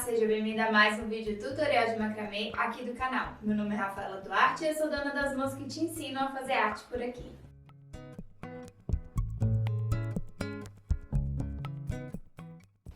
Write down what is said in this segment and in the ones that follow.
seja bem-vinda a mais um vídeo tutorial de macramê aqui do canal. Meu nome é Rafaela Duarte e eu sou dona das mãos que te ensinam a fazer arte por aqui.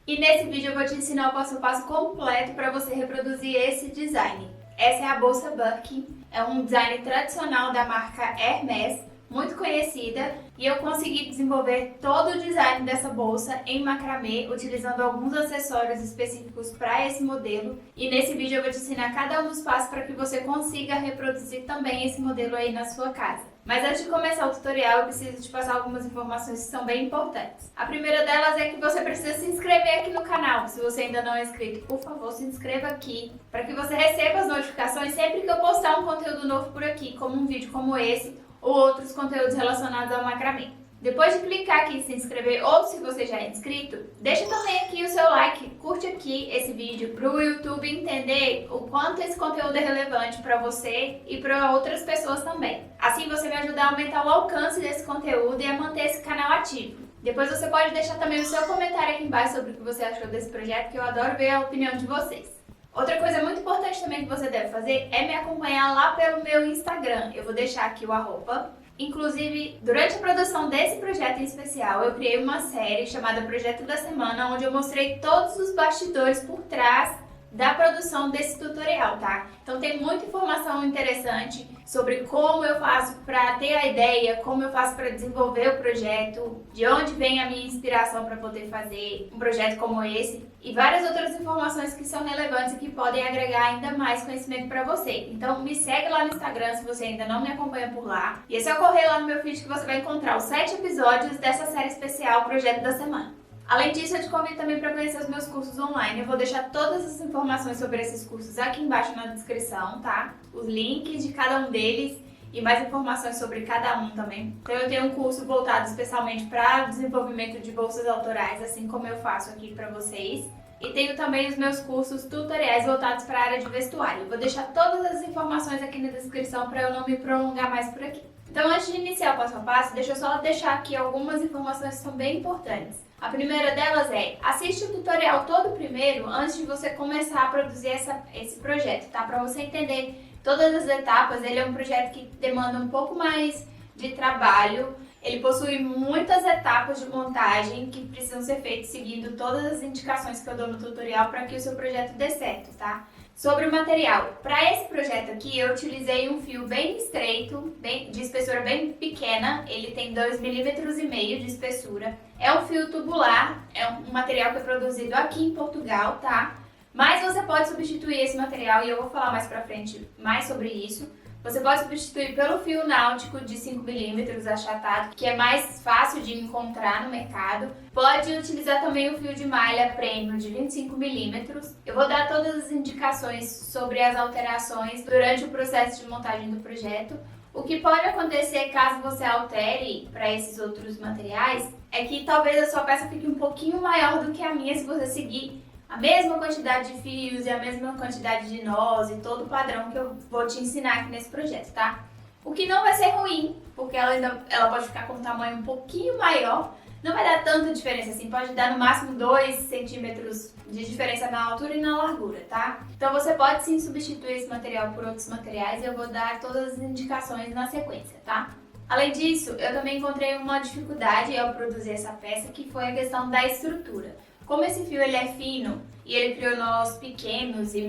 E nesse vídeo eu vou te ensinar o passo a passo completo para você reproduzir esse design. Essa é a bolsa Birkin, é um design tradicional da marca Hermès, muito conhecida, e eu consegui desenvolver todo o design dessa bolsa em macramê, utilizando alguns acessórios específicos para esse modelo. E nesse vídeo eu vou te ensinar cada um dos passos para que você consiga reproduzir também esse modelo aí na sua casa. Mas antes de começar o tutorial, eu preciso te passar algumas informações que são bem importantes. A primeira delas é que você precisa se inscrever aqui no canal. Se você ainda não é inscrito, por favor, se inscreva aqui, para que você receba as notificações sempre que eu postar um conteúdo novo por aqui, como um vídeo como esse, ou outros conteúdos relacionados ao macramê. Depois de clicar aqui em se inscrever, ou se você já é inscrito, deixa também aqui o seu like, curte aqui esse vídeo para o YouTube entender o quanto esse conteúdo é relevante para você e para outras pessoas também. Assim você vai ajudar a aumentar o alcance desse conteúdo e a manter esse canal ativo. Depois você pode deixar também o seu comentário aqui embaixo sobre o que você achou desse projeto, que eu adoro ver a opinião de vocês. Outra coisa muito importante também que você deve fazer é me acompanhar lá pelo meu Instagram. Eu vou deixar aqui o arroba. Inclusive, durante a produção desse projeto em especial, eu criei uma série chamada Projeto da Semana, onde eu mostrei todos os bastidores por trás da produção desse tutorial, tá? Então tem muita informação interessante sobre como eu faço para ter a ideia, como eu faço para desenvolver o projeto, de onde vem a minha inspiração para poder fazer um projeto como esse e várias outras informações que são relevantes e que podem agregar ainda mais conhecimento para você. Então me segue lá no Instagram se você ainda não me acompanha por lá. E é só correr lá no meu feed que você vai encontrar os 7 episódios dessa série especial Projeto da Semana. Além disso, eu te convido também para conhecer os meus cursos online. Eu vou deixar todas as informações sobre esses cursos aqui embaixo na descrição, tá? Os links de cada um deles e mais informações sobre cada um também. Então eu tenho um curso voltado especialmente para desenvolvimento de bolsas autorais, assim como eu faço aqui para vocês. E tenho também os meus cursos tutoriais voltados para a área de vestuário. Eu vou deixar todas as informações aqui na descrição para eu não me prolongar mais por aqui. Então antes de iniciar o passo a passo, deixa eu só deixar aqui algumas informações que são bem importantes. A primeira delas é, assiste o tutorial todo primeiro antes de você começar a produzir esse projeto, tá? Para você entender todas as etapas. Ele é um projeto que demanda um pouco mais de trabalho. Ele possui muitas etapas de montagem que precisam ser feitas seguindo todas as indicações que eu dou no tutorial para que o seu projeto dê certo, tá? Sobre o material, para esse projeto aqui eu utilizei um fio bem estreito, de espessura bem pequena, ele tem 2,5 mm de espessura. É um fio tubular, é um material que é produzido aqui em Portugal, tá? Mas você pode substituir esse material e eu vou falar mais pra frente mais sobre isso. Você pode substituir pelo fio náutico de 5 mm achatado, que é mais fácil de encontrar no mercado. Pode utilizar também o fio de malha premium de 25 mm. Eu vou dar todas as indicações sobre as alterações durante o processo de montagem do projeto. O que pode acontecer caso você altere para esses outros materiais é que talvez a sua peça fique um pouquinho maior do que a minha se você seguir a mesma quantidade de fios e a mesma quantidade de nós e todo o padrão que eu vou te ensinar aqui nesse projeto, tá? O que não vai ser ruim, porque ela pode ficar com um tamanho um pouquinho maior, não vai dar tanta diferença assim, pode dar no máximo 2 centímetros de diferença na altura e na largura, tá? Então você pode sim substituir esse material por outros materiais e eu vou dar todas as indicações na sequência, tá? Além disso, eu também encontrei uma dificuldade ao produzir essa peça, que foi a questão da estrutura. Como esse fio ele é fino e ele criou nós pequenos e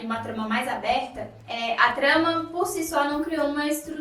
uma trama mais aberta, a trama por si só não criou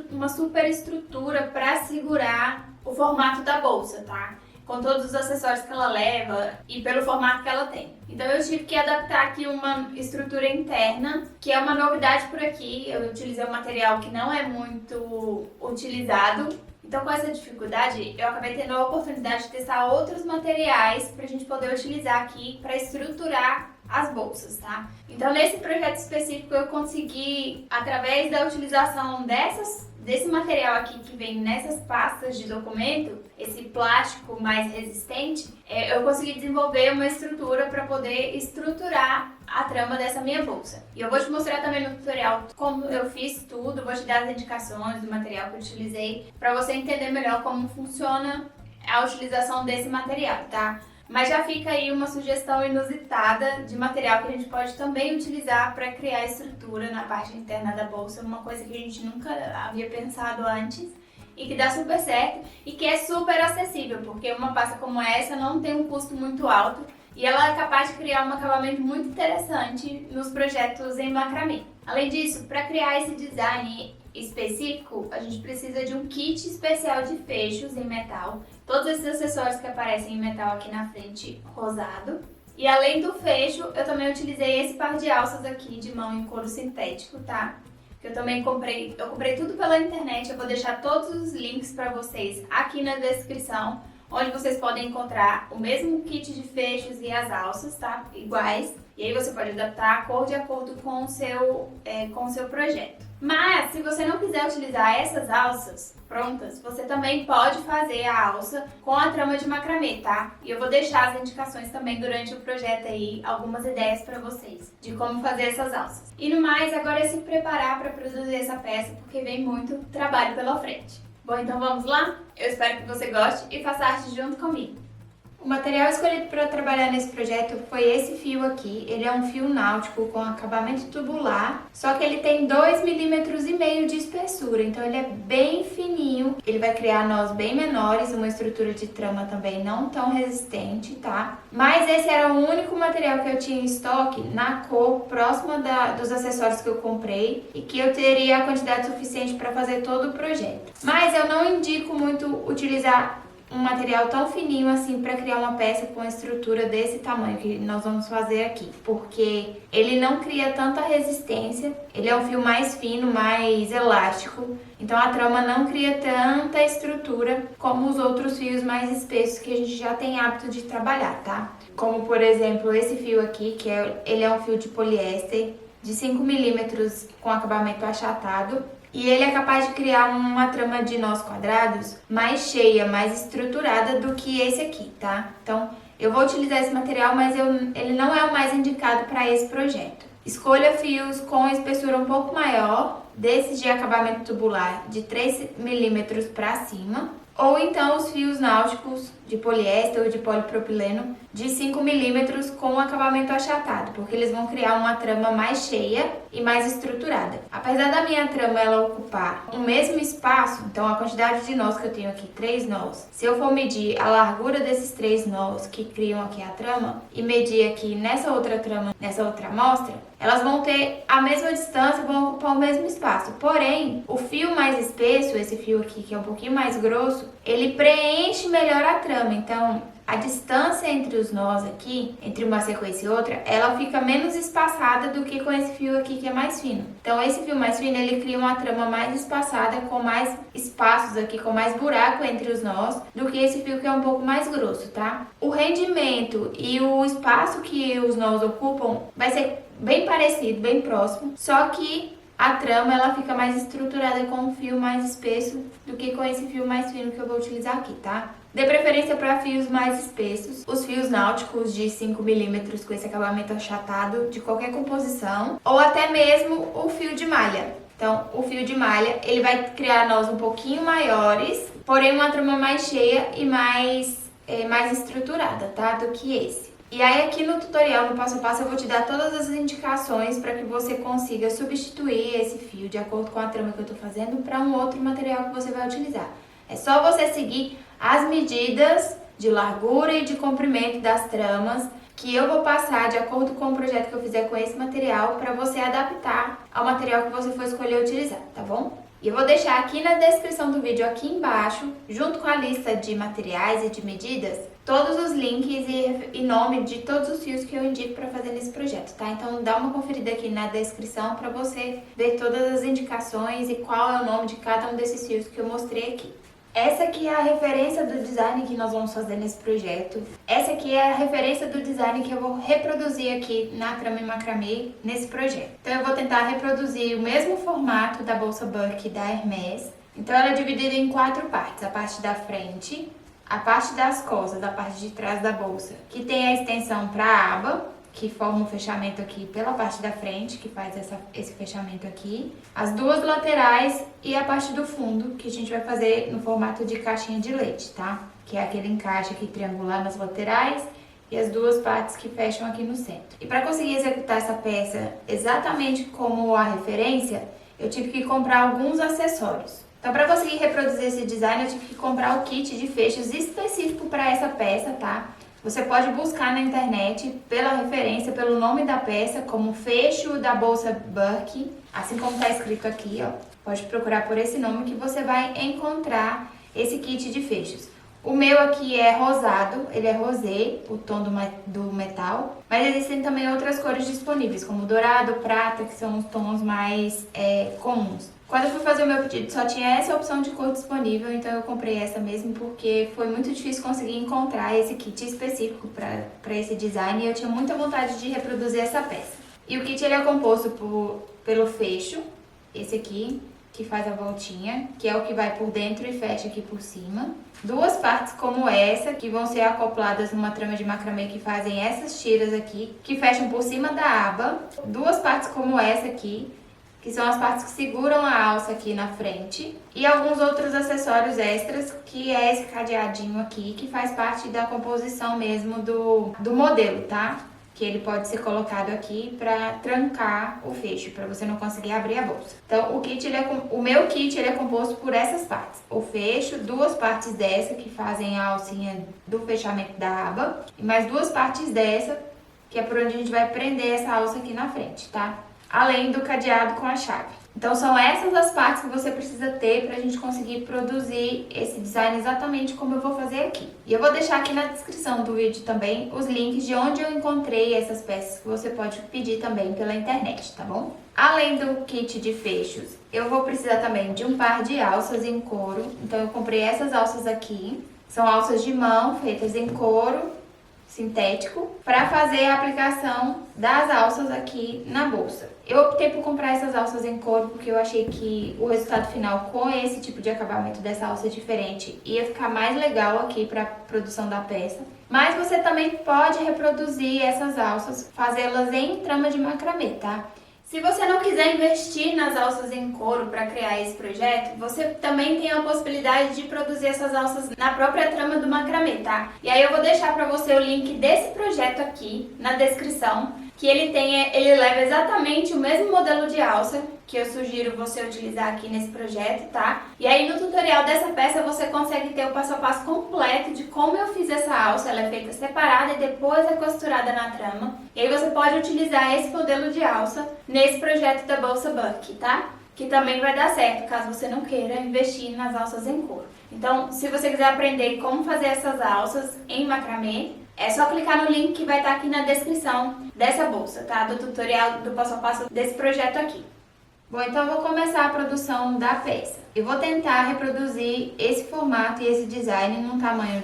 uma super estrutura para segurar o formato da bolsa, tá? Com todos os acessórios que ela leva e pelo formato que ela tem. Então eu tive que adaptar aqui uma estrutura interna, que é uma novidade por aqui. Eu utilizei um material que não é muito utilizado. Então, com essa dificuldade, eu acabei tendo a oportunidade de testar outros materiais para a gente poder utilizar aqui para estruturar as bolsas, tá? Então, nesse projeto específico, eu consegui, através da utilização desse material aqui que vem nessas pastas de documento, esse plástico mais resistente, eu consegui desenvolver uma estrutura para poder estruturar a trama dessa minha bolsa. E eu vou te mostrar também no tutorial como eu fiz tudo, vou te dar as indicações do material que eu utilizei para você entender melhor como funciona a utilização desse material, tá? Mas já fica aí uma sugestão inusitada de material que a gente pode também utilizar para criar estrutura na parte interna da bolsa, uma coisa que a gente nunca havia pensado antes e que dá super certo e que é super acessível, porque uma pasta como essa não tem um custo muito alto e ela é capaz de criar um acabamento muito interessante nos projetos em macramê. Além disso, para criar esse design específico, a gente precisa de um kit especial de fechos em metal, todos esses acessórios que aparecem em metal aqui na frente, rosado. E além do fecho, eu também utilizei esse par de alças aqui de mão em couro sintético, tá? Que eu também comprei tudo pela internet, eu vou deixar todos os links para vocês aqui na descrição, onde vocês podem encontrar o mesmo kit de fechos e as alças, tá? Iguais. E aí você pode adaptar a cor de acordo com o seu projeto. Mas, se você não quiser utilizar essas alças prontas, você também pode fazer a alça com a trama de macramê, tá? E eu vou deixar as indicações também durante o projeto aí, algumas ideias para vocês de como fazer essas alças. E no mais, agora é se preparar para produzir essa peça, porque vem muito trabalho pela frente. Bom, então vamos lá? Eu espero que você goste e faça arte junto comigo. O material escolhido para trabalhar nesse projeto foi esse fio aqui. Ele é um fio náutico com acabamento tubular, só que ele tem 2,5 milímetros de espessura, então ele é bem fininho. Ele vai criar nós bem menores, uma estrutura de trama também não tão resistente, tá? Mas esse era o único material que eu tinha em estoque na cor próxima dos acessórios que eu comprei e que eu teria a quantidade suficiente para fazer todo o projeto. Mas eu não indico muito utilizar um material tão fininho assim para criar uma peça com estrutura desse tamanho que nós vamos fazer aqui, porque ele não cria tanta resistência, ele é um fio mais fino, mais elástico, então a trama não cria tanta estrutura como os outros fios mais espessos que a gente já tem hábito de trabalhar, tá? Como por exemplo esse fio aqui, ele é um fio de poliéster de 5 milímetros com acabamento achatado. E ele é capaz de criar uma trama de nós quadrados mais cheia, mais estruturada do que esse aqui, tá? Então, eu vou utilizar esse material, mas ele não é o mais indicado para esse projeto. Escolha fios com espessura um pouco maior, desses de acabamento tubular de 3 milímetros para cima, ou então os fios náuticos de poliéster ou de polipropileno de 5 milímetros com acabamento achatado, porque eles vão criar uma trama mais cheia e mais estruturada. Apesar da minha trama ela ocupar o mesmo espaço, então a quantidade de nós que eu tenho aqui, 3 nós, se eu for medir a largura desses 3 nós que criam aqui a trama e medir aqui nessa outra trama, nessa outra amostra, elas vão ter a mesma distância, vão ocupar o mesmo espaço. Porém, o fio mais espesso, esse fio aqui que é um pouquinho mais grosso, ele preenche melhor a trama. Então, a distância entre os nós aqui, entre uma sequência e outra, ela fica menos espaçada do que com esse fio aqui que é mais fino. Então, esse fio mais fino, ele cria uma trama mais espaçada, com mais espaços aqui, com mais buraco entre os nós, do que esse fio que é um pouco mais grosso, tá? O rendimento e o espaço que os nós ocupam vai ser bem parecido, bem próximo, só que a trama ela fica mais estruturada com um fio mais espesso do que com esse fio mais fino que eu vou utilizar aqui, tá? Dê preferência para fios mais espessos, os fios náuticos de 5 milímetros com esse acabamento achatado de qualquer composição, ou até mesmo o fio de malha. Então, o fio de malha, ele vai criar nós um pouquinho maiores, porém uma trama mais cheia e mais estruturada, tá? Do que esse. E aí aqui no tutorial, no passo a passo, eu vou te dar todas as indicações para que você consiga substituir esse fio de acordo com a trama que eu tô fazendo para um outro material que você vai utilizar. É só você seguir as medidas de largura e de comprimento das tramas que eu vou passar de acordo com o projeto que eu fizer com esse material para você adaptar ao material que você for escolher utilizar, tá bom? E eu vou deixar aqui na descrição do vídeo, aqui embaixo, junto com a lista de materiais e de medidas, todos os links e nome de todos os fios que eu indico para fazer nesse projeto, tá? Então dá uma conferida aqui na descrição para você ver todas as indicações e qual é o nome de cada um desses fios que eu mostrei aqui. Essa aqui é a referência do design que nós vamos fazer nesse projeto. Essa aqui é a referência do design que eu vou reproduzir aqui na trama em macramê nesse projeto. Então eu vou tentar reproduzir o mesmo formato da bolsa Burke da Hermès. Então ela é dividida em 4 partes. A parte da frente, a parte das costas, a parte de trás da bolsa, que tem a extensão para a aba, que forma o fechamento aqui pela parte da frente, que faz esse fechamento aqui. As 2 laterais e a parte do fundo, que a gente vai fazer no formato de caixinha de leite, tá? Que é aquele encaixe aqui triangular nas laterais e as duas partes que fecham aqui no centro. E para conseguir executar essa peça exatamente como a referência, eu tive que comprar alguns acessórios. Então, para conseguir reproduzir esse design, eu tive que comprar o kit de fechos específico para essa peça, tá? Você pode buscar na internet pela referência, pelo nome da peça, como fecho da bolsa Birkin, assim como está escrito aqui, ó. Pode procurar por esse nome que você vai encontrar esse kit de fechos. O meu aqui é rosado, ele é rosé, o tom do metal, mas existem também outras cores disponíveis, como dourado, prata, que são os tons mais comuns. Quando eu fui fazer o meu pedido só tinha essa opção de cor disponível, então eu comprei essa mesmo porque foi muito difícil conseguir encontrar esse kit específico para esse design e eu tinha muita vontade de reproduzir essa peça. E o kit ele é composto pelo fecho, esse aqui, que faz a voltinha, que é o que vai por dentro e fecha aqui por cima. Duas partes como essa, que vão ser acopladas numa trama de macramê que fazem essas tiras aqui, que fecham por cima da aba. Duas partes como essa aqui, que são as partes que seguram a alça aqui na frente. E alguns outros acessórios extras, que é esse cadeadinho aqui, que faz parte da composição mesmo do modelo, tá? Que ele pode ser colocado aqui para trancar o fecho, para você não conseguir abrir a bolsa. Então, o meu kit ele é composto por essas partes. O fecho, duas partes dessa que fazem a alcinha do fechamento da aba, e mais duas partes dessa, que é por onde a gente vai prender essa alça aqui na frente, tá? Além do cadeado com a chave. Então são essas as partes que você precisa ter para a gente conseguir produzir esse design exatamente como eu vou fazer aqui. E eu vou deixar aqui na descrição do vídeo também os links de onde eu encontrei essas peças que você pode pedir também pela internet, tá bom? Além do kit de fechos, eu vou precisar também de um par de alças em couro. Então eu comprei essas alças aqui. São alças de mão feitas em couro sintético para fazer a aplicação das alças aqui na bolsa. Eu optei por comprar essas alças em couro porque eu achei que o resultado final com esse tipo de acabamento dessa alça diferente ia ficar mais legal aqui para a produção da peça. Mas você também pode reproduzir essas alças, fazê-las em trama de macramê, tá? Se você não quiser investir nas alças em couro para criar esse projeto, você também tem a possibilidade de produzir essas alças na própria trama do macramê, tá? E aí eu vou deixar para você o link desse projeto aqui na descrição, que ele leva exatamente o mesmo modelo de alça que eu sugiro você utilizar aqui nesse projeto, tá? E aí no tutorial dessa peça você consegue ter o passo a passo completo de como eu fiz essa alça. Ela é feita separada e depois é costurada na trama. E aí você pode utilizar esse modelo de alça nesse projeto da bolsa Birkin, tá? Que também vai dar certo caso você não queira investir nas alças em couro. Então, se você quiser aprender como fazer essas alças em macramê, é só clicar no link que vai estar aqui na descrição dessa bolsa, tá? Do tutorial, do passo a passo desse projeto aqui. Bom, então eu vou começar a produção da peça. Eu vou tentar reproduzir esse formato e esse design num tamanho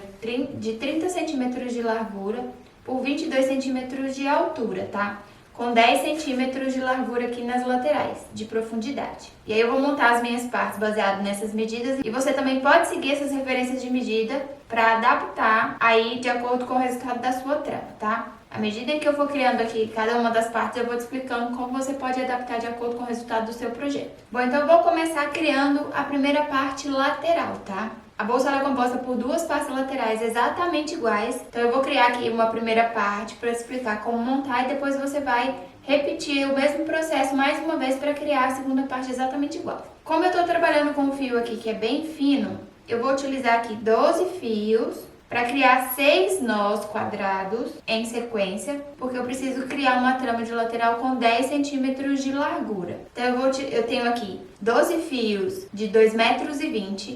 de 30 centímetros de largura por 22 centímetros de altura, tá? Com 10 centímetros de largura aqui nas laterais, de profundidade. E aí eu vou montar as minhas partes baseado nessas medidas e você também pode seguir essas referências de medida para adaptar aí de acordo com o resultado da sua trama, tá? À medida que eu for criando aqui cada uma das partes, eu vou te explicando como você pode adaptar de acordo com o resultado do seu projeto. Bom, então eu vou começar criando a primeira parte lateral, tá? A bolsa ela é composta por duas partes laterais exatamente iguais. Então eu vou criar aqui uma primeira parte para explicar como montar e depois você vai repetir o mesmo processo mais uma vez para criar a segunda parte exatamente igual. Como eu estou trabalhando com um fio aqui que é bem fino, eu vou utilizar aqui 12 fios para criar 6 nós quadrados em sequência, porque eu preciso criar uma trama de lateral com 10 centímetros de largura. Então eu tenho aqui 12 fios de 2,20 metros.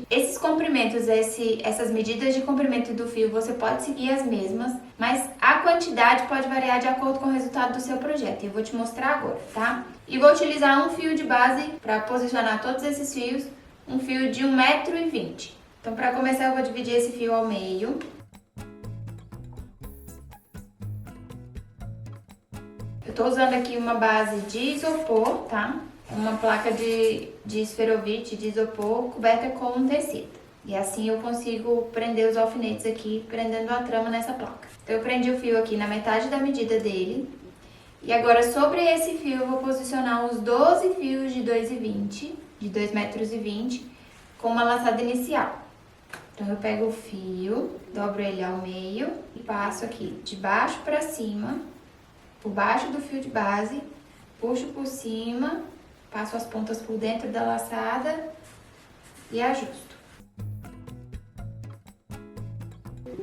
Esses comprimentos, essas medidas de comprimento do fio, você pode seguir as mesmas, mas a quantidade pode variar de acordo com o resultado do seu projeto. E eu vou te mostrar agora, tá? E vou utilizar um fio de base para posicionar todos esses fios, um fio de 1,20 metro. Então, para começar, eu vou dividir esse fio ao meio. Eu tô usando aqui uma base de isopor, tá? Uma placa de esferovite de isopor coberta com um tecido. E assim eu consigo prender os alfinetes aqui, prendendo a trama nessa placa. Então, eu prendi o fio aqui na metade da medida dele. E agora, sobre esse fio, eu vou posicionar os 12 fios de 2,20 metros, com uma laçada inicial. Então, eu pego o fio, dobro ele ao meio e passo aqui de baixo pra cima, por baixo do fio de base, puxo por cima, passo as pontas por dentro da laçada e ajusto.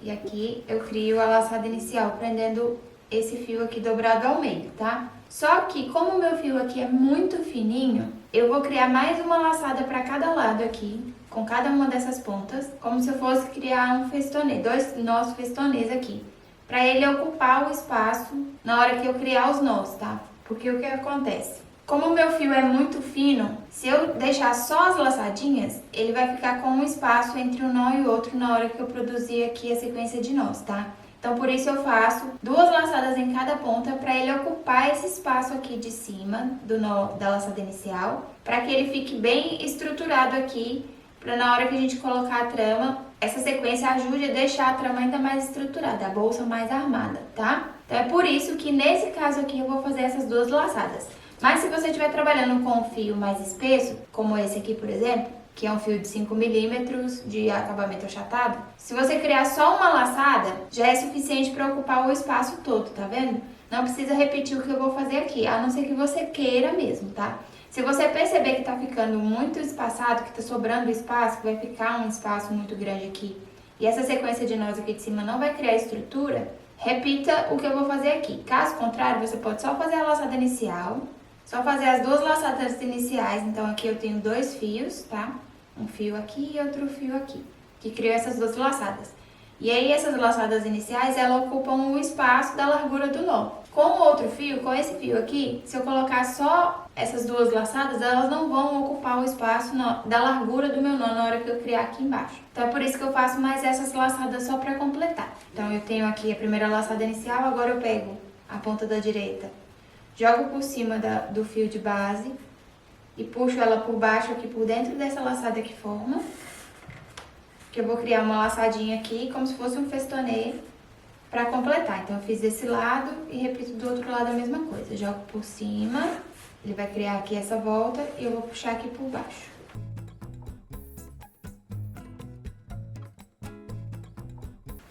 E aqui eu crio a laçada inicial, prendendo esse fio aqui dobrado ao meio, tá? Só que como o meu fio aqui é muito fininho, eu vou criar mais uma laçada para cada lado aqui, com cada uma dessas pontas, como se eu fosse criar um festonê, 2 nós festonês aqui, para ele ocupar o espaço na hora que eu criar os nós, tá? Porque o que acontece? Como o meu fio é muito fino, se eu deixar só as laçadinhas, ele vai ficar com um espaço entre um nó e o outro na hora que eu produzir aqui a sequência de nós, tá? Então, por isso eu faço 2 laçadas em cada ponta para ele ocupar esse espaço aqui de cima do nó da laçada inicial, para que ele fique bem estruturado aqui, para na hora que a gente colocar a trama, essa sequência ajude a deixar a trama ainda mais estruturada, a bolsa mais armada, tá? Então, é por isso que nesse caso aqui eu vou fazer essas 2 laçadas. Mas se você estiver trabalhando com um fio mais espesso, como esse aqui, por exemplo, que é um fio de 5 milímetros de acabamento achatado, se você criar só uma laçada, já é suficiente para ocupar o espaço todo, tá vendo? Não precisa repetir o que eu vou fazer aqui, a não ser que você queira mesmo, tá? Se você perceber que tá ficando muito espaçado, que tá sobrando espaço, que vai ficar um espaço muito grande aqui, e essa sequência de nós aqui de cima não vai criar estrutura, repita o que eu vou fazer aqui. Caso contrário, você pode só fazer a laçada inicial, só fazer as 2 laçadas iniciais. Então, aqui eu tenho 2 fios, tá? Um fio aqui e outro fio aqui, que criou essas 2 laçadas. E aí, essas laçadas iniciais, elas ocupam o espaço da largura do nó. Com o outro fio, com esse fio aqui, se eu colocar só essas 2 laçadas, elas não vão ocupar o espaço da largura do meu nó na hora que eu criar aqui embaixo. Então, é por isso que eu faço mais essas laçadas só para completar. Então, eu tenho aqui a primeira laçada inicial, agora eu pego a ponta da direita, jogo por cima do fio de base e puxo ela por baixo aqui por dentro dessa laçada que forma. Que eu vou criar uma laçadinha aqui, como se fosse um festonê, para completar. Então, eu fiz desse lado e repito do outro lado a mesma coisa. Jogo por cima, ele vai criar aqui essa volta e eu vou puxar aqui por baixo.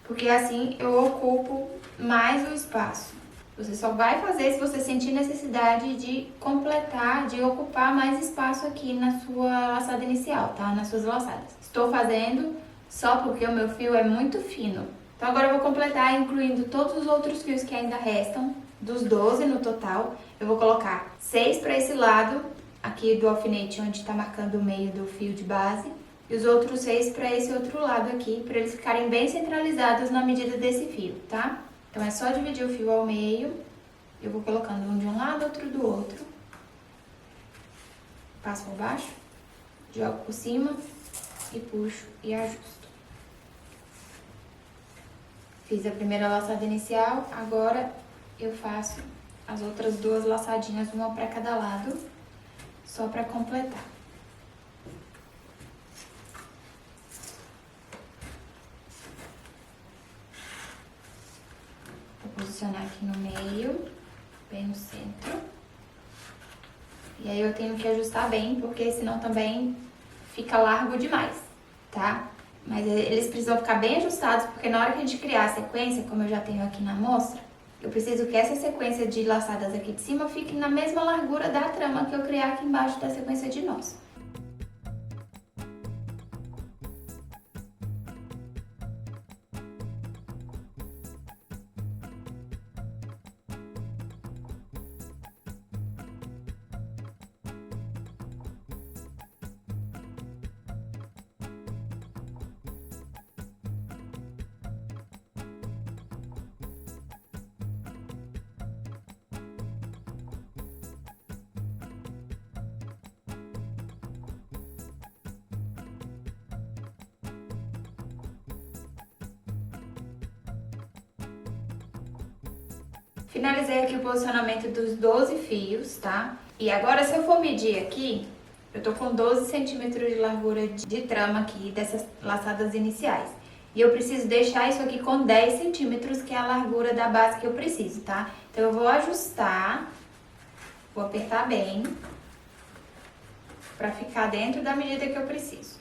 Porque assim eu ocupo mais o espaço. Você só vai fazer se você sentir necessidade de completar, de ocupar mais espaço aqui na sua laçada inicial, tá? Nas suas laçadas. Estou fazendo só porque o meu fio é muito fino. Então, agora eu vou completar incluindo todos os outros fios que ainda restam, dos 12 no total. Eu vou colocar 6 para esse lado, aqui do alfinete onde está marcando o meio do fio de base, e os outros 6 para esse outro lado aqui, para eles ficarem bem centralizados na medida desse fio, tá? Então, é só dividir o fio ao meio, eu vou colocando um de um lado, outro do outro. Passo por baixo, jogo por cima e puxo e ajusto. Fiz a primeira laçada inicial, agora eu faço as outras 2 laçadinhas, uma para cada lado, só para completar. Vou posicionar aqui no meio, bem no centro. E aí eu tenho que ajustar bem, porque senão também fica largo demais, tá? Mas eles precisam ficar bem ajustados, porque na hora que a gente criar a sequência, como eu já tenho aqui na amostra, eu preciso que essa sequência de laçadas aqui de cima fique na mesma largura da trama que eu criar aqui embaixo da sequência de nós. Finalizei aqui o posicionamento dos 12 fios, tá? E agora, se eu for medir aqui, eu tô com 12 centímetros de largura de trama aqui dessas laçadas iniciais. E eu preciso deixar isso aqui com 10 centímetros, que é a largura da base que eu preciso, tá? Então, eu vou ajustar, vou apertar bem, pra ficar dentro da medida que eu preciso.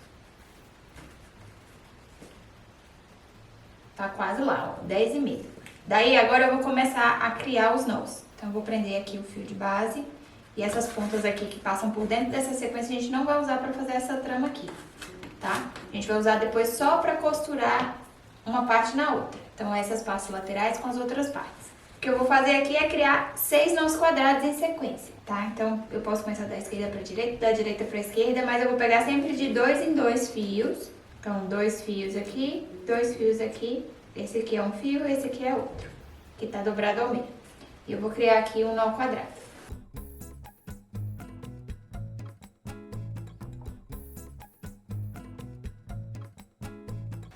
Tá quase lá, ó, 10,5. Daí agora eu vou começar a criar os nós. Então eu vou prender aqui o fio de base e essas pontas aqui que passam por dentro dessa sequência a gente não vai usar pra fazer essa trama aqui, tá? A gente vai usar depois só pra costurar uma parte na outra. Então essas partes laterais com as outras partes. O que eu vou fazer aqui é criar 6 nós quadrados em sequência, tá? Então eu posso começar da esquerda pra direita, da direita pra esquerda, mas eu vou pegar sempre de 2 em 2 fios. Então 2 fios aqui, 2 fios aqui. Esse aqui é um fio, esse aqui é outro, que tá dobrado ao meio. E eu vou criar aqui um nó quadrado.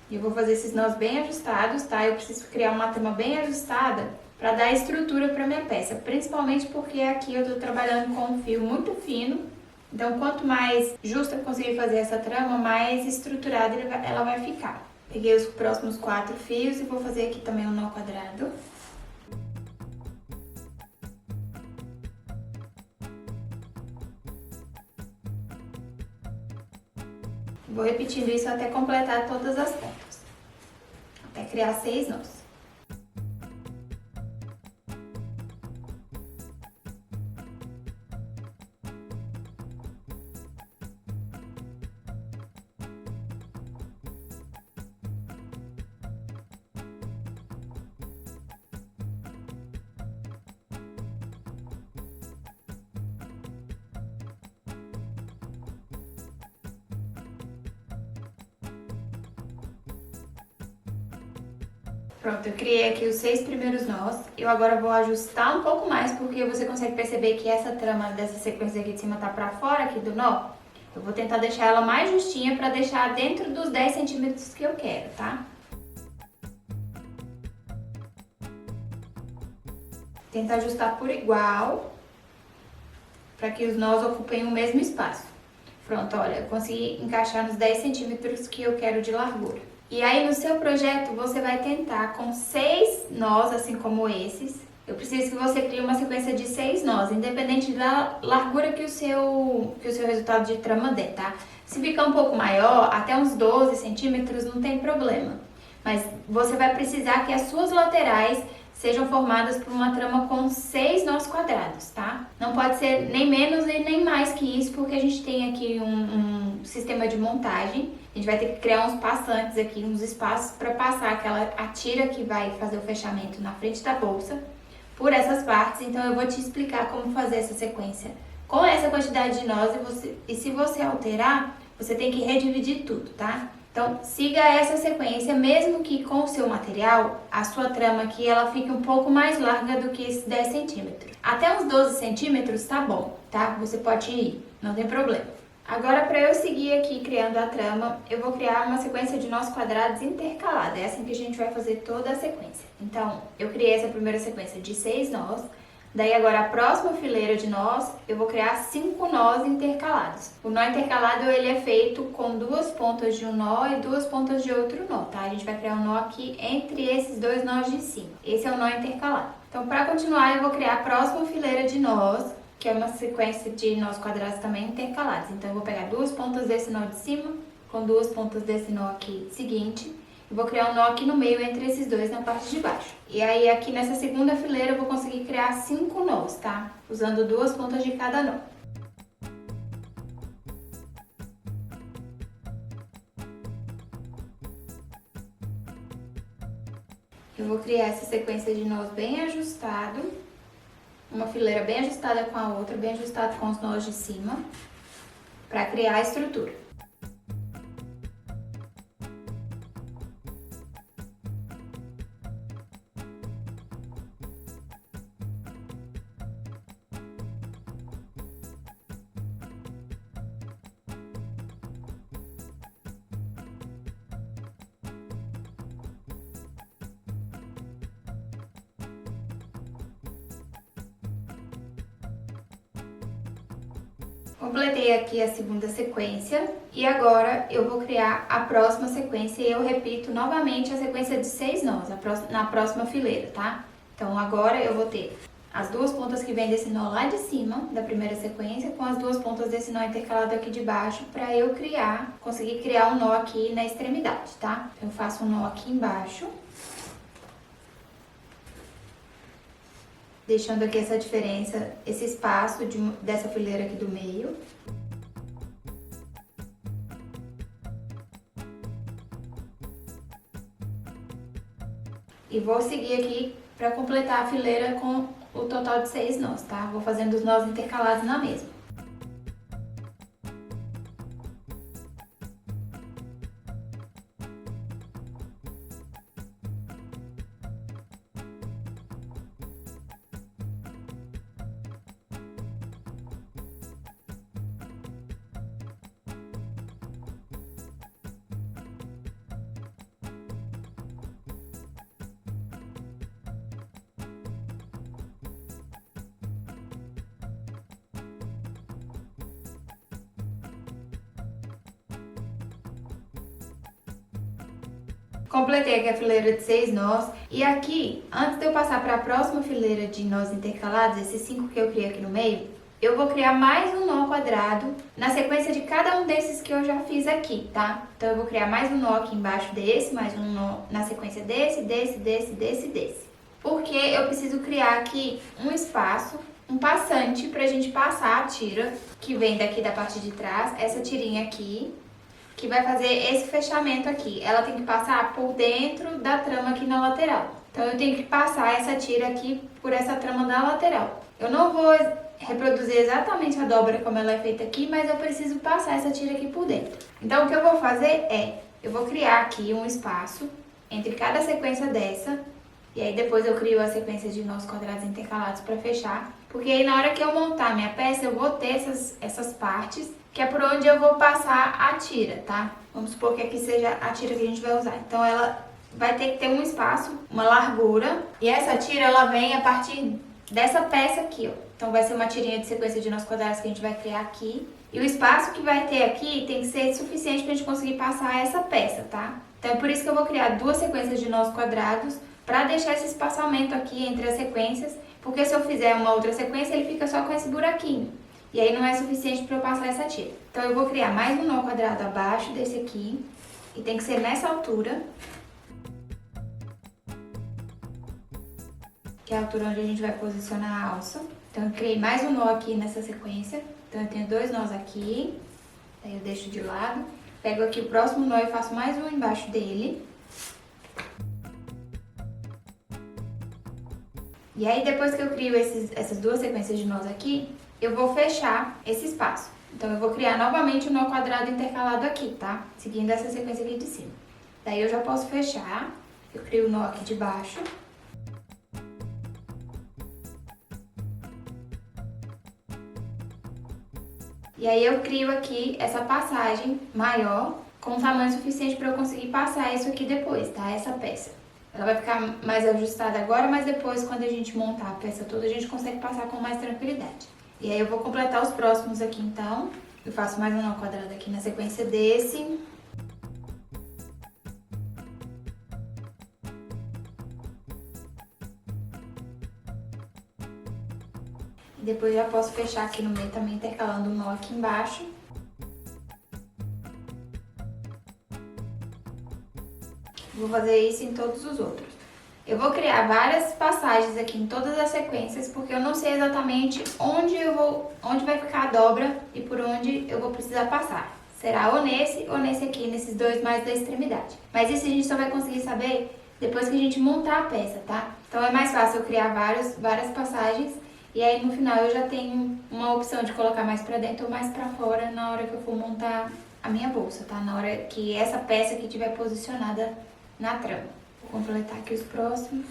E eu vou fazer esses nós bem ajustados, tá? Eu preciso criar uma trama bem ajustada para dar estrutura para minha peça, principalmente porque aqui eu tô trabalhando com um fio muito fino. Então, quanto mais justa eu conseguir fazer essa trama, mais estruturada ela vai ficar. Peguei os próximos 4 fios e vou fazer aqui também um nó quadrado. Vou repetindo isso até completar todas as pontas, até criar 6 nós. Pronto, eu criei aqui os 6 primeiros nós. Eu agora vou ajustar um pouco mais, porque você consegue perceber que essa trama dessa sequência aqui de cima tá pra fora aqui do nó. Eu vou tentar deixar ela mais justinha pra deixar dentro dos 10 centímetros que eu quero, tá? Tenta ajustar por igual, pra que os nós ocupem o mesmo espaço. Pronto, olha, eu consegui encaixar nos 10 centímetros que eu quero de largura. E aí no seu projeto você vai tentar com 6 nós, assim como esses. Eu preciso que você crie uma sequência de 6 nós, independente da largura que o seu resultado de trama der, tá? Se ficar um pouco maior, até uns 12 centímetros, não tem problema. Mas você vai precisar que as suas laterais sejam formadas por uma trama com 6 nós quadrados, tá? Não pode ser nem menos e nem mais que isso, porque a gente tem aqui um sistema de montagem. A gente vai ter que criar uns passantes aqui, uns espaços para passar a tira que vai fazer o fechamento na frente da bolsa por essas partes. Então eu vou te explicar como fazer essa sequência com essa quantidade de nós e se você alterar, você tem que redividir tudo, tá? Então, siga essa sequência, mesmo que com o seu material, a sua trama aqui, ela fique um pouco mais larga do que esses 10 centímetros. Até uns 12 centímetros tá bom, tá? Você pode ir, não tem problema. Agora, para eu seguir aqui criando a trama, eu vou criar uma sequência de nós quadrados intercalada. É assim que a gente vai fazer toda a sequência. Então, eu criei essa primeira sequência de 6 nós. Daí agora a próxima fileira de nós, eu vou criar 5 nós intercalados. O nó intercalado ele é feito com 2 pontas de um nó e 2 pontas de outro nó, tá? A gente vai criar um nó aqui entre esses 2 nós de cima. Esse é o nó intercalado. Então, para continuar, eu vou criar a próxima fileira de nós, que é uma sequência de nós quadrados também intercalados. Então, eu vou pegar 2 pontas desse nó de cima com 2 pontas desse nó aqui seguinte. Eu vou criar um nó aqui no meio entre esses dois na parte de baixo. E aí aqui nessa segunda fileira eu vou conseguir criar 5 nós, tá? Usando 2 pontas de cada nó. Eu vou criar essa sequência de nós bem ajustado. Uma fileira bem ajustada com a outra, bem ajustada com os nós de cima, para criar a estrutura. Completei aqui a segunda sequência e agora eu vou criar a próxima sequência e eu repito novamente a sequência de 6 nós na próxima fileira, tá? Então agora eu vou ter as 2 pontas que vem desse nó lá de cima da primeira sequência com as 2 pontas desse nó intercalado aqui de baixo para eu conseguir criar um nó aqui na extremidade, tá? Eu faço um nó aqui embaixo deixando aqui essa diferença, esse espaço dessa fileira aqui do meio. E vou seguir aqui para completar a fileira com o total de 6 nós, tá? Vou fazendo os nós intercalados na mesma. Completei aqui a fileira de 6 nós e aqui, antes de eu passar para a próxima fileira de nós intercalados, esses 5 que eu criei aqui no meio, eu vou criar mais um nó quadrado na sequência de cada um desses que eu já fiz aqui, tá? Então eu vou criar mais um nó aqui embaixo desse, mais um nó na sequência desse, desse. Porque eu preciso criar aqui um espaço, um passante pra gente passar a tira que vem daqui da parte de trás, essa tirinha aqui, que vai fazer esse fechamento aqui. Ela tem que passar por dentro da trama aqui na lateral. Então eu tenho que passar essa tira aqui por essa trama da lateral. Eu não vou reproduzir exatamente a dobra como ela é feita aqui, mas eu preciso passar essa tira aqui por dentro. Então o que eu vou fazer eu vou criar aqui um espaço entre cada sequência dessa, e aí depois eu crio a sequência de nós quadrados intercalados para fechar, porque aí na hora que eu montar minha peça eu vou ter essas partes, que é por onde eu vou passar a tira, tá? Vamos supor que aqui seja a tira que a gente vai usar. Então ela vai ter que ter um espaço, uma largura, e essa tira ela vem a partir dessa peça aqui, ó. Então vai ser uma tirinha de sequência de nós quadrados que a gente vai criar aqui. E o espaço que vai ter aqui tem que ser suficiente pra gente conseguir passar essa peça, tá? Então é por isso que eu vou criar 2 sequências de nós quadrados pra deixar esse espaçamento aqui entre as sequências, porque se eu fizer uma outra sequência ele fica só com esse buraquinho. E aí não é suficiente para eu passar essa tira. Então eu vou criar mais um nó quadrado abaixo desse aqui. E tem que ser nessa altura. Que é a altura onde a gente vai posicionar a alça. Então eu criei mais um nó aqui nessa sequência. Então eu tenho 2 nós aqui. Daí eu deixo de lado. Pego aqui o próximo nó e faço mais um embaixo dele. E aí depois que eu crio essas 2 sequências de nós aqui, eu vou fechar esse espaço. Então eu vou criar novamente um nó quadrado intercalado aqui, tá? Seguindo essa sequência aqui de cima. Daí eu já posso fechar. Eu crio o nó aqui de baixo. E aí eu crio aqui essa passagem maior, com tamanho suficiente para eu conseguir passar isso aqui depois, tá? Essa peça. Ela vai ficar mais ajustada agora, mas depois, quando a gente montar a peça toda, a gente consegue passar com mais tranquilidade. E aí eu vou completar os próximos aqui, então. Eu faço mais um nó quadrado aqui na sequência desse. E depois já posso fechar aqui no meio também, intercalando um nó aqui embaixo. Vou fazer isso em todos os outros. Eu vou criar várias passagens aqui em todas as sequências, porque eu não sei exatamente onde vai ficar a dobra e por onde eu vou precisar passar. Será ou nesse aqui, nesses 2 mais da extremidade. Mas isso a gente só vai conseguir saber depois que a gente montar a peça, tá? Então é mais fácil eu criar várias passagens e aí no final eu já tenho uma opção de colocar mais pra dentro ou mais pra fora na hora que eu for montar a minha bolsa, tá? Na hora que essa peça aqui estiver posicionada na trama. Vou completar aqui os próximos.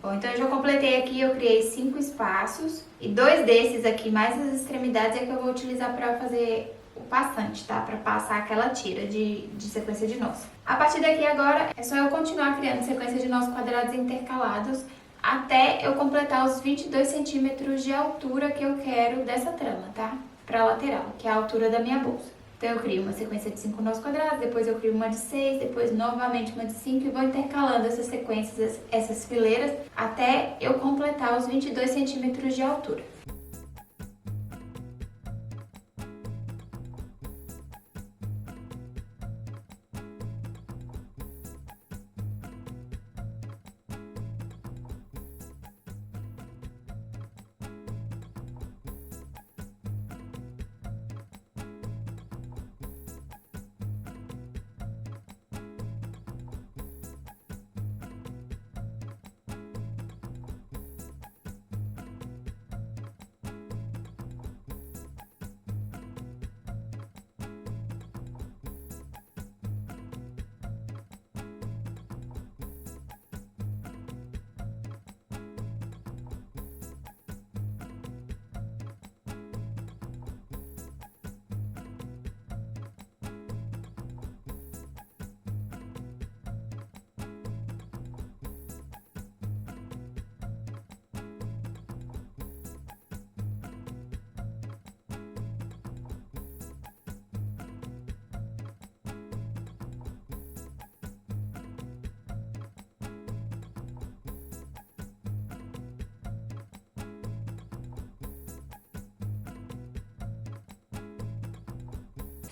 Bom, então eu já completei aqui, eu criei 5 espaços e 2 desses aqui, mais as extremidades, é que eu vou utilizar para fazer o passante, tá? Para passar aquela tira de sequência de nós. A partir daqui agora é só eu continuar criando sequência de nós quadrados intercalados até eu completar os 22 centímetros de altura que eu quero dessa trama, tá? Pra lateral, que é a altura da minha bolsa. Então eu crio uma sequência de 5 nós quadrados, depois eu crio uma de 6, depois novamente uma de 5 e vou intercalando essas sequências, essas fileiras, até eu completar os 22 centímetros de altura.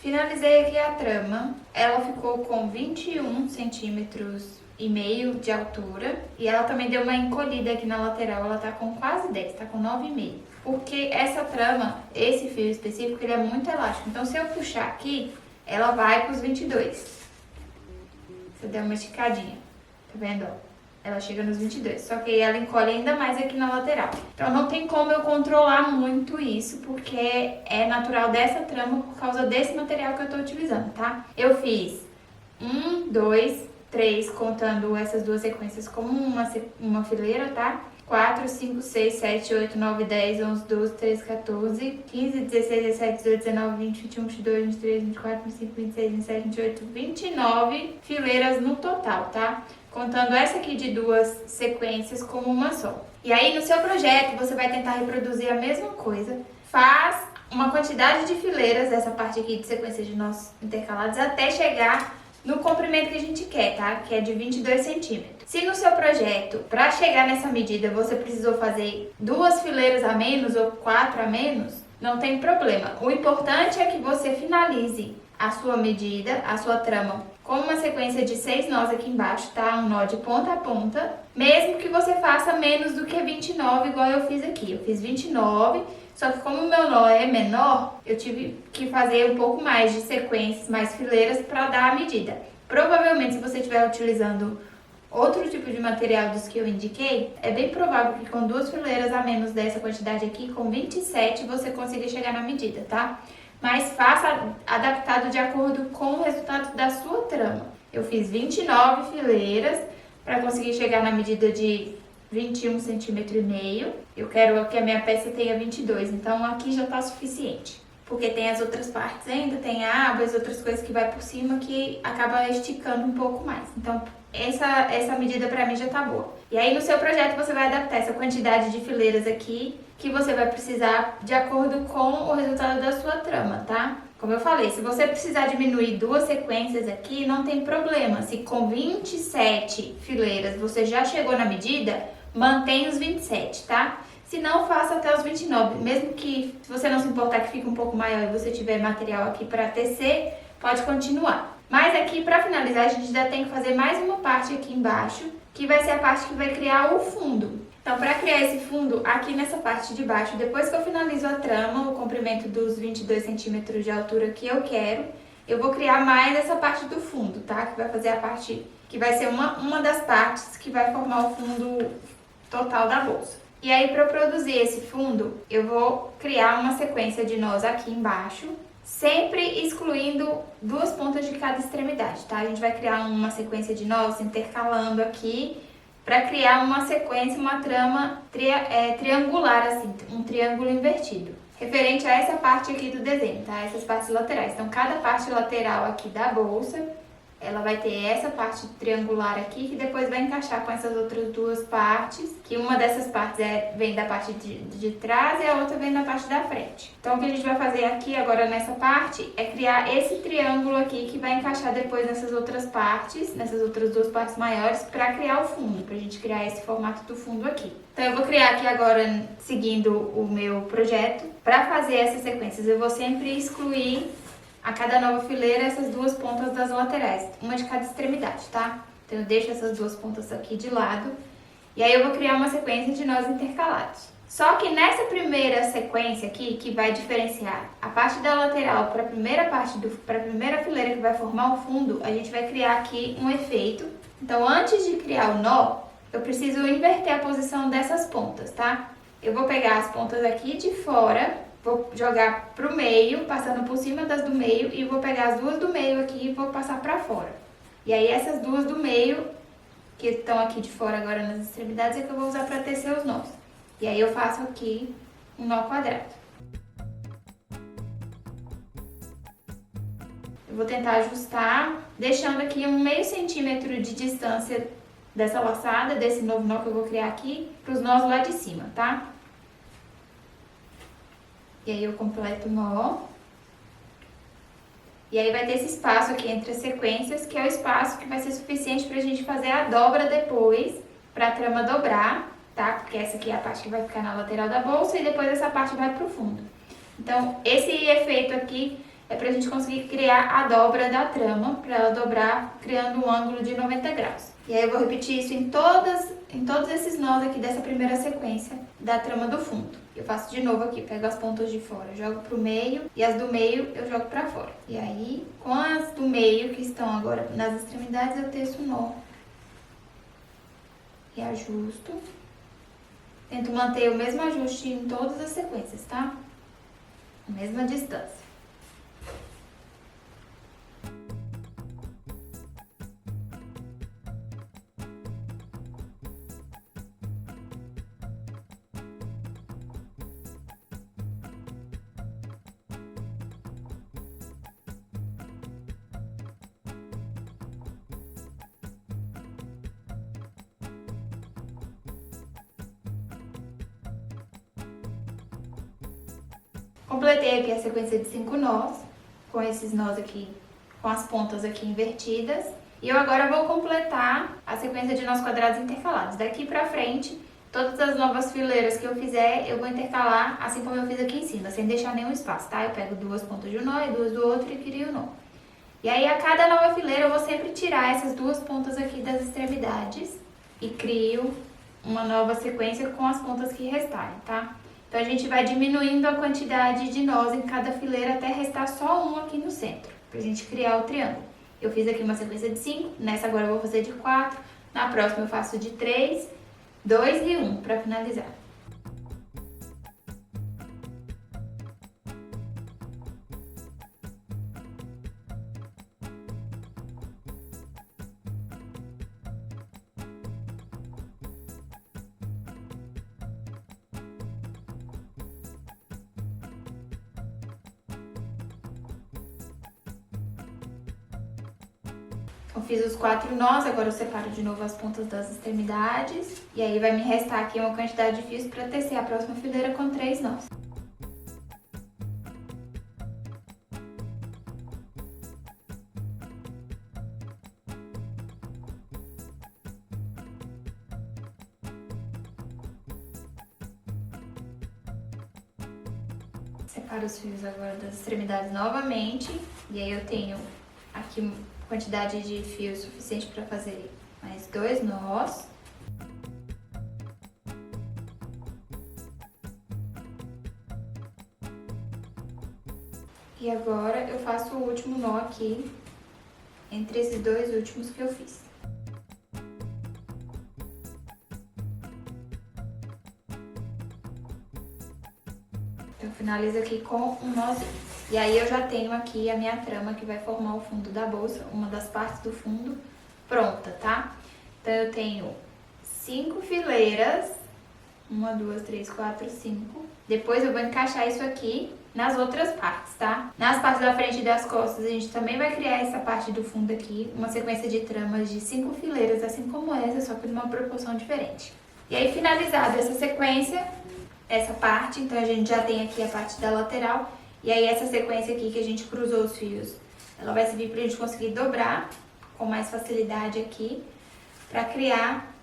Finalizei aqui a trama, ela ficou com 21 centímetros e meio de altura e ela também deu uma encolhida aqui na lateral, ela tá com quase 10, tá com 9,5. Porque essa trama, esse fio específico, ele é muito elástico, então se eu puxar aqui, ela vai pros 22. Você deu uma esticadinha, tá vendo, ó? Ela chega nos 22, só que ela encolhe ainda mais aqui na lateral. Então não tem como eu controlar muito isso, porque é natural dessa trama por causa desse material que eu tô utilizando, tá? Eu fiz 1, 2, 3, contando essas duas sequências como uma fileira, tá? 4, 5, 6, 7, 8, 9, 10, 11, 12, 13, 14, 15, 16, 17, 18, 19, 20, 21, 22, 23, 24, 25, 26, 27, 28, 29 fileiras no total, tá? Contando essa aqui de duas sequências como uma só. E aí no seu projeto você vai tentar reproduzir a mesma coisa, faz uma quantidade de fileiras dessa parte aqui de sequência de nós intercalados até chegar no comprimento que a gente quer, tá? Que é de 22 centímetros. Se no seu projeto, para chegar nessa medida, você precisou fazer 2 fileiras a menos ou 4 a menos, não tem problema. O importante é que você finalize a sua medida, a sua trama, com uma sequência de 6 nós aqui embaixo, tá? Um nó de ponta a ponta, mesmo que você faça menos do que 29, igual eu fiz aqui. Eu fiz 29, só que como o meu nó é menor, eu tive que fazer um pouco mais de sequências, mais fileiras para dar a medida. Provavelmente, se você estiver utilizando outro tipo de material dos que eu indiquei, é bem provável que com 2 fileiras a menos dessa quantidade aqui, com 27, você consiga chegar na medida, tá? Mas faça adaptado de acordo com o resultado da sua trama. Eu fiz 29 fileiras para conseguir chegar na medida de 21 centímetros e meio. Eu quero que a minha peça tenha 22, então aqui já tá suficiente. Porque tem as outras partes ainda, tem a aba, as outras coisas que vai por cima que acaba esticando um pouco mais. Então essa medida pra mim já tá boa. E aí no seu projeto você vai adaptar essa quantidade de fileiras aqui que você vai precisar de acordo com o resultado da sua trama, tá? Como eu falei, se você precisar diminuir 2 sequências aqui, não tem problema. Se com 27 fileiras você já chegou na medida, mantém os 27, tá? Se não, faça até os 29. Mesmo que, se você não se importar que fique um pouco maior e você tiver material aqui para tecer, pode continuar. Mas aqui, para finalizar, a gente ainda tem que fazer mais uma parte aqui embaixo, que vai ser a parte que vai criar o fundo. Então, para criar esse fundo, aqui nessa parte de baixo, depois que eu finalizo a trama, o comprimento dos 22 centímetros de altura que eu quero, eu vou criar mais essa parte do fundo, tá? Que vai fazer a parte, que vai ser uma das partes que vai formar o fundo total da bolsa. E aí, para produzir esse fundo, eu vou criar uma sequência de nós aqui embaixo, sempre excluindo 2 pontas de cada extremidade, tá? A gente vai criar uma sequência de nós intercalando aqui, para criar uma sequência, uma trama triangular, assim, um triângulo invertido. Referente a essa parte aqui do desenho, tá? Essas partes laterais. Então, cada parte lateral aqui da bolsa, ela vai ter essa parte triangular aqui, que depois vai encaixar com essas outras duas partes, que uma dessas partes vem da parte de trás e a outra vem da parte da frente. Então, o que a gente vai fazer aqui agora nessa parte é criar esse triângulo aqui, que vai encaixar depois nessas outras partes, nessas outras duas partes maiores, para criar o fundo, pra gente criar esse formato do fundo aqui. Então, eu vou criar aqui agora, seguindo o meu projeto. Para fazer essas sequências, eu vou sempre excluir a cada nova fileira essas duas pontas das laterais, uma de cada extremidade, tá? Então eu deixo essas duas pontas aqui de lado e aí eu vou criar uma sequência de nós intercalados. Só que nessa primeira sequência aqui, que vai diferenciar a parte da lateral para a primeira parte para a primeira fileira que vai formar o fundo, a gente vai criar aqui um efeito. Então antes de criar o nó, eu preciso inverter a posição dessas pontas, tá? Eu vou pegar as pontas aqui de fora, vou jogar pro meio, passando por cima das do meio, e vou pegar as duas do meio aqui e vou passar pra fora. E aí essas duas do meio, que estão aqui de fora agora nas extremidades, é que eu vou usar pra tecer os nós. E aí eu faço aqui um nó quadrado. Eu vou tentar ajustar, deixando aqui um meio centímetro de distância dessa laçada, desse novo nó que eu vou criar aqui, pros nós lá de cima, tá? E aí eu completo o nó. E aí vai ter esse espaço aqui entre as sequências, que é o espaço que vai ser suficiente pra gente fazer a dobra depois, pra trama dobrar, tá? Porque essa aqui é a parte que vai ficar na lateral da bolsa e depois essa parte vai pro fundo. Então, esse efeito aqui é pra gente conseguir criar a dobra da trama, pra ela dobrar criando um ângulo de 90 graus. E aí eu vou repetir isso em todos esses nós aqui dessa primeira sequência da trama do fundo. Eu faço de novo aqui, pego as pontas de fora, jogo pro meio e as do meio eu jogo pra fora. E aí, com as do meio que estão agora nas extremidades, eu teço o nó. E ajusto. Tento manter o mesmo ajuste em todas as sequências, tá? A mesma distância. Completei aqui a sequência de 5 nós, com esses nós aqui, com as pontas aqui invertidas. E eu agora vou completar a sequência de nós quadrados intercalados. Daqui pra frente, todas as novas fileiras que eu fizer, eu vou intercalar assim como eu fiz aqui em cima, sem deixar nenhum espaço, tá? Eu pego duas pontas de um nó e duas do outro e crio o nó. E aí, a cada nova fileira, eu vou sempre tirar essas duas pontas aqui das extremidades e crio uma nova sequência com as pontas que restarem, tá? Então, a gente vai diminuindo a quantidade de nós em cada fileira até restar só um aqui no centro, pra gente criar o triângulo. Eu fiz aqui uma sequência de 5, nessa agora eu vou fazer de 4, na próxima eu faço de 3, 2 e 1 pra finalizar. Eu fiz os 4 nós, agora eu separo de novo as pontas das extremidades. E aí vai me restar aqui uma quantidade de fios para tecer a próxima fileira com 3 nós. Separo os fios agora das extremidades novamente. E aí eu tenho aqui quantidade de fio suficiente para fazer mais 2 nós. E agora eu faço o último nó aqui, entre esses 2 últimos que eu fiz. Eu finalizo aqui com um nozinho. E aí eu já tenho aqui a minha trama que vai formar o fundo da bolsa, uma das partes do fundo pronta, tá? Então eu tenho 5 fileiras, 1, 2, 3, 4, 5. Depois eu vou encaixar isso aqui nas outras partes, tá? Nas partes da frente e das costas, a gente também vai criar essa parte do fundo aqui, uma sequência de tramas de 5 fileiras, assim como essa, só que numa proporção diferente. E aí, finalizada essa sequência, essa parte, então a gente já tem aqui a parte da lateral, e aí essa sequência aqui que a gente cruzou os fios, ela vai servir pra gente conseguir dobrar com mais facilidade aqui, pra criar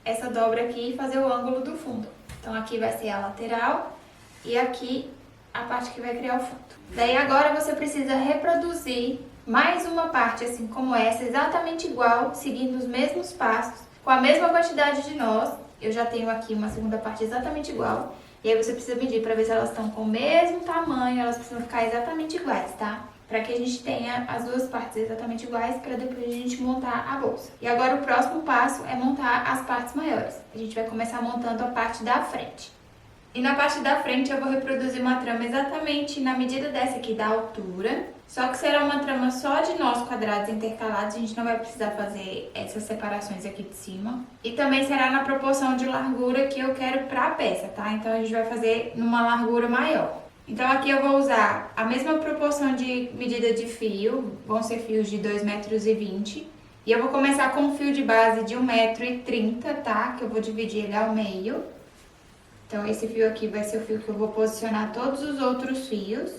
essa dobra aqui e fazer o ângulo do fundo. Então aqui vai ser a lateral e aqui a parte que vai criar o fundo. Daí agora você precisa reproduzir mais uma parte assim como essa, exatamente igual, seguindo os mesmos passos, com a mesma quantidade de nós. Eu já tenho aqui uma segunda parte exatamente igual. E aí você precisa medir para ver se elas estão com o mesmo tamanho, elas precisam ficar exatamente iguais, tá? Para que a gente tenha as duas partes exatamente iguais, para depois a gente montar a bolsa. E agora o próximo passo é montar as partes maiores. A gente vai começar montando a parte da frente. E na parte da frente eu vou reproduzir uma trama exatamente na medida dessa aqui da altura, só que será uma trama só de nós quadrados intercalados, a gente não vai precisar fazer essas separações aqui de cima. E também será na proporção de largura que eu quero para a peça, tá? Então a gente vai fazer numa largura maior. Então aqui eu vou usar a mesma proporção de medida de fio, vão ser fios de 2,20 metros. E eu vou começar com um fio de base de 1,30 m, tá? Que eu vou dividir ele ao meio. Então esse fio aqui vai ser o fio que eu vou posicionar todos os outros fios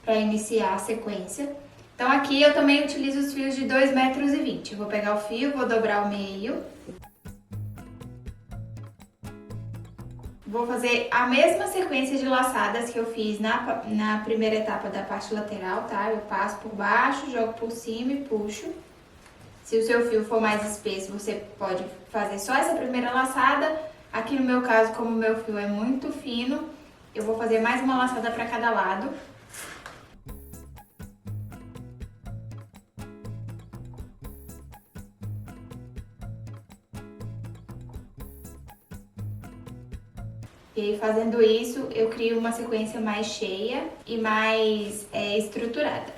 para iniciar a sequência. Então aqui eu também utilizo os fios de 2,20 metros. Eu vou pegar o fio, vou dobrar ao meio. Vou fazer a mesma sequência de laçadas que eu fiz na primeira etapa da parte lateral, tá? Eu passo por baixo, jogo por cima e puxo. Se o seu fio for mais espesso, você pode fazer só essa primeira laçada. Aqui no meu caso, como o meu fio é muito fino, eu vou fazer mais uma laçada para cada lado. E aí, fazendo isso, eu crio uma sequência mais cheia e mais estruturada.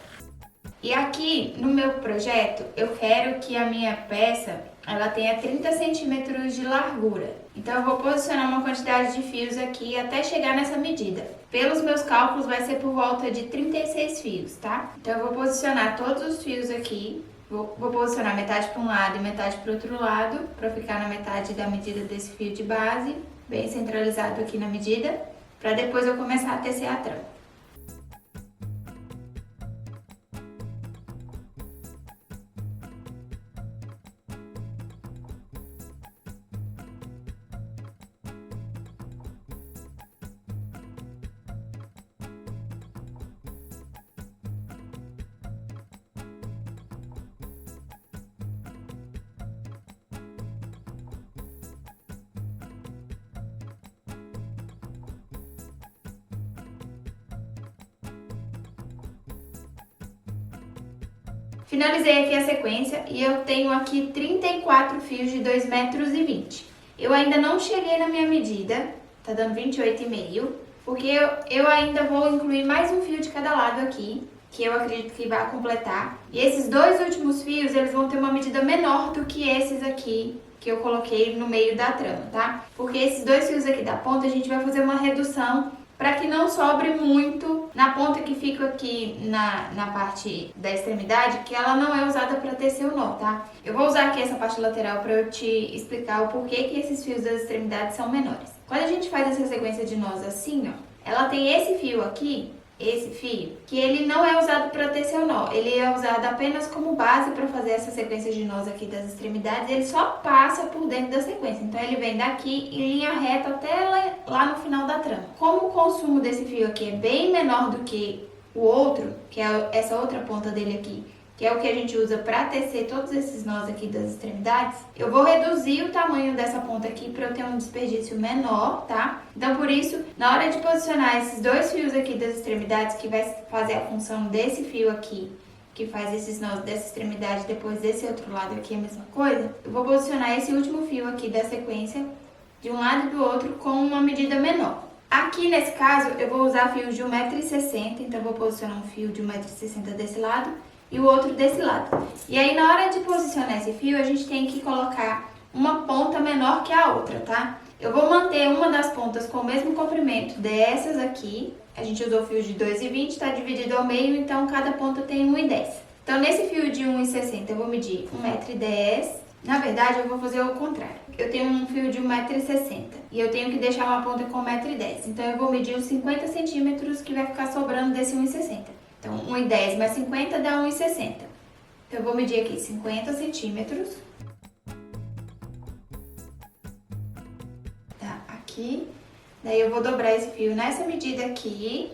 E aqui, no meu projeto, eu quero que a minha peça, ela tenha 30 centímetros de largura. Então, eu vou posicionar uma quantidade de fios aqui até chegar nessa medida. Pelos meus cálculos, vai ser por volta de 36 fios, tá? Então, eu vou posicionar todos os fios aqui. Vou posicionar metade para um lado e metade para o outro lado, para ficar na metade da medida desse fio de base, bem centralizado aqui na medida, para depois eu começar a tecer a trama. Finalizei aqui a sequência e eu tenho aqui 34 fios de 2,20 metros. Eu ainda não cheguei na minha medida, tá dando 28,5, porque eu ainda vou incluir mais um fio de cada lado aqui, que eu acredito que vai completar. E esses dois últimos fios, eles vão ter uma medida menor do que esses aqui, que eu coloquei no meio da trama, tá? Porque esses dois fios aqui da ponta, a gente vai fazer uma redução para que não sobre muito na ponta que fica aqui na parte da extremidade, que ela não é usada para tecer o nó, tá? Eu vou usar aqui essa parte lateral para eu te explicar o porquê que esses fios das extremidades são menores. Quando a gente faz essa sequência de nós assim, ó, ela tem esse fio aqui, esse fio, que ele não é usado para tecer o nó, ele é usado apenas como base para fazer essa sequência de nós aqui das extremidades, ele só passa por dentro da sequência, então ele vem daqui em linha reta até lá no final da trama. Como o consumo desse fio aqui é bem menor do que o outro, que é essa outra ponta dele aqui, que é o que a gente usa para tecer todos esses nós aqui das extremidades, eu vou reduzir o tamanho dessa ponta aqui para eu ter um desperdício menor, tá? Então, por isso, na hora de posicionar esses dois fios aqui das extremidades, que vai fazer a função desse fio aqui, que faz esses nós dessa extremidade, depois desse outro lado aqui a mesma coisa, eu vou posicionar esse último fio aqui da sequência de um lado e do outro com uma medida menor. Aqui, nesse caso, eu vou usar fios de 1,60 m, então eu vou posicionar um fio de 1,60 m desse lado e o outro desse lado. E aí, na hora de posicionar esse fio, a gente tem que colocar uma ponta menor que a outra, tá? Eu vou manter uma das pontas com o mesmo comprimento dessas aqui A gente usou fio de 2,20, está dividido ao meio, então cada ponta tem 1,10. Então, nesse fio de 1,60 eu vou medir 1,10 m. Na verdade, eu vou fazer o contrário. Eu tenho um fio de 1,60 m e eu tenho que deixar uma ponta com 1,10 m. Então, eu vou medir os 50 centímetros que vai ficar sobrando desse 1,60. Então, 1,10 mais 50 dá 1,60. Então, eu vou medir aqui 50 centímetros. Tá, aqui. Daí, eu vou dobrar esse fio nessa medida aqui.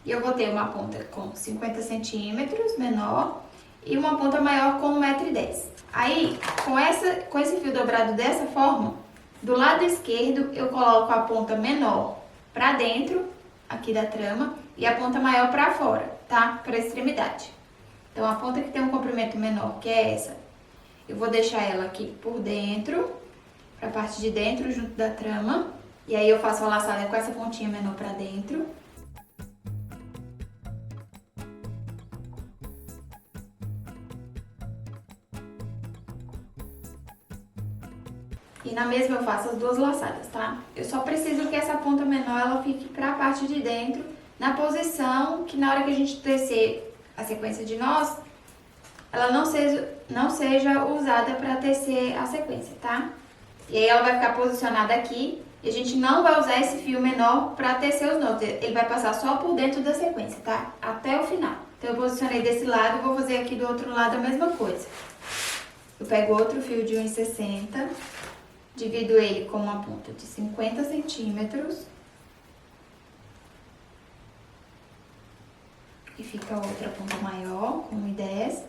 E eu vou ter uma ponta com 50 centímetros, menor, e uma ponta maior com 1,10 m. Aí, com esse fio dobrado dessa forma, do lado esquerdo eu coloco a ponta menor pra dentro, aqui da trama, e a ponta maior pra fora, tá? Pra extremidade. Então, a ponta que tem um comprimento menor, que é essa, eu vou deixar ela aqui por dentro, pra parte de dentro, junto da trama. E aí, eu faço a laçada com essa pontinha menor pra dentro. E na mesma eu faço as duas laçadas, tá? Eu só preciso que essa ponta menor, ela fique pra parte de dentro, na posição que na hora que a gente tecer a sequência de nós, ela não seja usada pra tecer a sequência, tá? E aí ela vai ficar posicionada aqui, e a gente não vai usar esse fio menor pra tecer os nós, ele vai passar só por dentro da sequência, tá? Até o final. Então eu posicionei desse lado, vou fazer aqui do outro lado a mesma coisa. Eu pego outro fio de 1,60, divido ele com uma ponta de 50 centímetros. E fica outra ponta maior, com 1,10.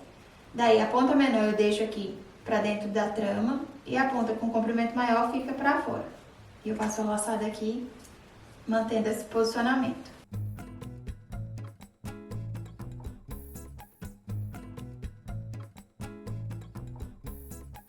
Daí, a ponta menor eu deixo aqui pra dentro da trama. E a ponta com comprimento maior fica pra fora. E eu passo a laçada aqui, mantendo esse posicionamento.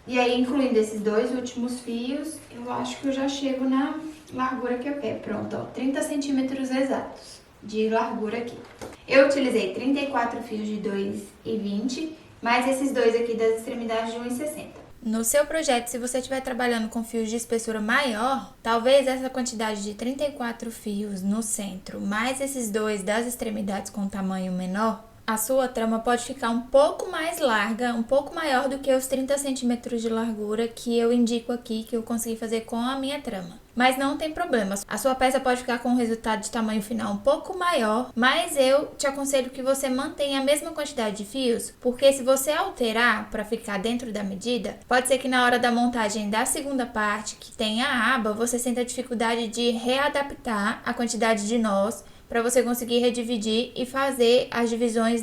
E aí, incluindo esses dois últimos fios, eu acho que eu já chego na largura que eu quero. Pronto, ó, 30 centímetros exatos de largura aqui. Eu utilizei 34 fios de 2,20, mais esses dois aqui das extremidades de 1,60. No seu projeto, se você estiver trabalhando com fios de espessura maior, talvez essa quantidade de 34 fios no centro, mais esses dois das extremidades com tamanho menor, a sua trama pode ficar um pouco mais larga, um pouco maior do que os 30 centímetros de largura que eu indico aqui, que eu consegui fazer com a minha trama. Mas não tem problema, a sua peça pode ficar com um resultado de tamanho final um pouco maior, mas eu te aconselho que você mantenha a mesma quantidade de fios, porque se você alterar para ficar dentro da medida, pode ser que na hora da montagem da segunda parte, que tem a aba, você sinta dificuldade de readaptar a quantidade de nós, para você conseguir redividir e fazer as divisões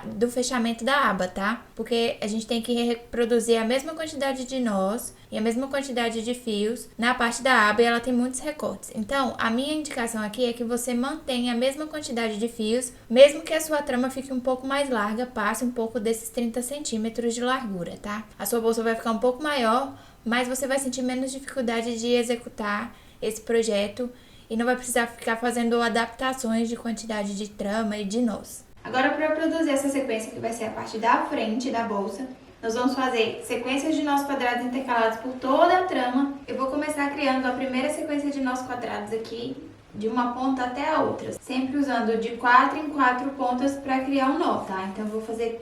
do fechamento da aba, tá? Porque a gente tem que reproduzir a mesma quantidade de nós e a mesma quantidade de fios na parte da aba e ela tem muitos recortes. Então, a minha indicação aqui é que você mantenha a mesma quantidade de fios, mesmo que a sua trama fique um pouco mais larga, passe um pouco desses 30 centímetros de largura, tá? A sua bolsa vai ficar um pouco maior, mas você vai sentir menos dificuldade de executar esse projeto e não vai precisar ficar fazendo adaptações de quantidade de trama e de nós. Agora, para produzir essa sequência, que vai ser a parte da frente da bolsa, nós vamos fazer sequências de nós quadrados intercalados por toda a trama. Eu vou começar criando a primeira sequência de nós quadrados aqui, de uma ponta até a outra, sempre usando de 4 em 4 pontas para criar um nó, tá? Então, eu vou fazer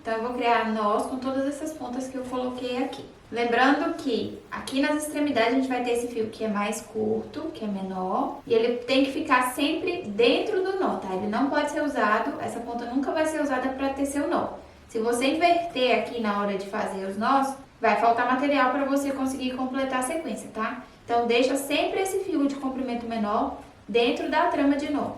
eu vou criar nós com todas essas pontas que eu coloquei aqui. Lembrando que aqui nas extremidades a gente vai ter esse fio que é mais curto, que é menor, e ele tem que ficar sempre dentro do nó, tá? Ele não pode ser usado, essa ponta nunca vai ser usada para tecer o nó. Se você inverter aqui na hora de fazer os nós, vai faltar material para você conseguir completar a sequência, tá? Então, deixa sempre esse fio de comprimento menor dentro da trama de nó.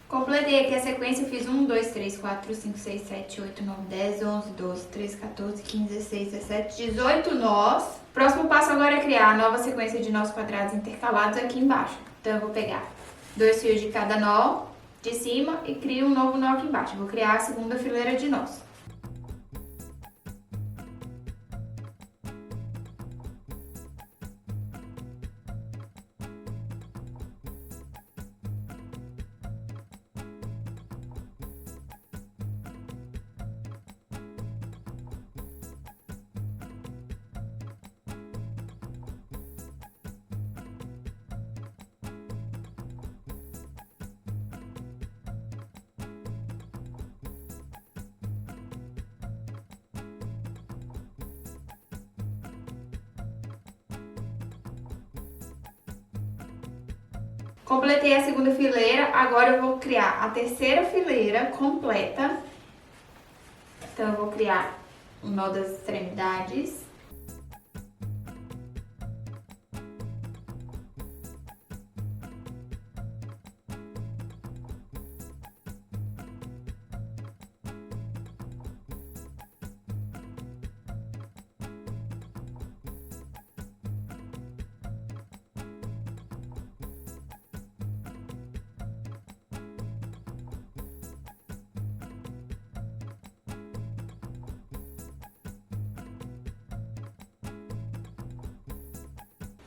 Completei aqui a sequência, eu fiz 1, 2, 3, 4, 5, 6, 7, 8, 9, 10, 11, 12, 13, 14, 15, 16, 17, 18 nós. Próximo passo agora é criar a nova sequência de nós quadrados intercalados aqui embaixo. Então eu vou pegar 2 fios de cada nó de cima e crio um novo nó aqui embaixo. Vou criar a segunda fileira de nós. Completei a segunda fileira, agora eu vou criar a terceira fileira completa. Então, eu vou criar um nó das extremidades.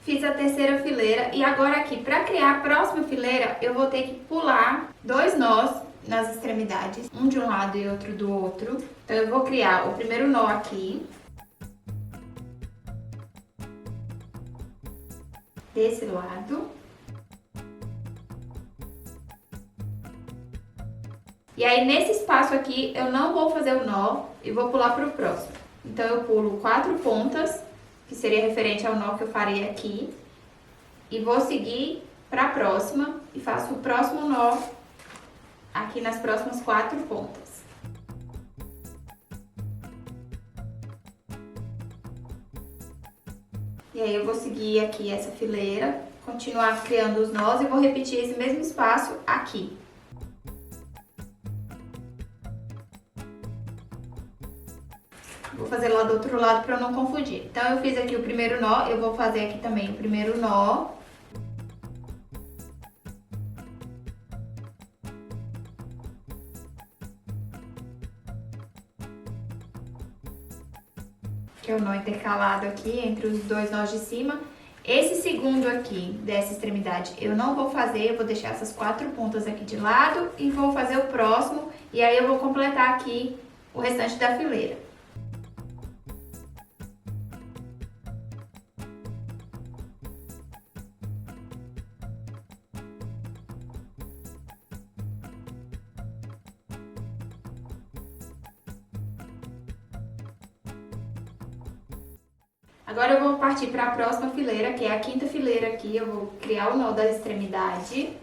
Fiz a terceira fileira e agora aqui, para criar a próxima fileira, eu vou ter que pular 2 nós nas extremidades, um de um lado e outro do outro. Então, eu vou criar o primeiro nó aqui, desse lado. E aí, nesse espaço aqui, eu não vou fazer o nó e vou pular para o próximo. Então, eu pulo 4 pontas, que seria referente ao nó que eu farei aqui, e vou seguir para a próxima e faço o próximo nó aqui nas próximas 4 pontas. E aí eu vou seguir aqui essa fileira, continuar criando os nós e vou repetir esse mesmo espaço aqui. Vou fazer lá do outro lado para eu não confundir. Então, eu fiz aqui o primeiro nó, eu vou fazer aqui também o primeiro nó. Que é o nó intercalado aqui entre os 2 nós de cima. Esse segundo aqui, dessa extremidade, eu não vou fazer, eu vou deixar essas 4 pontas aqui de lado e vou fazer o próximo. E aí, eu vou completar aqui o restante da fileira. Agora eu vou partir para a próxima fileira, que é a quinta fileira aqui. Eu vou criar o nó da extremidade.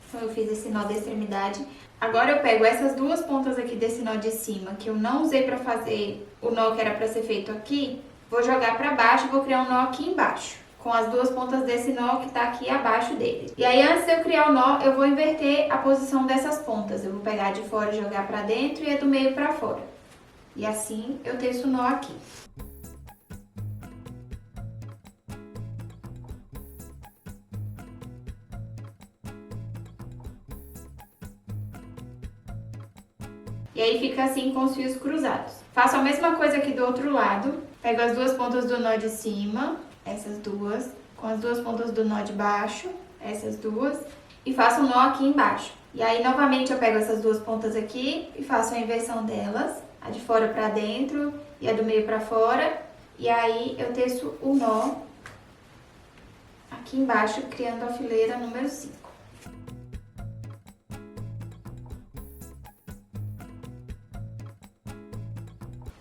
Então, eu fiz esse nó da extremidade. Agora eu pego essas 2 pontas aqui desse nó de cima, que eu não usei para fazer o nó que era para ser feito aqui, vou jogar para baixo e vou criar um nó aqui embaixo, com as 2 pontas desse nó que tá aqui abaixo dele. E aí, antes de eu criar o nó, eu vou inverter a posição dessas pontas. Eu vou pegar de fora e jogar pra dentro e a do meio pra fora. E assim, eu teço o nó aqui. E aí, fica assim com os fios cruzados. Faço a mesma coisa aqui do outro lado. Pego as 2 pontas do nó de cima, essas 2, com as 2 pontas do nó de baixo, essas 2, e faço um nó aqui embaixo. E aí, novamente, eu pego essas 2 pontas aqui e faço a inversão delas, a de fora pra dentro e a do meio pra fora. E aí, eu teço o nó aqui embaixo, criando a fileira número 5.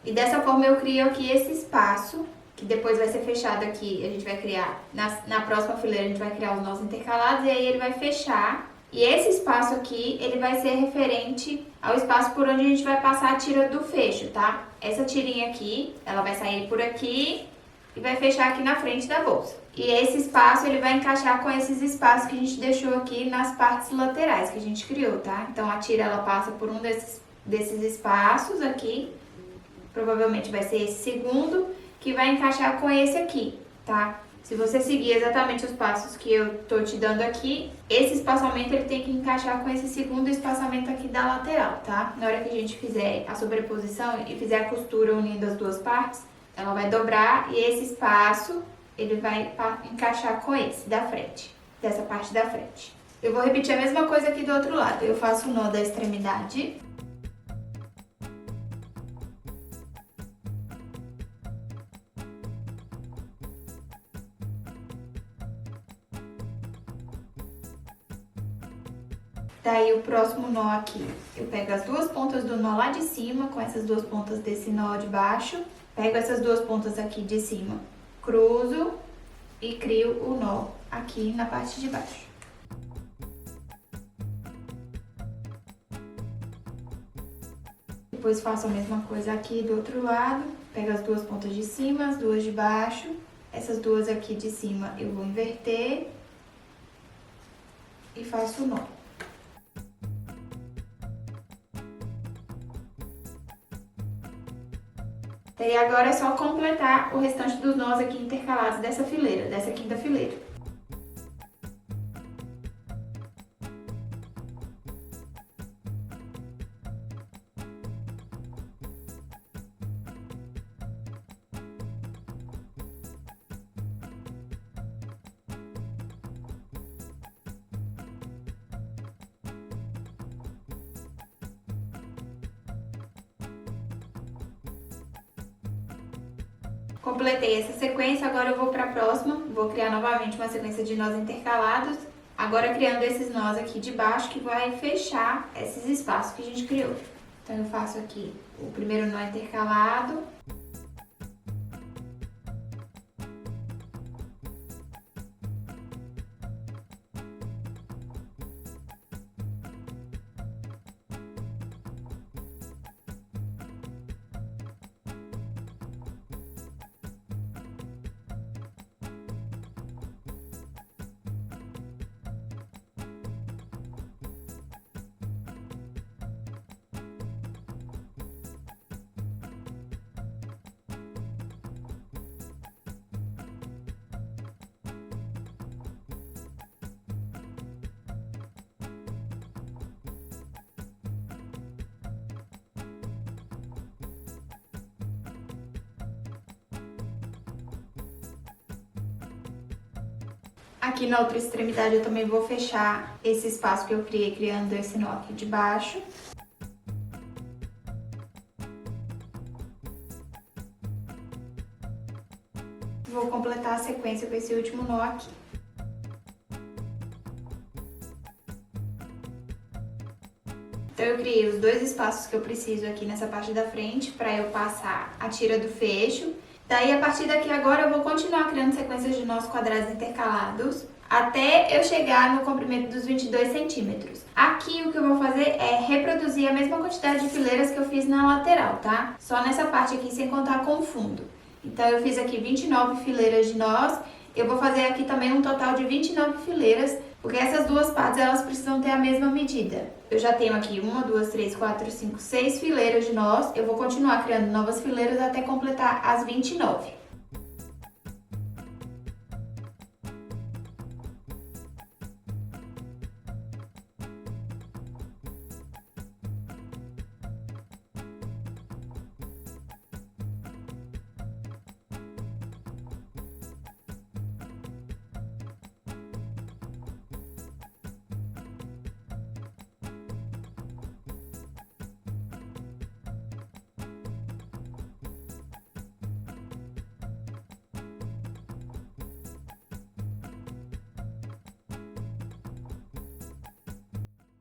E dessa forma eu crio aqui esse espaço, que depois vai ser fechado aqui. A gente vai criar, na próxima fileira a gente vai criar os nós intercalados e aí ele vai fechar E esse espaço aqui, ele vai ser referente ao espaço por onde a gente vai passar a tira do fecho, tá? Essa tirinha aqui, ela vai sair por aqui e vai fechar aqui na frente da bolsa. E esse espaço, ele vai encaixar com esses espaços que a gente deixou aqui nas partes laterais que a gente criou, tá? Então, a tira, ela passa por um desses espaços aqui. Provavelmente vai ser esse segundo, que vai encaixar com esse aqui, tá? Se você seguir exatamente os passos que eu tô te dando aqui, esse espaçamento ele tem que encaixar com esse segundo espaçamento aqui da lateral, tá? Na hora que a gente fizer a sobreposição e fizer a costura unindo as duas partes, ela vai dobrar e esse espaço ele vai encaixar com esse da frente, dessa parte da frente. Eu vou repetir a mesma coisa aqui do outro lado. Eu faço o nó da extremidade. Daí o próximo nó aqui, eu pego as duas pontas do nó lá de cima, com essas duas pontas desse nó de baixo, pego essas duas pontas aqui de cima, cruzo e crio o nó aqui na parte de baixo. Depois faço a mesma coisa aqui do outro lado, pego as duas pontas de cima, as duas de baixo, essas duas aqui de cima eu vou inverter e faço o nó. E agora é só completar o restante dos nós aqui intercalados dessa fileira, dessa quinta fileira. Completei essa sequência, agora eu vou para a próxima, vou criar novamente uma sequência de nós intercalados, agora criando esses nós aqui de baixo que vai fechar esses espaços que a gente criou. Então eu faço aqui o primeiro nó intercalado. Aqui na outra extremidade eu também vou fechar esse espaço que eu criei criando esse nó aqui de baixo. Vou completar a sequência com esse último nó aqui. Então eu criei os dois espaços que eu preciso aqui nessa parte da frente para eu passar a tira do fecho. Daí, a partir daqui agora, eu vou continuar criando sequências de nós quadrados intercalados até eu chegar no comprimento dos 22 centímetros. Aqui, o que eu vou fazer é reproduzir a mesma quantidade de fileiras que eu fiz na lateral, tá? Só nessa parte aqui, sem contar com o fundo. Então, eu fiz aqui 29 fileiras de nós. Eu vou fazer aqui também um total de 29 fileiras, porque essas duas partes, elas precisam ter a mesma medida. Eu já tenho aqui 1, 2, 3, 4, 5, 6 fileiras de nós. Eu vou continuar criando novas fileiras até completar as 29.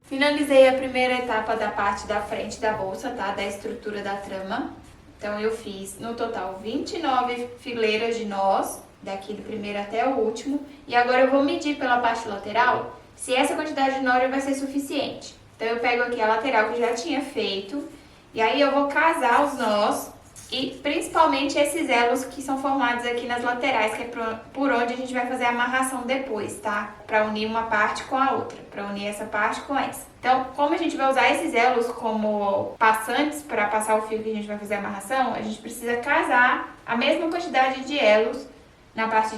Finalizei a primeira etapa da parte da frente da bolsa, tá? Da estrutura da trama. Então, eu fiz no total 29 fileiras de nós, daqui do primeiro até o último. E agora eu vou medir pela parte lateral se essa quantidade de nó vai ser suficiente. Então eu pego aqui a lateral que eu já tinha feito, e aí eu vou casar os nós, e principalmente esses elos que são formados aqui nas laterais, que é por onde a gente vai fazer a amarração depois, tá? Pra unir uma parte com a outra, pra unir essa parte com essa. Então, como a gente vai usar esses elos como passantes para passar o fio que a gente vai fazer a amarração, a gente precisa casar a mesma quantidade de elos na parte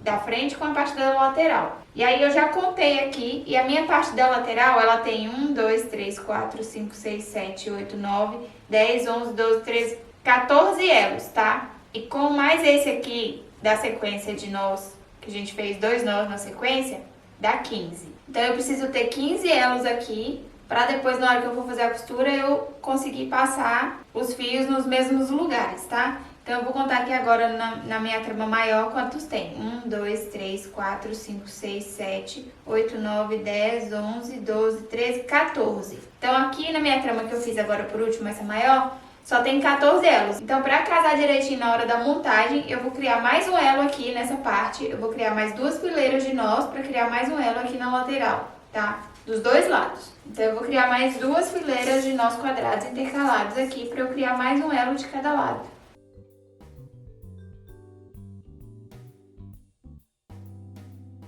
da frente com a parte da lateral. E aí eu já contei aqui, e a minha parte da lateral, ela tem 1, 2, 3, 4, 5, 6, 7, 8, 9, 10, 11, 12, 13, 14 elos, tá? E com mais esse aqui da sequência de nós, que a gente fez 2 nós na sequência, dá 15. Então eu preciso ter 15 elos aqui, para depois na hora que eu for fazer a costura eu conseguir passar os fios nos mesmos lugares, tá? Então eu vou contar aqui agora na minha trama maior quantos tem. 1, 2, 3, 4, 5, 6, 7, 8, 9, 10, 11, 12, 13, 14. Então aqui na minha trama que eu fiz agora por último, essa maior, só tem 14 elos. Então para casar direitinho na hora da montagem, eu vou criar mais um elo aqui nessa parte. Eu vou criar mais 2 fileiras de nós para criar mais um elo aqui na lateral, tá? Dos dois lados. Então eu vou criar mais 2 fileiras de nós quadrados intercalados aqui para eu criar mais um elo de cada lado.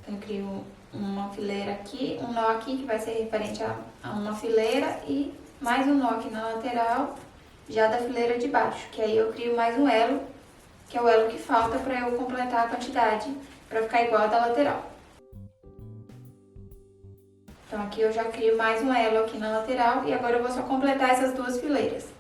Então eu crio uma fileira aqui, um nó aqui que vai ser referente a uma fileira e mais um nó aqui na lateral, já da fileira de baixo, que aí eu crio mais um elo, que é o elo que falta para eu completar a quantidade, para ficar igual a da lateral. Então aqui eu já crio mais um elo aqui na lateral e agora eu vou só completar essas 2 fileiras.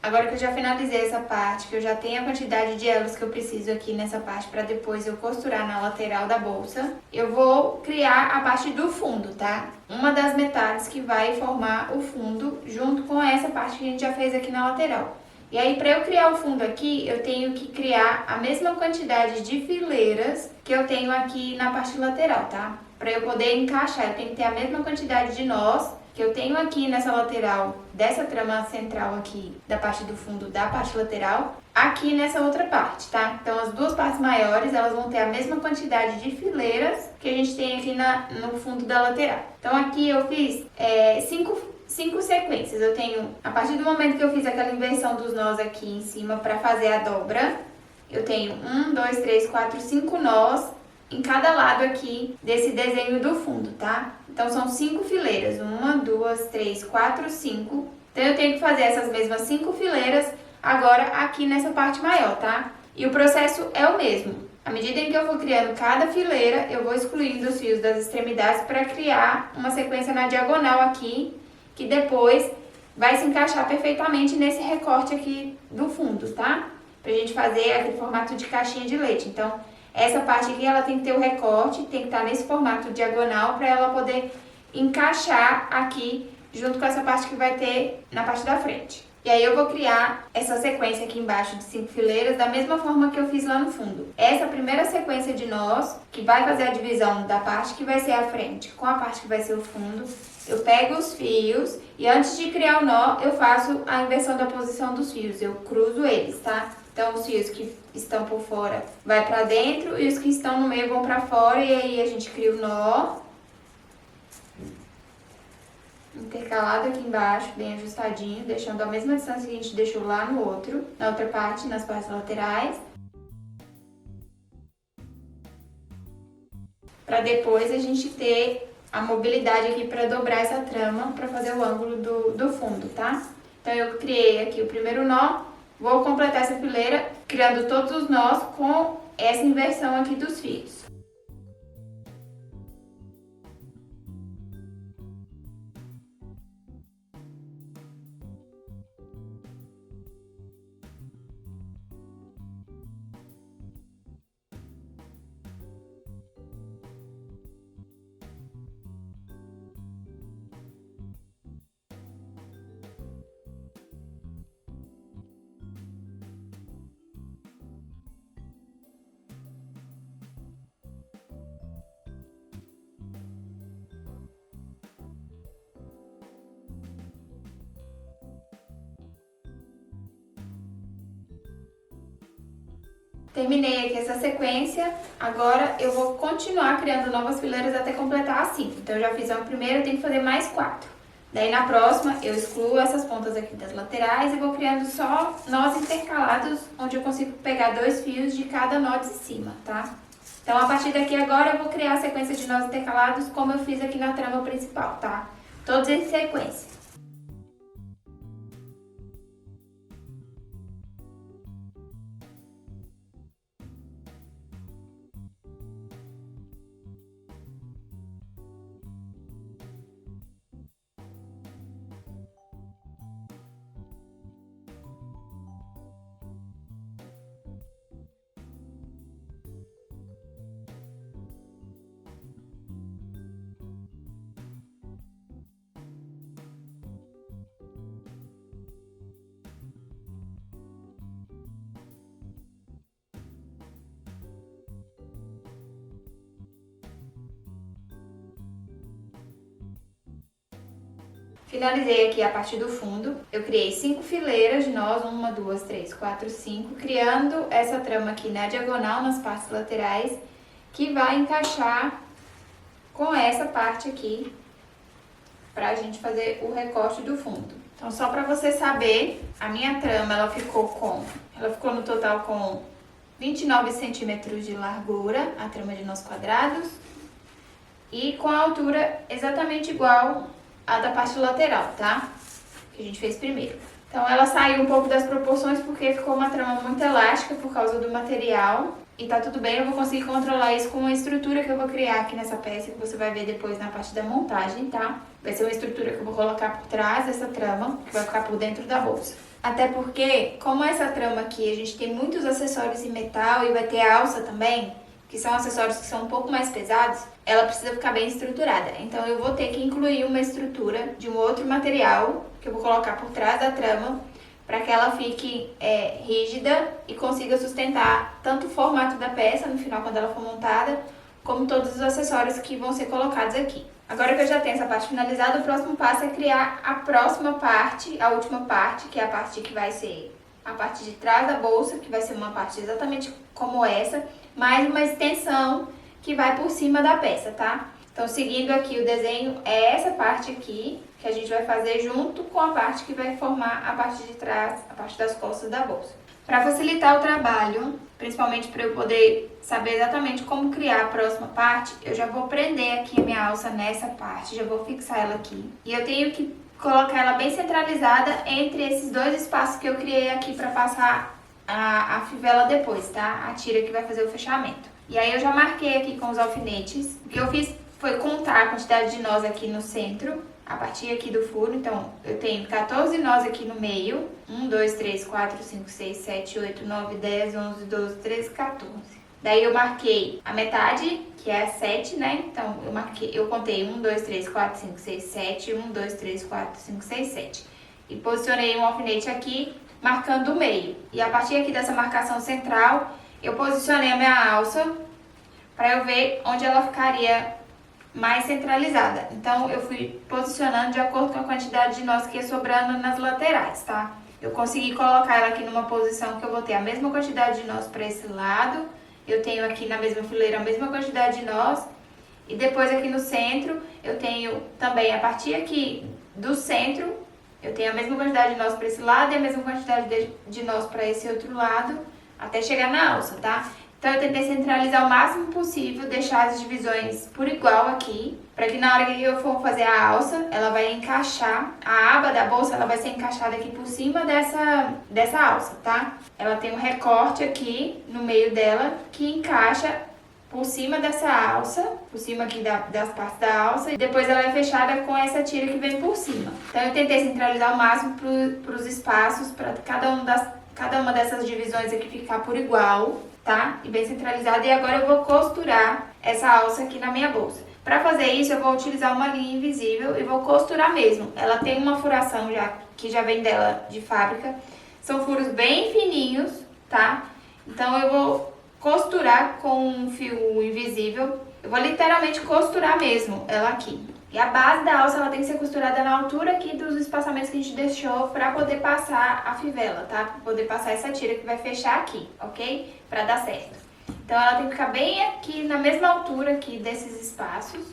Agora que eu já finalizei essa parte, que eu já tenho a quantidade de elos que eu preciso aqui nessa parte para depois eu costurar na lateral da bolsa, eu vou criar a parte do fundo, tá? Uma das metades que vai formar o fundo junto com essa parte que a gente já fez aqui na lateral. E aí, para eu criar o fundo aqui, eu tenho que criar a mesma quantidade de fileiras que eu tenho aqui na parte lateral, tá? Para eu poder encaixar, eu tenho que ter a mesma quantidade de nós que eu tenho aqui nessa lateral, dessa trama central aqui, da parte do fundo da parte lateral, aqui nessa outra parte, tá? Então, as 2 partes maiores, elas vão ter a mesma quantidade de fileiras que a gente tem aqui no fundo da lateral. Então, aqui eu fiz 5 sequências. Eu tenho, a partir do momento que eu fiz aquela inversão dos nós aqui em cima para fazer a dobra, eu tenho 1, 2, 3, 4, 5 nós em cada lado aqui desse desenho do fundo, tá? Então, são 5 fileiras. 1, 2, 3, 4, 5. Então, eu tenho que fazer essas mesmas 5 fileiras agora aqui nessa parte maior, tá? E o processo é o mesmo. À medida em que eu for criando cada fileira, eu vou excluindo os fios das extremidades para criar uma sequência na diagonal aqui, que depois vai se encaixar perfeitamente nesse recorte aqui do fundo, tá? Pra gente fazer aquele formato de caixinha de leite. Então, essa parte aqui, ela tem que ter o recorte, tem que estar nesse formato diagonal para ela poder encaixar aqui junto com essa parte que vai ter na parte da frente. E aí eu vou criar essa sequência aqui embaixo de 5 fileiras da mesma forma que eu fiz lá no fundo. Essa primeira sequência de nós, que vai fazer a divisão da parte que vai ser a frente com a parte que vai ser o fundo, eu pego os fios e antes de criar o nó, eu faço a inversão da posição dos fios, eu cruzo eles, tá? Então, os fios que estão por fora vai pra dentro e os que estão no meio vão pra fora e aí a gente cria o nó. Intercalado aqui embaixo, bem ajustadinho, deixando a mesma distância que a gente deixou lá no outro, na outra parte, nas partes laterais. Pra depois a gente ter a mobilidade aqui pra dobrar essa trama, pra fazer o ângulo do fundo, tá? Então, eu criei aqui o primeiro nó. Vou completar essa fileira criando todos os nós com essa inversão aqui dos fios. Terminei aqui essa sequência, agora eu vou continuar criando novas fileiras até completar as 5. Então, eu já fiz uma primeira, eu tenho que fazer mais 4. Daí, na próxima, eu excluo essas pontas aqui das laterais e vou criando só nós intercalados, onde eu consigo pegar 2 fios de cada nó de cima, tá? Então, a partir daqui agora, eu vou criar a sequência de nós intercalados como eu fiz aqui na trama principal, tá? Todos em sequência. Finalizei aqui a parte do fundo, eu criei 5 fileiras de nós, 1, 2, 3, 4, 5, criando essa trama aqui na diagonal, nas partes laterais, que vai encaixar com essa parte aqui, pra gente fazer o recorte do fundo. Então, só pra você saber, a minha trama, ela ficou no total com 29 centímetros de largura, a trama de nós quadrados, e com a altura exatamente igual a da parte lateral, tá? Que a gente fez primeiro. Então, ela saiu um pouco das proporções porque ficou uma trama muito elástica por causa do material. E tá tudo bem, eu vou conseguir controlar isso com uma estrutura que eu vou criar aqui nessa peça, que você vai ver depois na parte da montagem, tá? Vai ser uma estrutura que eu vou colocar por trás dessa trama, que vai ficar por dentro da bolsa. Até porque, como essa trama aqui, a gente tem muitos acessórios em metal e vai ter a alça também, que são acessórios que são um pouco mais pesados, ela precisa ficar bem estruturada. Então, eu vou ter que incluir uma estrutura de um outro material, que eu vou colocar por trás da trama, para que ela fique rígida e consiga sustentar tanto o formato da peça no final, quando ela for montada, como todos os acessórios que vão ser colocados aqui. Agora que eu já tenho essa parte finalizada, o próximo passo é criar a próxima parte, a última parte, que é a parte que vai ser a parte de trás da bolsa, que vai ser uma parte exatamente como essa, mais uma extensão que vai por cima da peça, tá? Então, seguindo aqui o desenho, é essa parte aqui que a gente vai fazer junto com a parte que vai formar a parte de trás, a parte das costas da bolsa. Para facilitar o trabalho, principalmente para eu poder saber exatamente como criar a próxima parte, eu já vou prender aqui a minha alça nessa parte, já vou fixar ela aqui. E eu tenho que colocar ela bem centralizada entre esses dois espaços que eu criei aqui para passar a fivela depois, tá? A tira que vai fazer o fechamento. E aí eu já marquei aqui com os alfinetes. O que eu fiz foi contar a quantidade de nós aqui no centro, a partir aqui do furo. Então, eu tenho 14 nós aqui no meio. 1, 2, 3, 4, 5, 6, 7, 8, 9, 10, 11, 12, 13, 14. Daí eu marquei a metade, que é a 7, né? Então, eu contei 1, 2, 3, 4, 5, 6, 7, 1, 2, 3, 4, 5, 6, 7. E posicionei um alfinete aqui, marcando o meio. E a partir aqui dessa marcação central, eu posicionei a minha alça para eu ver onde ela ficaria mais centralizada. Então, eu fui posicionando de acordo com a quantidade de nós que ia sobrando nas laterais, tá? Eu consegui colocar ela aqui numa posição que eu vou ter a mesma quantidade de nós para esse lado. Eu tenho aqui na mesma fileira a mesma quantidade de nós. E depois aqui no centro, eu tenho também a partir aqui do centro, eu tenho a mesma quantidade de nós para esse lado e a mesma quantidade de nós para esse outro lado, até chegar na alça, tá? Então eu tentei centralizar o máximo possível, deixar as divisões por igual aqui, para que na hora que eu for fazer a alça, ela vai encaixar, a aba da bolsa ela vai ser encaixada aqui por cima dessa alça, tá? Ela tem um recorte aqui no meio dela que encaixa por cima dessa alça, por cima aqui das partes da alça, e depois ela é fechada com essa tira que vem por cima. Então eu tentei centralizar o máximo para os espaços, para cada uma dessas divisões aqui ficar por igual, tá? E bem centralizada. E agora eu vou costurar essa alça aqui na minha bolsa. Para fazer isso eu vou utilizar uma linha invisível e vou costurar mesmo. Ela tem uma furação que já vem dela de fábrica. São furos bem fininhos, tá? Então eu vou costurar com um fio invisível. Eu vou literalmente costurar mesmo ela aqui. E a base da alça ela tem que ser costurada na altura aqui dos espaçamentos que a gente deixou para poder passar a fivela, tá? Para poder passar essa tira que vai fechar aqui, ok? Para dar certo. Então ela tem que ficar bem aqui na mesma altura aqui desses espaços.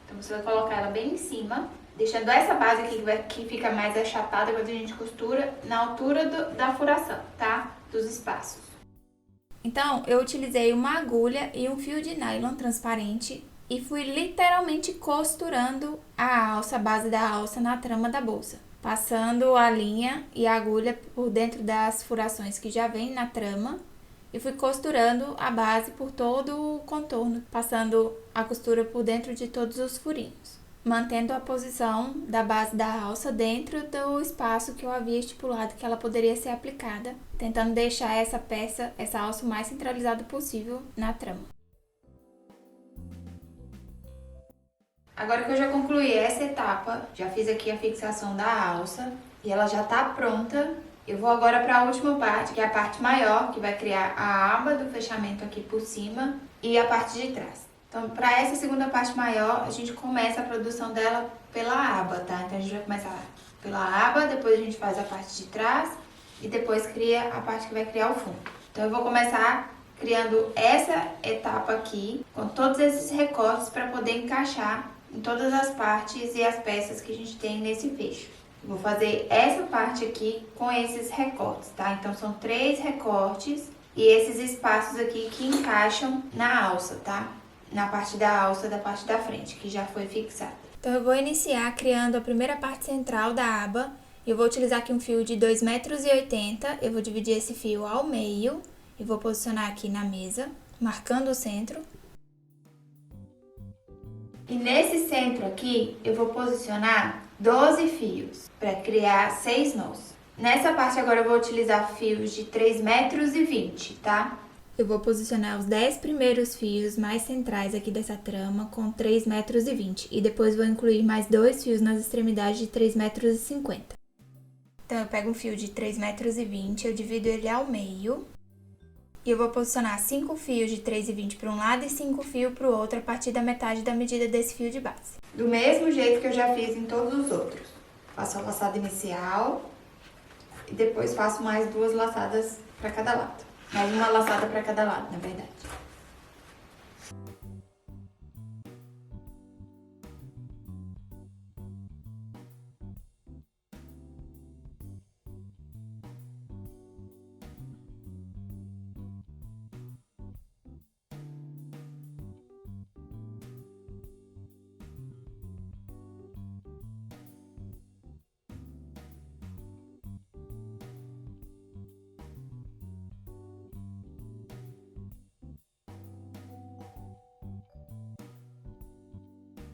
Então você vai colocar ela bem em cima, deixando essa base aqui que fica mais achatada quando a gente costura na altura da furação, tá? Dos espaços. Então, eu utilizei uma agulha e um fio de nylon transparente e fui literalmente costurando a base da alça na trama da bolsa, passando a linha e a agulha por dentro das furações que já vem na trama e fui costurando a base por todo o contorno, passando a costura por dentro de todos os furinhos, mantendo a posição da base da alça dentro do espaço que eu havia estipulado que ela poderia ser aplicada, tentando deixar essa alça o mais centralizada possível na trama. Agora que eu já concluí essa etapa, já fiz aqui a fixação da alça e ela já tá pronta, eu vou agora para a última parte, que é a parte maior, que vai criar a aba do fechamento aqui por cima e a parte de trás. Então, para essa segunda parte maior, a gente começa a produção dela pela aba, tá? Então, a gente vai começar pela aba, depois a gente faz a parte de trás e depois cria a parte que vai criar o fundo. Então, eu vou começar criando essa etapa aqui, com todos esses recortes para poder encaixar em todas as partes e as peças que a gente tem nesse fecho. Eu vou fazer essa parte aqui com esses recortes, tá? Então, são 3 recortes e esses espaços aqui que encaixam na alça, tá? Na parte da alça da parte da frente, que já foi fixada. Então, eu vou iniciar criando a primeira parte central da aba. Eu vou utilizar aqui um fio de 2,80 metros. Eu vou dividir esse fio ao meio e vou posicionar aqui na mesa, marcando o centro. E nesse centro aqui, eu vou posicionar 12 fios para criar 6 nós. Nessa parte agora eu vou utilizar fios de 3,20 metros, tá? Eu vou posicionar os 10 primeiros fios mais centrais aqui dessa trama com 3,20 metros e depois vou incluir mais 2 fios nas extremidades de 3,50 metros. Então eu pego um fio de 3,20 metros, eu divido ele ao meio e eu vou posicionar 5 fios de 3,20 para um lado e 5 fios para o outro a partir da metade da medida desse fio de base. Do mesmo jeito que eu já fiz em todos os outros. Faço a laçada inicial e depois faço mais 2 laçadas para cada lado. Mais uma laçada para cada lado, na verdade.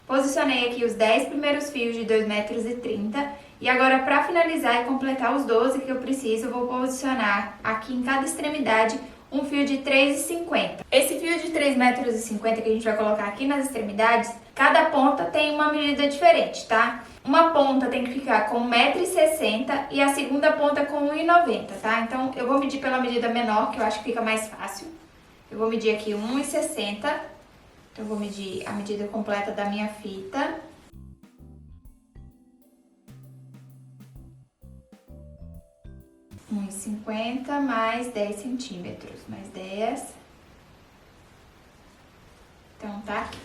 Posicionei aqui os 10 primeiros fios de 2,30 metros e agora para finalizar e completar os 12 que eu preciso, eu vou posicionar aqui em cada extremidade um fio de 3,50. Esse fio de 3,50 metros que a gente vai colocar aqui nas extremidades, cada ponta tem uma medida diferente, tá? Uma ponta tem que ficar com 1,60 m e a segunda ponta com 1,90 m, tá? Então eu vou medir pela medida menor, que eu acho que fica mais fácil. Eu vou medir aqui 1,60 m. Então, eu vou medir a medida completa da minha fita. Uns 50 mais 10 centímetros, mais 10. Então, tá aqui.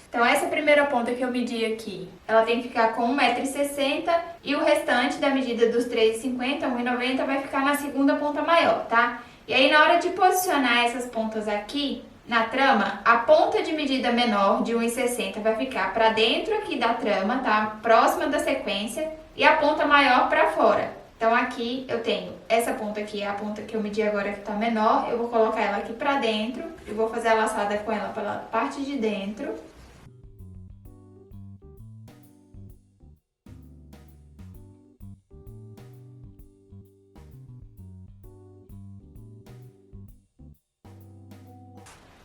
Então, essa primeira ponta que eu medi aqui, ela tem que ficar com 1,60 m e o restante da medida dos 3,50, 1,90 vai ficar na segunda ponta maior, tá? E aí na hora de posicionar essas pontas aqui na trama, a ponta de medida menor de 1,60 vai ficar para dentro aqui da trama, tá? Próxima da sequência, e a ponta maior para fora. Então aqui eu tenho essa ponta aqui, é a ponta que eu medi agora que tá menor, eu vou colocar ela aqui para dentro e vou fazer a laçada com ela pela parte de dentro.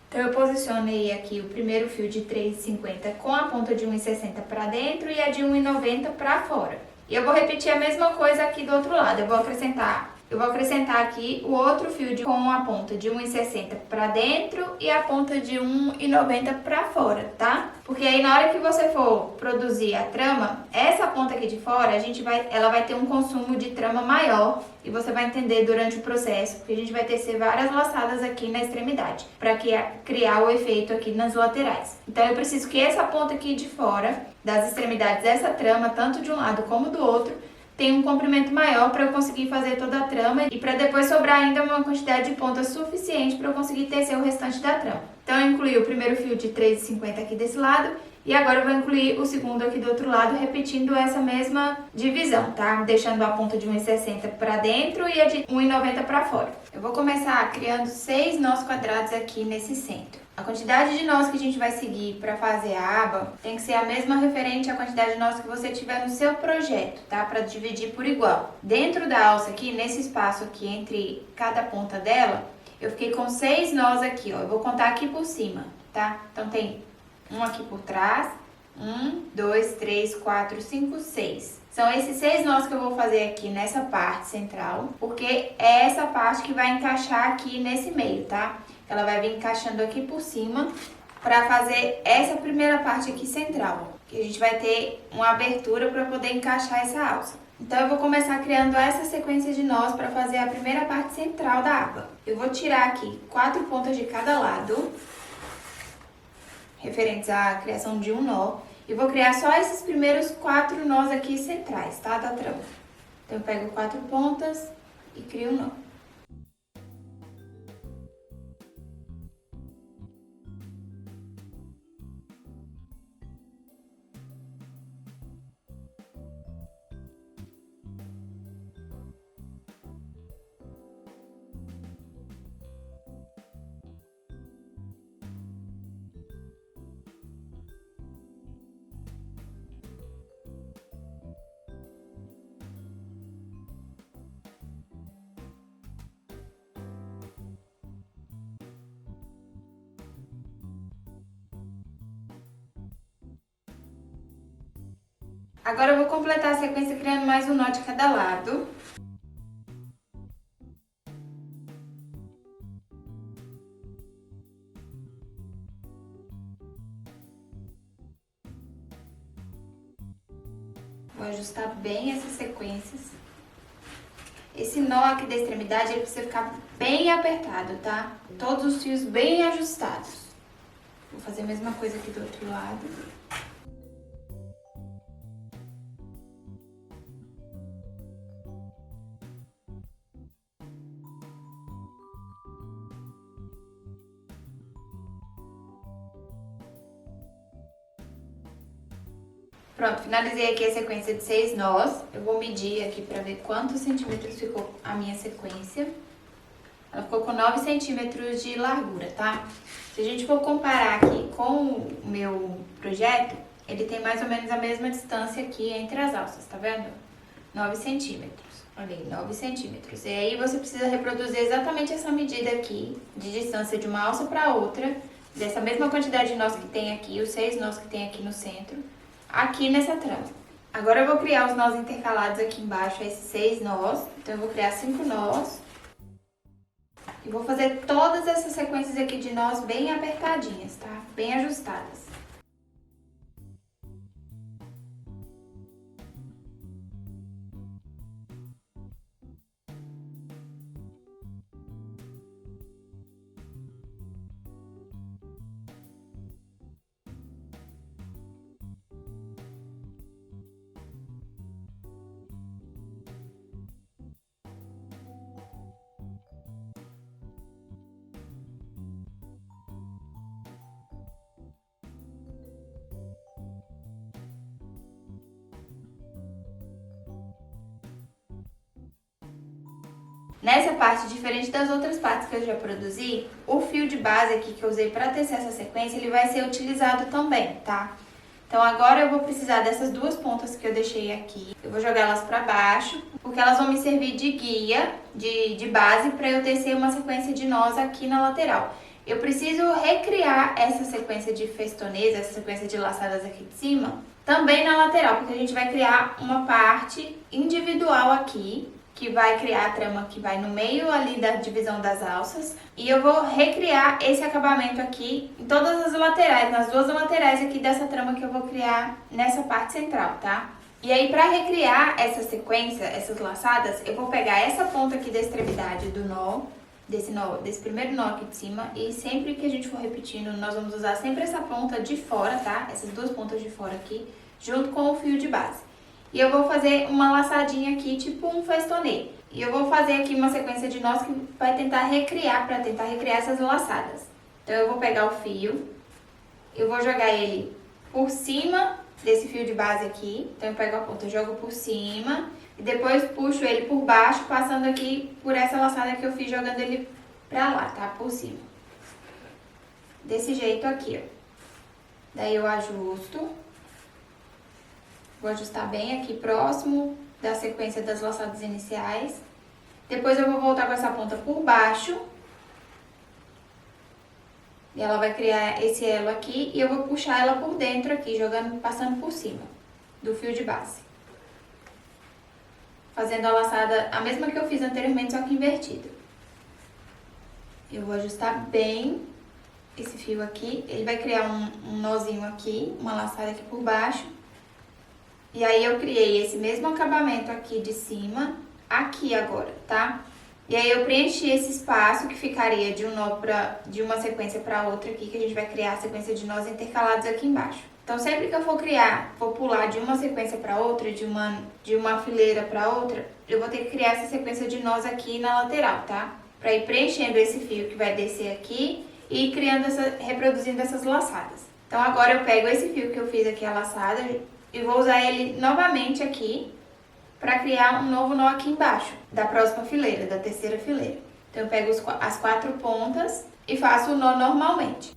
Então eu posicionei aqui o primeiro fio de 3,50 com a ponta de 1,60 para dentro e a de 1,90 para fora. E eu vou repetir a mesma coisa aqui do outro lado. Eu vou acrescentar aqui o outro fio com a ponta de 1,60 para dentro e a ponta de 1,90 para fora, tá? Porque aí na hora que você for produzir a trama, essa ponta aqui de fora, ela vai ter um consumo de trama maior e você vai entender durante o processo, porque a gente vai tecer várias laçadas aqui na extremidade, para criar o efeito aqui nas laterais. Então eu preciso que essa ponta aqui de fora, das extremidades dessa trama, tanto de um lado como do outro, tem um comprimento maior para eu conseguir fazer toda a trama e para depois sobrar ainda uma quantidade de pontas suficiente para eu conseguir tecer o restante da trama. Então eu incluí o primeiro fio de 3,50 aqui desse lado e agora eu vou incluir o segundo aqui do outro lado, repetindo essa mesma divisão, tá? Deixando a ponta de 1,60 para dentro e a de 1,90 para fora. Eu vou começar criando 6 nós quadrados aqui nesse centro. A quantidade de nós que a gente vai seguir para fazer a aba tem que ser a mesma referente à quantidade de nós que você tiver no seu projeto, tá? Para dividir por igual. Dentro da alça aqui, nesse espaço aqui entre cada ponta dela, eu fiquei com 6 nós aqui, ó. Eu vou contar aqui por cima, tá? Então tem um aqui por trás, 1, 2, 3, 4, 5, 6. São esses 6 nós que eu vou fazer aqui nessa parte central, porque é essa parte que vai encaixar aqui nesse meio, tá? Ela vai vir encaixando aqui por cima para fazer essa primeira parte aqui central, que a gente vai ter uma abertura para poder encaixar essa alça. Então eu vou começar criando essa sequência de nós para fazer a primeira parte central da aba. Eu vou tirar aqui 4 pontas de cada lado, referentes à criação de um nó, e vou criar só esses primeiros 4 nós aqui centrais, tá, da trama. Então eu pego 4 pontas e crio um nó. Agora eu vou completar a sequência criando mais um nó de cada lado. Vou ajustar bem essas sequências. Esse nó aqui da extremidade, ele precisa ficar bem apertado, tá? Todos os fios bem ajustados. Vou fazer a mesma coisa aqui do outro lado. Pronto, finalizei aqui a sequência de 6 nós. Eu vou medir aqui pra ver quantos centímetros ficou a minha sequência. Ela ficou com 9 centímetros de largura, tá? Se a gente for comparar aqui com o meu projeto, ele tem mais ou menos a mesma distância aqui entre as alças, tá vendo? 9 centímetros. Olha aí, 9 centímetros. E aí você precisa reproduzir exatamente essa medida aqui, de distância de uma alça para outra, dessa mesma quantidade de nós que tem aqui, os 6 nós que tem aqui no centro, aqui nessa trama. Agora eu vou criar os nós intercalados aqui embaixo, esses 6 nós. Então eu vou criar 5 nós. E vou fazer todas essas sequências aqui de nós bem apertadinhas, tá? Bem ajustadas. Nessa parte, diferente das outras partes que eu já produzi, o fio de base aqui que eu usei para tecer essa sequência, ele vai ser utilizado também, tá? Então agora eu vou precisar dessas duas pontas que eu deixei aqui. Eu vou jogar elas para baixo, porque elas vão me servir de guia, de base, para eu tecer uma sequência de nós aqui na lateral. Eu preciso recriar essa sequência de festonês, essa sequência de laçadas aqui de cima, também na lateral, porque a gente vai criar uma parte individual aqui, que vai criar a trama que vai no meio ali da divisão das alças. E eu vou recriar esse acabamento aqui em todas as laterais, nas duas laterais aqui dessa trama que eu vou criar nessa parte central, tá? E aí, para recriar essa sequência, essas laçadas, eu vou pegar essa ponta aqui da extremidade do nó, desse primeiro nó aqui de cima, e sempre que a gente for repetindo, nós vamos usar sempre essa ponta de fora, tá? Essas duas pontas de fora aqui, junto com o fio de base. E eu vou fazer uma laçadinha aqui, tipo um festonê. E eu vou fazer aqui uma sequência de nós que vai tentar recriar, para tentar recriar essas laçadas. Então eu vou pegar o fio, eu vou jogar ele por cima desse fio de base aqui. Então eu pego a ponta, jogo por cima e depois puxo ele por baixo, passando aqui por essa laçada que eu fiz, jogando ele pra lá, tá? Por cima. Desse jeito aqui, ó. Daí eu ajusto. Vou ajustar bem aqui próximo da sequência das laçadas iniciais. Depois eu vou voltar com essa ponta por baixo. E ela vai criar esse elo aqui e eu vou puxar ela por dentro aqui, jogando, passando por cima do fio de base. Fazendo a laçada, a mesma que eu fiz anteriormente, só que invertida. Eu vou ajustar bem esse fio aqui. Ele vai criar um nozinho aqui, uma laçada aqui por baixo. E aí eu criei esse mesmo acabamento aqui de cima, aqui agora, tá? E aí eu preenchi esse espaço que ficaria de um nó de uma sequência para outra aqui, que a gente vai criar a sequência de nós intercalados aqui embaixo. Então sempre que eu for criar, vou pular de uma sequência para outra, de uma fileira para outra, eu vou ter que criar essa sequência de nós aqui na lateral, tá? Para ir preenchendo esse fio que vai descer aqui e ir criando reproduzindo essas laçadas. Então agora eu pego esse fio que eu fiz aqui a laçada e vou usar ele novamente aqui para criar um novo nó aqui embaixo, da próxima fileira, da terceira fileira. Então eu pego as 4 pontas e faço o nó normalmente.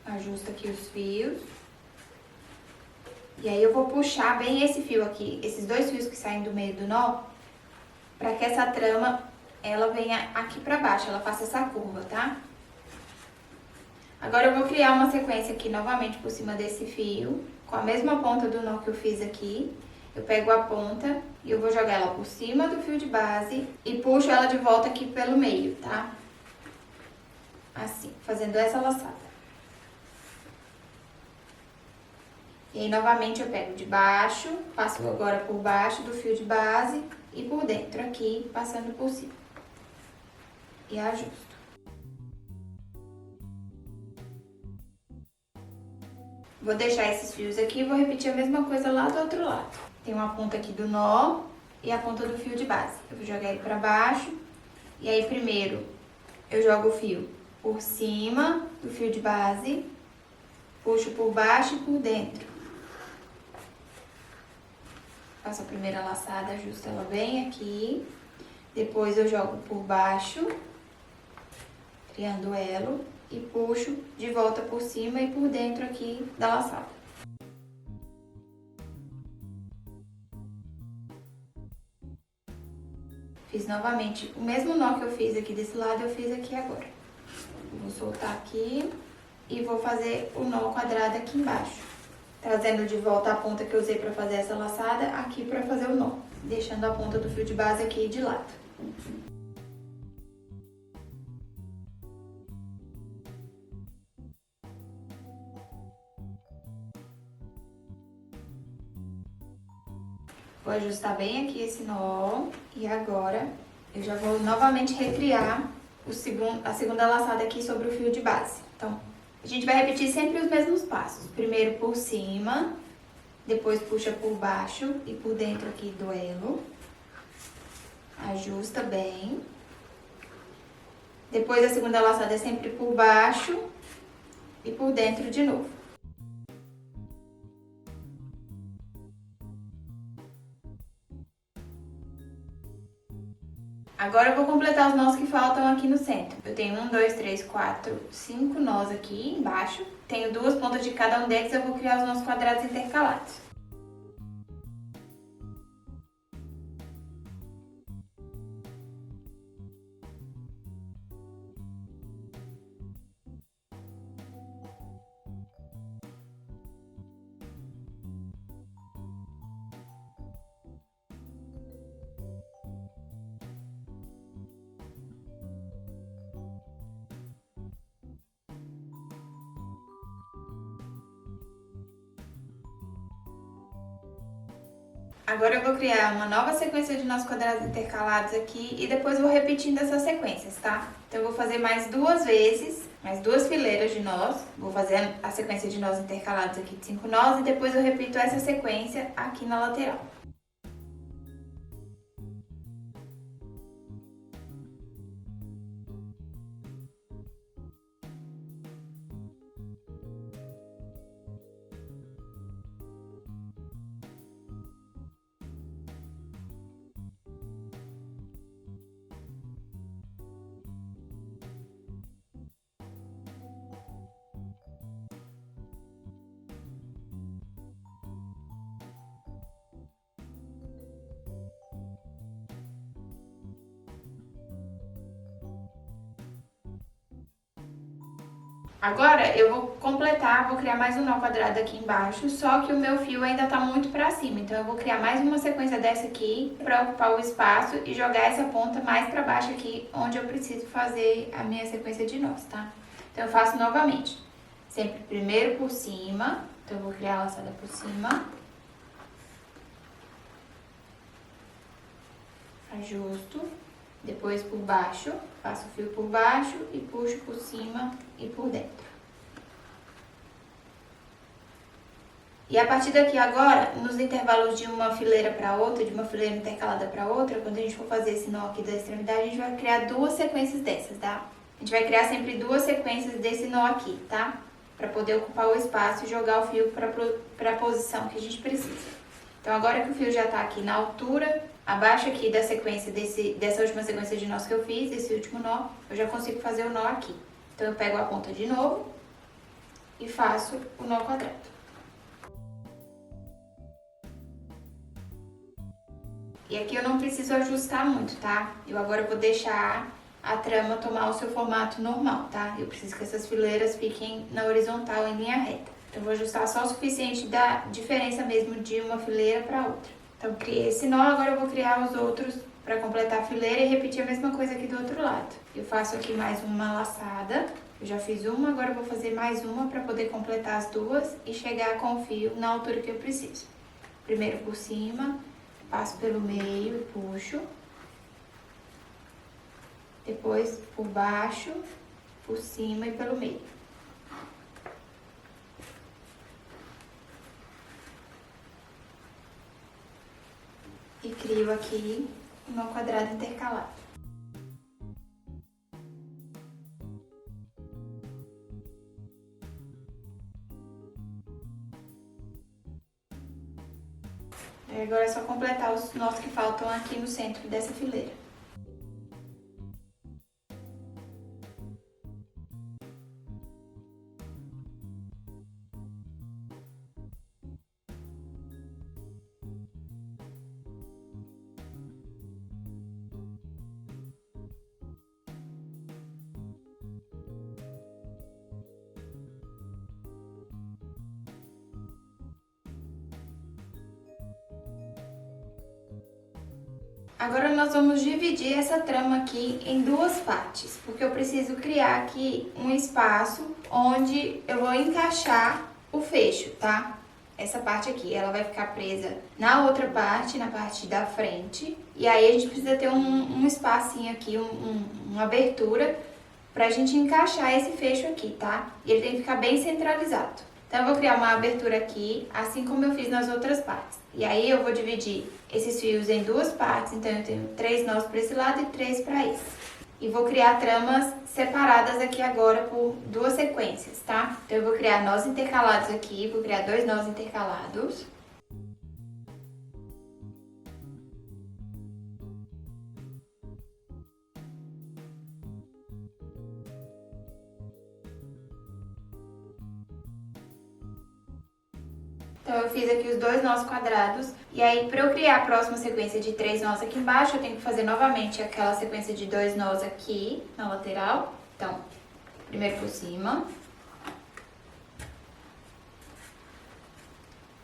Ajusto aqui os fios. E aí eu vou puxar bem esse fio aqui, esses 2 fios que saem do meio do nó, para que essa trama, ela venha aqui pra baixo, ela faça essa curva, tá? Agora eu vou criar uma sequência aqui novamente por cima desse fio, com a mesma ponta do nó que eu fiz aqui. Eu pego a ponta e eu vou jogar ela por cima do fio de base e puxo ela de volta aqui pelo meio, tá? Assim, fazendo essa laçada. E aí, novamente, eu pego de baixo, passo agora por baixo do fio de base e por dentro aqui, passando por cima. E ajusto. Vou deixar esses fios aqui e vou repetir a mesma coisa lá do outro lado. Tem uma ponta aqui do nó e a ponta do fio de base. Eu vou jogar ele pra baixo. E aí, primeiro, eu jogo o fio por cima do fio de base, puxo por baixo e por dentro. Faço a primeira laçada, ajusto ela bem aqui. Depois eu jogo por baixo, criando elo, e puxo de volta por cima e por dentro aqui da laçada. Fiz novamente o mesmo nó que eu fiz aqui desse lado, eu fiz aqui agora. Vou soltar aqui e vou fazer o nó quadrado aqui embaixo. Trazendo de volta a ponta que eu usei para fazer essa laçada aqui para fazer o nó, deixando a ponta do fio de base aqui de lado. Vou ajustar bem aqui esse nó e agora eu já vou novamente recriar a segunda laçada aqui sobre o fio de base. Então, a gente vai repetir sempre os mesmos passos. Primeiro por cima depois puxa por baixo e por dentro aqui do elo, ajusta bem. Depois a segunda laçada é sempre por baixo e por dentro de novo. Agora eu vou completar os nós que faltam aqui no centro. Eu tenho 1, 2, 3, 4, 5 nós aqui embaixo. Tenho 2 pontas de cada um deles, eu vou criar os nós quadrados intercalados. Agora eu vou criar uma nova sequência de nós quadrados intercalados aqui e depois vou repetindo essas sequências, tá? Então eu vou fazer mais 2 vezes, mais 2 fileiras de nós. Vou fazer a sequência de nós intercalados aqui de 5 nós e depois eu repito essa sequência aqui na lateral. Agora eu vou completar, vou criar mais um nó quadrado aqui embaixo, só que o meu fio ainda tá muito pra cima, então eu vou criar mais uma sequência dessa aqui pra ocupar o espaço e jogar essa ponta mais pra baixo aqui, onde eu preciso fazer a minha sequência de nós, tá? Então eu faço novamente, sempre primeiro por cima, então eu vou criar a laçada por cima, ajusto, depois por baixo, faço o fio por baixo e puxo por cima e por dentro. E a partir daqui agora, nos intervalos de uma fileira para outra, de uma fileira intercalada para outra, quando a gente for fazer esse nó aqui da extremidade, a gente vai criar 2 sequências dessas, tá? A gente vai criar sempre 2 sequências desse nó aqui, tá? Para poder ocupar o espaço e jogar o fio para a posição que a gente precisa. Então agora que o fio já tá aqui na altura, abaixo aqui da sequência dessa última sequência de nós que eu fiz, desse último nó, eu já consigo fazer o nó aqui. Então eu pego a ponta de novo e faço o nó quadrado. E aqui eu não preciso ajustar muito, tá? Eu agora vou deixar a trama tomar o seu formato normal, tá? Eu preciso que essas fileiras fiquem na horizontal em linha reta. Então eu vou ajustar só o suficiente da diferença mesmo de uma fileira para outra. Então, criei esse nó, agora eu vou criar os outros para completar a fileira e repetir a mesma coisa aqui do outro lado. Eu faço aqui mais uma laçada, eu já fiz uma, agora eu vou fazer mais uma para poder completar as 2 e chegar com o fio na altura que eu preciso. Primeiro por cima, passo pelo meio e puxo. Depois por baixo, por cima e pelo meio. E crio aqui um nó quadrado intercalado. E agora é só completar os nós que faltam aqui no centro dessa fileira. Agora nós vamos dividir essa trama aqui em 2 partes, porque eu preciso criar aqui um espaço onde eu vou encaixar o fecho, tá? Essa parte aqui, ela vai ficar presa na outra parte, na parte da frente, e aí a gente precisa ter um espacinho aqui, uma abertura pra gente encaixar esse fecho aqui, tá? E ele tem que ficar bem centralizado. Então eu vou criar uma abertura aqui, assim como eu fiz nas outras partes. E aí eu vou dividir esses fios em duas partes, então eu tenho 3 nós para esse lado e 3 para esse. E vou criar tramas separadas aqui agora por duas sequências, tá? Então eu vou criar nós intercalados aqui, vou criar 2 nós intercalados. Então eu fiz aqui os 2 nós quadrados, e aí para eu criar a próxima sequência de 3 nós aqui embaixo, eu tenho que fazer novamente aquela sequência de 2 nós aqui na lateral. Então, primeiro por cima,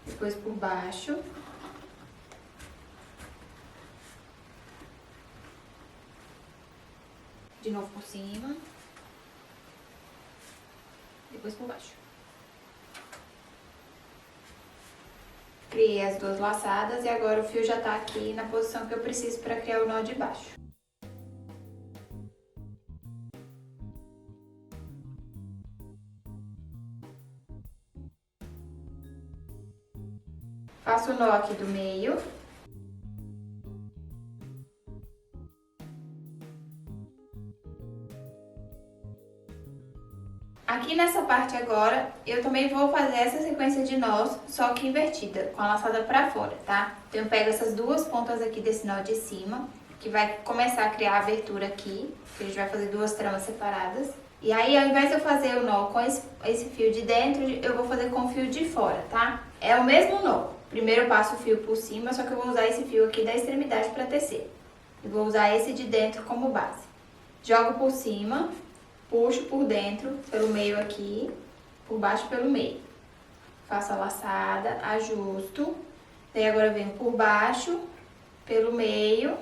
depois por baixo, de novo por cima, depois por baixo. Criei as duas laçadas e agora o fio já tá aqui na posição que eu preciso para criar o nó de baixo. Faço o nó aqui do meio. Aqui nessa parte agora, eu também vou fazer essa sequência de nós, só que invertida, com a laçada pra fora, tá? Então eu pego essas duas pontas aqui desse nó de cima, que vai começar a criar a abertura aqui, que a gente vai fazer duas tramas separadas. E aí, ao invés de eu fazer o nó com esse fio de dentro, eu vou fazer com o fio de fora, tá? É o mesmo nó. Primeiro eu passo o fio por cima, só que eu vou usar esse fio aqui da extremidade pra tecer. E vou usar esse de dentro como base. Jogo por cima. Puxo por dentro, pelo meio aqui, por baixo pelo meio. Faço a laçada, ajusto. Daí agora eu venho por baixo, pelo meio,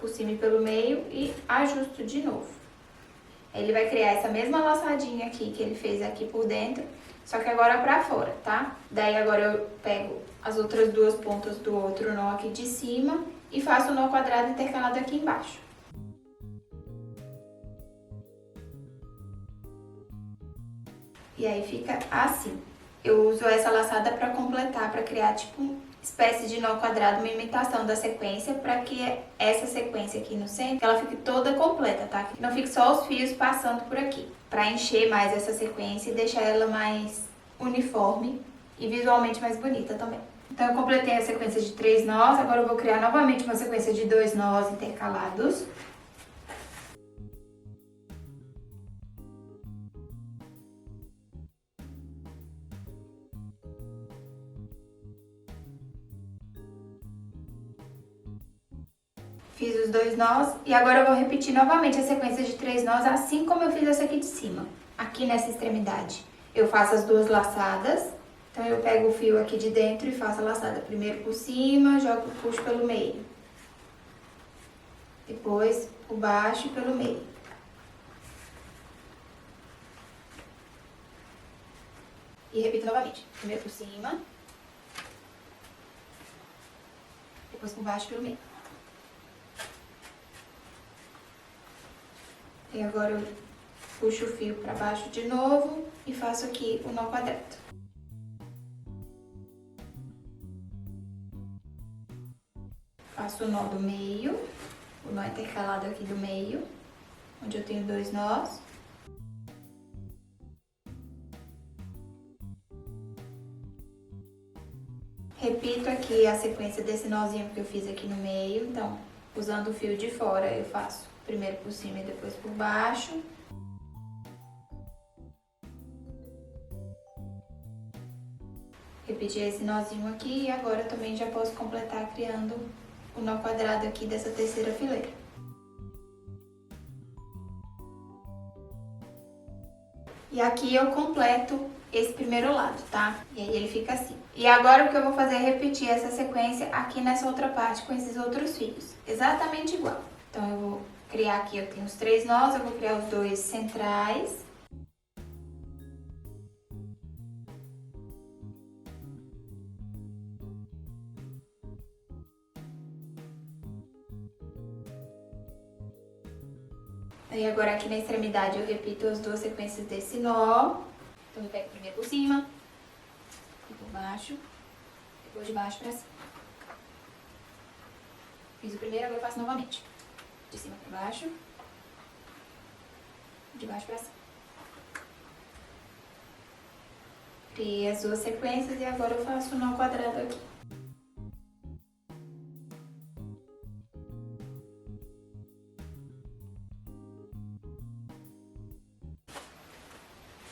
por cima e pelo meio e ajusto de novo. Aí ele vai criar essa mesma laçadinha aqui que ele fez aqui por dentro, só que agora pra fora, tá? Daí agora eu pego as outras duas pontas do outro nó aqui de cima e faço o nó quadrado intercalado aqui embaixo. E aí fica assim. Eu uso essa laçada para completar, para criar tipo uma espécie de nó quadrado, uma imitação da sequência, para que essa sequência aqui no centro, ela fique toda completa, tá? Não fique só os fios passando por aqui, para encher mais essa sequência e deixar ela mais uniforme e visualmente mais bonita também. Então eu completei a sequência de 3 nós, agora eu vou criar novamente uma sequência de 2 nós intercalados. Fiz os 2 nós e agora eu vou repetir novamente a sequência de 3 nós, assim como eu fiz essa aqui de cima. Aqui nessa extremidade, eu faço as duas laçadas. Então, eu pego o fio aqui de dentro e faço a laçada primeiro por cima, jogo, puxo pelo meio. Depois, por baixo e pelo meio. E repito novamente. Primeiro por cima. Depois por baixo e pelo meio. E agora eu puxo o fio para baixo de novo e faço aqui o nó quadrado. Faço o nó do meio, o nó intercalado aqui do meio, onde eu tenho 2 nós. Repito aqui a sequência desse nozinho que eu fiz aqui no meio, então, usando o fio de fora, eu faço primeiro por cima e depois por baixo. Repeti esse nozinho aqui e agora também já posso completar criando o nó quadrado aqui dessa terceira fileira. E aqui eu completo esse primeiro lado, tá? E aí ele fica assim. E agora o que eu vou fazer é repetir essa sequência aqui nessa outra parte com esses outros fios. Exatamente igual. Então eu vou criar aqui, eu tenho os 3 nós, eu vou criar os 2 centrais. Aí agora aqui na extremidade eu repito as duas sequências desse nó. Então eu pego primeiro por cima, E por baixo, depois de baixo pra cima. Fiz o primeiro, agora eu faço novamente. De cima pra baixo, de baixo pra cima. Criei as duas sequências e agora eu faço o nó quadrado aqui.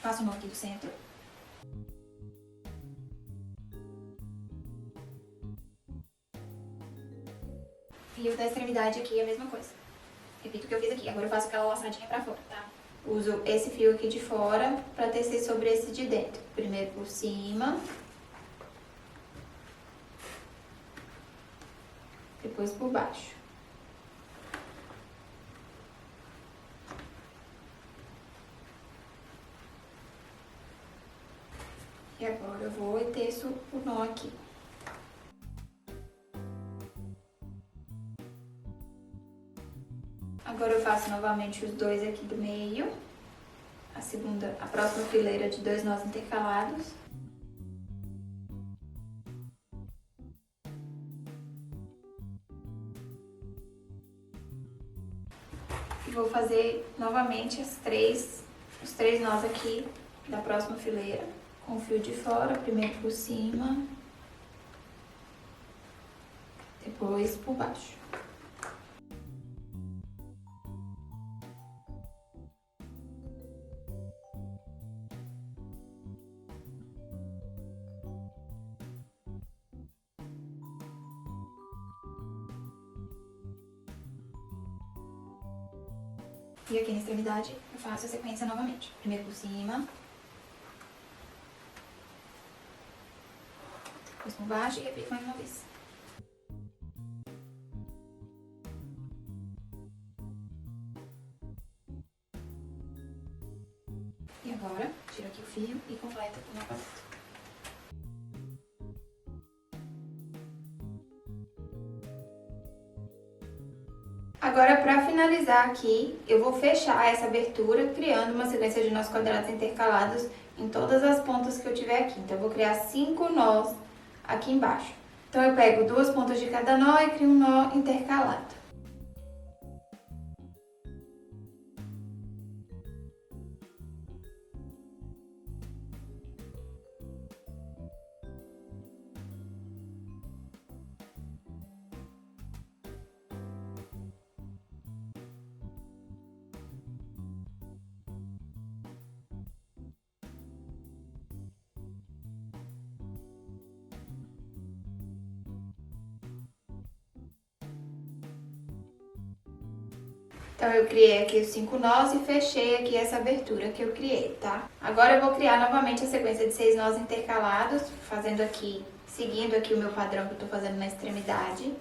Faço o nó aqui do centro. E o da extremidade aqui é a mesma coisa. Repito o que eu fiz aqui. Agora eu faço aquela laçadinha pra fora, tá? Uso esse fio aqui de fora pra tecer sobre esse de dentro. Primeiro por cima. Depois por baixo. E agora eu vou e teço o nó aqui. Agora eu faço novamente os dois aqui do meio. A próxima fileira de 2 nós intercalados. E vou fazer novamente os três nós aqui da próxima fileira. Com o fio de fora, primeiro por cima, depois por baixo. E aqui na extremidade eu faço a sequência novamente. Primeiro por cima, depois por baixo e repito mais uma vez. E agora, tiro aqui o fio e completo o nó quadrado. Agora, para finalizar aqui, eu vou fechar essa abertura criando uma sequência de nós quadrados intercalados em todas as pontas que eu tiver aqui. Então, eu vou criar 5 nós aqui embaixo. Então, eu pego 2 pontas de cada nó e crio um nó intercalado. Então, eu criei aqui os 5 nós e fechei aqui essa abertura que eu criei, tá? Agora, eu vou criar novamente a sequência de 6 nós intercalados, fazendo aqui, seguindo aqui o meu padrão que eu tô fazendo na extremidade.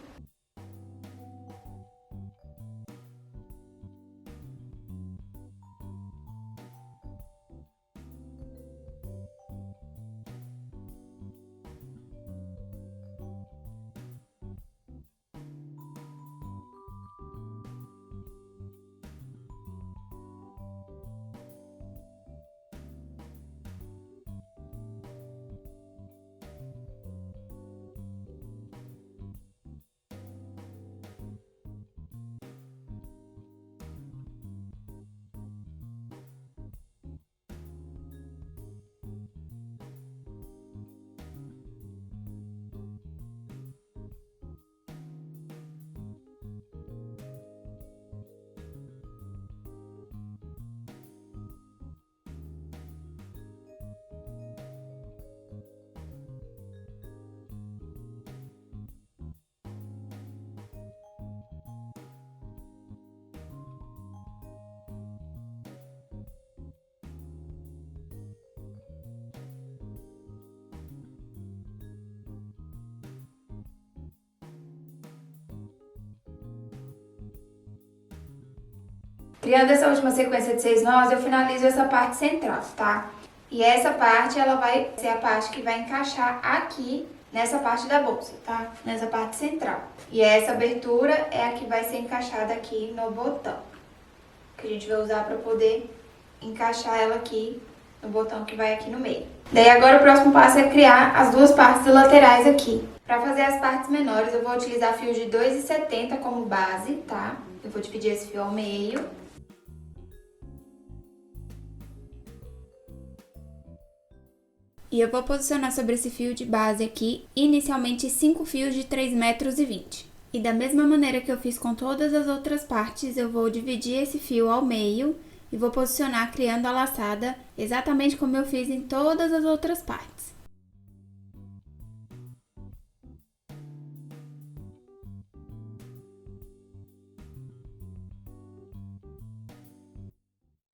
Criando essa última sequência de 6 nós, eu finalizo essa parte central, tá? E essa parte, ela vai ser a parte que vai encaixar aqui nessa parte da bolsa, tá? Nessa parte central. E essa abertura é a que vai ser encaixada aqui no botão, que a gente vai usar para poder encaixar ela aqui no botão que vai aqui no meio. Daí agora o próximo passo é criar as duas partes laterais aqui. Para fazer as partes menores, eu vou utilizar fio de 2,70 como base, tá? Eu vou dividir esse fio ao meio. E eu vou posicionar sobre esse fio de base aqui, inicialmente 5 fios de 3,20 metros. E da mesma maneira que eu fiz com todas as outras partes, eu vou dividir esse fio ao meio e vou posicionar criando a laçada exatamente como eu fiz em todas as outras partes.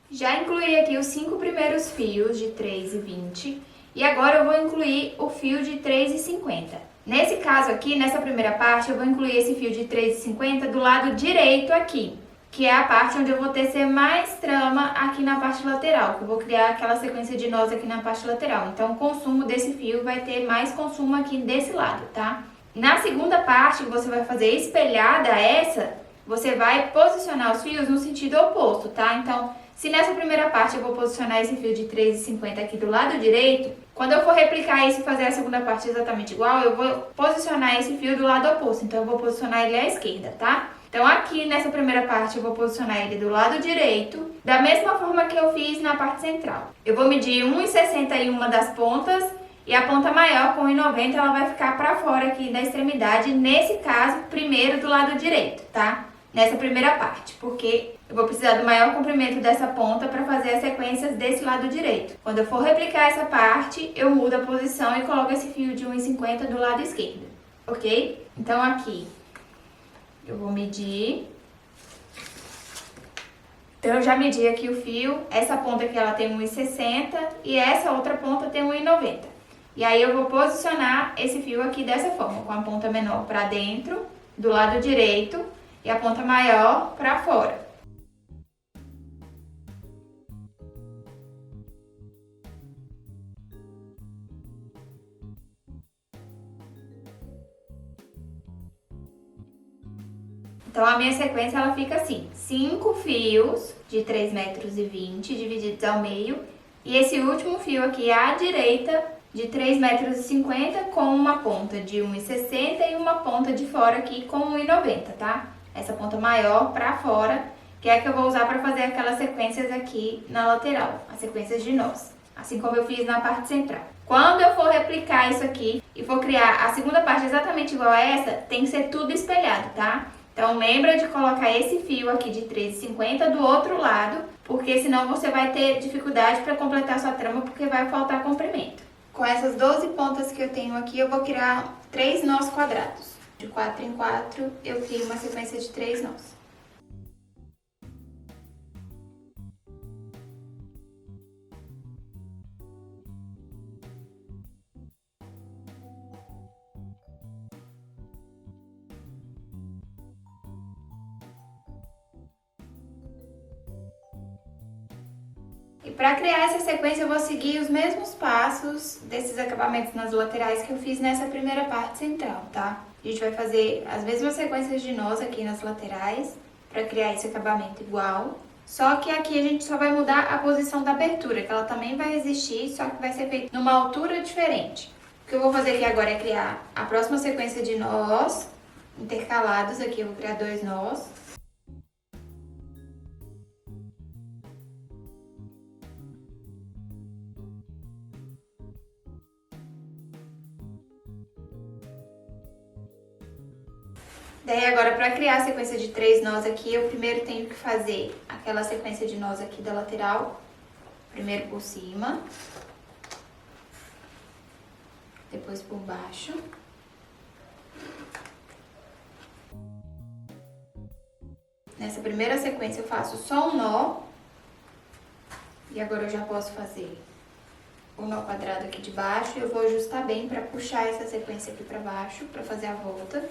Já incluí aqui os 5 primeiros fios de 3,20 e agora eu vou incluir o fio de 3,50. Nesse caso aqui, nessa primeira parte, eu vou incluir esse fio de 3,50 do lado direito aqui, que é a parte onde eu vou tecer mais trama aqui na parte lateral, que eu vou criar aquela sequência de nós aqui na parte lateral. Então, o consumo desse fio vai ter mais consumo aqui desse lado, tá? Na segunda parte, que você vai fazer espelhada a essa, você vai posicionar os fios no sentido oposto, tá? Então, se nessa primeira parte eu vou posicionar esse fio de 3,50 aqui do lado direito, quando eu for replicar isso e fazer a segunda parte exatamente igual, eu vou posicionar esse fio do lado oposto. Então, eu vou posicionar ele à esquerda, tá? Então, aqui nessa primeira parte, eu vou posicionar ele do lado direito, da mesma forma que eu fiz na parte central. Eu vou medir 1,60 em uma das pontas e a ponta maior, com 1,90, ela vai ficar pra fora aqui da extremidade, nesse caso, primeiro do lado direito, tá? Nessa primeira parte, porque eu vou precisar do maior comprimento dessa ponta para fazer as sequências desse lado direito. Quando eu for replicar essa parte, eu mudo a posição e coloco esse fio de 1,50 do lado esquerdo, ok? Então, aqui, eu vou medir. Então, eu já medi aqui o fio, essa ponta aqui ela tem 1,60 e essa outra ponta tem 1,90. E aí, eu vou posicionar esse fio aqui dessa forma, com a ponta menor para dentro, do lado direito, e a ponta maior para fora. Então, a minha sequência ela fica assim: 5 fios de 3,20 metros divididos ao meio, e esse último fio aqui à direita de 3,50 metros com uma ponta de 1,60 e uma ponta de fora aqui com 1,90, tá? Essa ponta maior para fora, que é a que eu vou usar para fazer aquelas sequências aqui na lateral, as sequências de nós, assim como eu fiz na parte central. Quando eu for replicar isso aqui e for criar a segunda parte exatamente igual a essa, tem que ser tudo espelhado, tá? Então, lembra de colocar esse fio aqui de 3,50 do outro lado, porque senão você vai ter dificuldade para completar sua trama, porque vai faltar comprimento. Com essas 12 pontas que eu tenho aqui, eu vou criar 3 nós quadrados. De 4 em 4, eu crio uma sequência de 3 nós. E para criar essa sequência, eu vou seguir os mesmos passos desses acabamentos nas laterais que eu fiz nessa primeira parte central, tá? A gente vai fazer as mesmas sequências de nós aqui nas laterais para criar esse acabamento igual. Só que aqui a gente só vai mudar a posição da abertura, que ela também vai existir, só que vai ser feita numa altura diferente. O que eu vou fazer aqui agora é criar a próxima sequência de nós intercalados. Aqui eu vou criar 2 nós. Daí agora, para criar a sequência de 3 nós aqui, eu primeiro tenho que fazer aquela sequência de nós aqui da lateral. Primeiro por cima, depois por baixo. Nessa primeira sequência eu faço só um nó. E agora eu já posso fazer o nó quadrado aqui de baixo. Eu vou ajustar bem para puxar essa sequência aqui para baixo, para fazer a volta.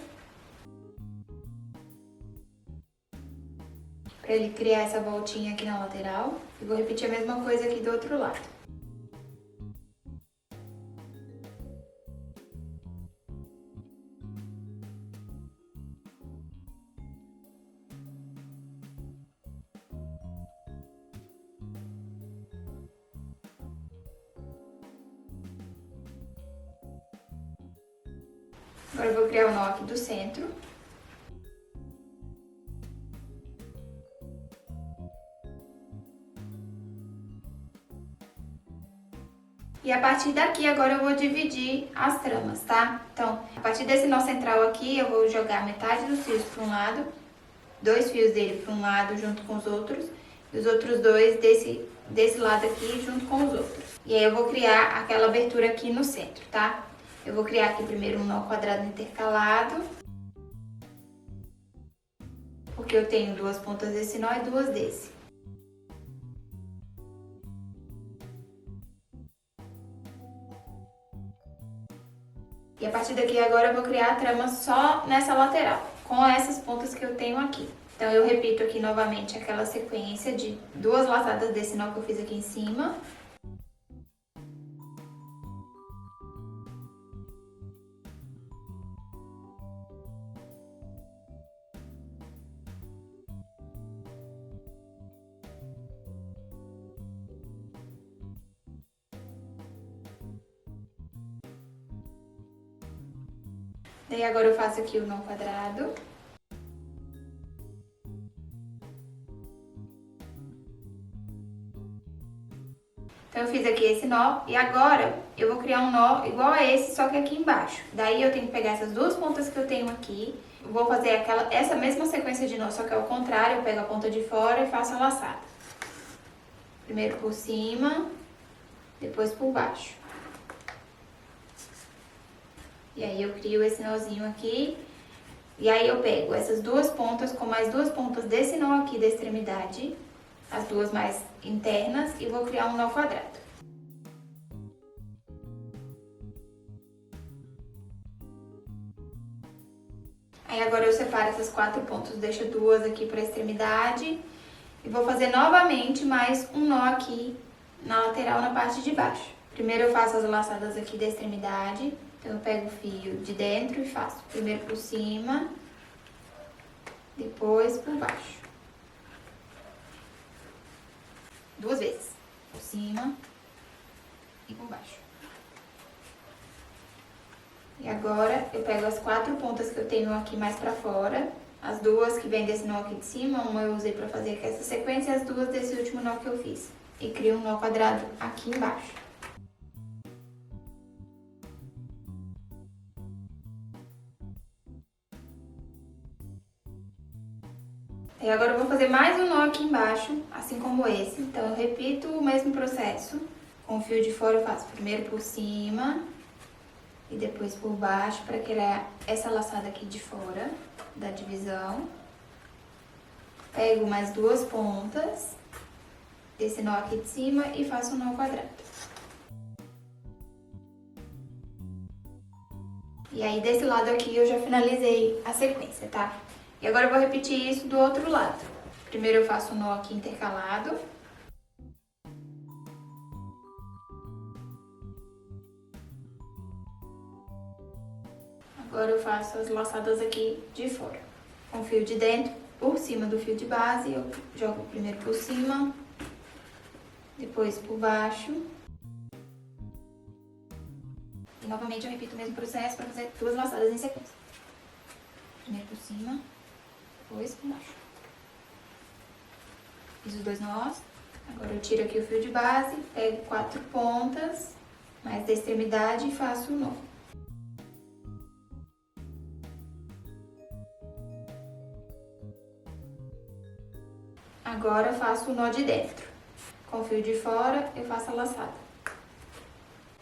Para ele criar essa voltinha aqui na lateral. E vou repetir a mesma coisa aqui do outro lado. Agora eu vou criar o nó aqui do centro. E a partir daqui, agora eu vou dividir as tramas, tá? Então, a partir desse nó central aqui, eu vou jogar metade dos fios para um lado, 2 fios dele para um lado junto com os outros, e os outros 2 desse lado aqui junto com os outros. E aí eu vou criar aquela abertura aqui no centro, tá? Eu vou criar aqui primeiro um nó quadrado intercalado, porque eu tenho 2 pontas desse nó e 2 desse. E a partir daqui agora eu vou criar a trama só nessa lateral, com essas pontas que eu tenho aqui. Então eu repito aqui novamente aquela sequência de 2 laçadas desse nó que eu fiz aqui em cima. Daí agora eu faço aqui o nó quadrado. Então eu fiz aqui esse nó e agora eu vou criar um nó igual a esse, só que aqui embaixo. Daí eu tenho que pegar essas 2 pontas que eu tenho aqui, vou fazer essa mesma sequência de nó, só que ao contrário, eu pego a ponta de fora e faço a laçada. Primeiro por cima, depois por baixo. E aí eu crio esse nozinho aqui, e aí eu pego essas 2 pontas com mais 2 pontas desse nó aqui da extremidade, as 2 mais internas, e vou criar um nó quadrado. Aí agora eu separo essas 4 pontas, deixo 2 aqui para a extremidade, e vou fazer novamente mais um nó aqui na lateral, na parte de baixo. Primeiro eu faço as laçadas aqui da extremidade. Então, eu pego o fio de dentro e faço primeiro por cima, depois por baixo. 2 vezes. Por cima e por baixo. E agora, eu pego as 4 pontas que eu tenho aqui mais pra fora, as 2 que vêm desse nó aqui de cima, uma eu usei pra fazer aqui essa sequência, e as 2 desse último nó que eu fiz. E crio um nó quadrado aqui embaixo. E agora eu vou fazer mais um nó aqui embaixo, assim como esse. Então, eu repito o mesmo processo. Com o fio de fora eu faço primeiro por cima e depois por baixo, para criar essa laçada aqui de fora da divisão. Pego mais 2 pontas desse nó aqui de cima e faço um nó quadrado. E aí, desse lado aqui, eu já finalizei a sequência, tá? E agora eu vou repetir isso do outro lado. Primeiro eu faço um nó aqui intercalado. Agora eu faço as laçadas aqui de fora. Com o fio de dentro, por cima do fio de base, eu jogo primeiro por cima, depois por baixo. E novamente eu repito o mesmo processo para fazer 2 laçadas em sequência. Primeiro por cima, depois por baixo. Fiz os 2 nós. Agora eu tiro aqui o fio de base, pego 4 pontas, mais da extremidade e faço o nó. Agora eu faço o nó de dentro. Com o fio de fora, eu faço a laçada.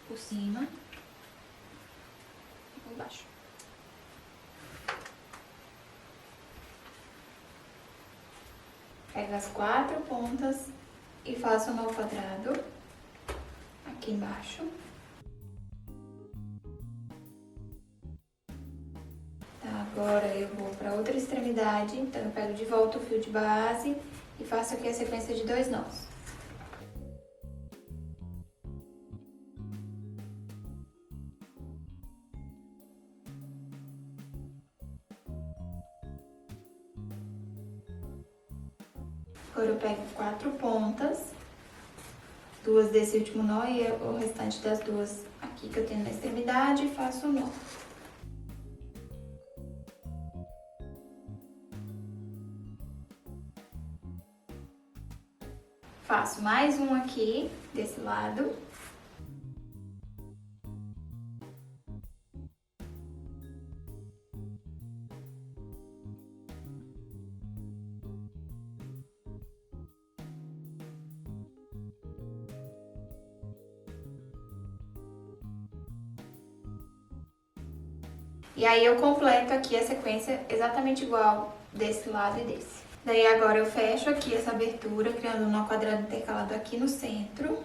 Por cima e por baixo. Pego as 4 pontas e faço o nó quadrado aqui embaixo. Tá, agora eu vou para outra extremidade, então eu pego de volta o fio de base e faço aqui a sequência de 2 nós. Agora eu pego 4 pontas, 2 desse último nó e o restante das 2 aqui que eu tenho na extremidade e faço o nó. Faço mais um aqui, desse lado. E aí eu completo aqui a sequência exatamente igual desse lado e desse. Daí agora eu fecho aqui essa abertura, criando um nó quadrado intercalado aqui no centro.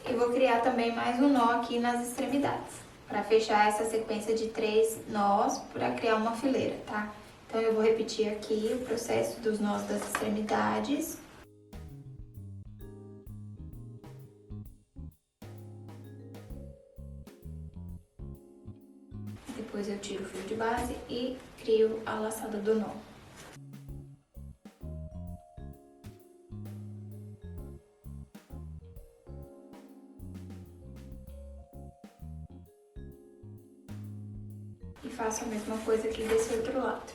E vou criar também mais um nó aqui nas extremidades, para fechar essa sequência de 3 nós, para criar uma fileira, tá? Então eu vou repetir aqui o processo dos nós das extremidades. Depois eu tiro o fio de base e crio a laçada do nó. E faço a mesma coisa aqui desse outro lado.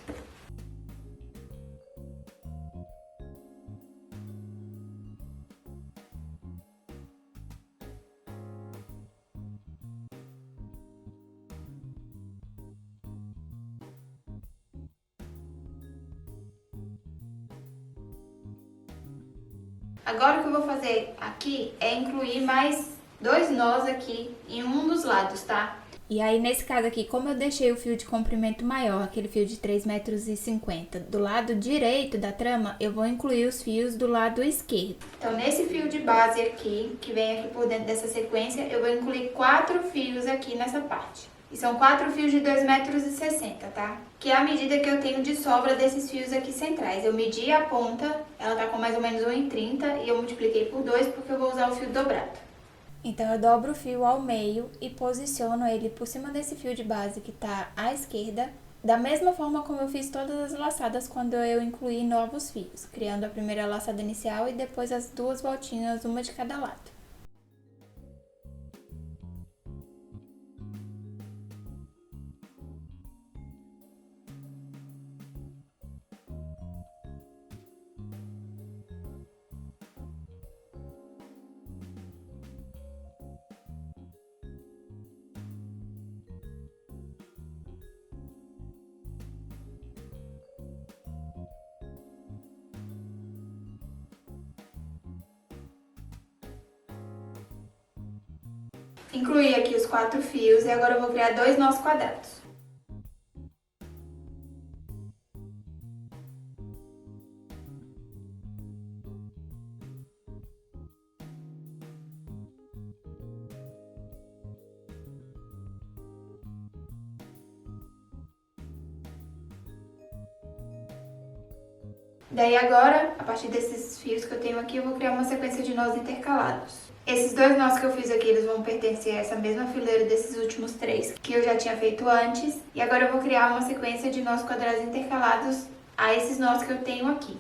Agora o que eu vou fazer aqui é incluir mais 2 nós aqui em um dos lados, tá? E aí, nesse caso aqui, como eu deixei o fio de comprimento maior, aquele fio de 3,50 m, do lado direito da trama, eu vou incluir os fios do lado esquerdo. Então, nesse fio de base aqui, que vem aqui por dentro dessa sequência, eu vou incluir 4 fios aqui nessa parte. E são 4 fios de 2,60 m, tá? Que é a medida que eu tenho de sobra desses fios aqui centrais. Eu medi a ponta, ela tá com mais ou menos 1,30 e eu multipliquei por 2 porque eu vou usar o fio dobrado. Então, eu dobro o fio ao meio e posiciono ele por cima desse fio de base que tá à esquerda, da mesma forma como eu fiz todas as laçadas quando eu incluí novos fios, criando a primeira laçada inicial e depois as 2 voltinhas, uma de cada lado. Incluí aqui os 4 fios e agora eu vou criar 2 nós quadrados. Daí agora, a partir desses fios que eu tenho aqui, eu vou criar uma sequência de nós intercalados. Esses 2 nós que eu fiz aqui, eles vão pertencer a essa mesma fileira desses últimos 3 que eu já tinha feito antes. E agora eu vou criar uma sequência de nós quadrados intercalados a esses nós que eu tenho aqui.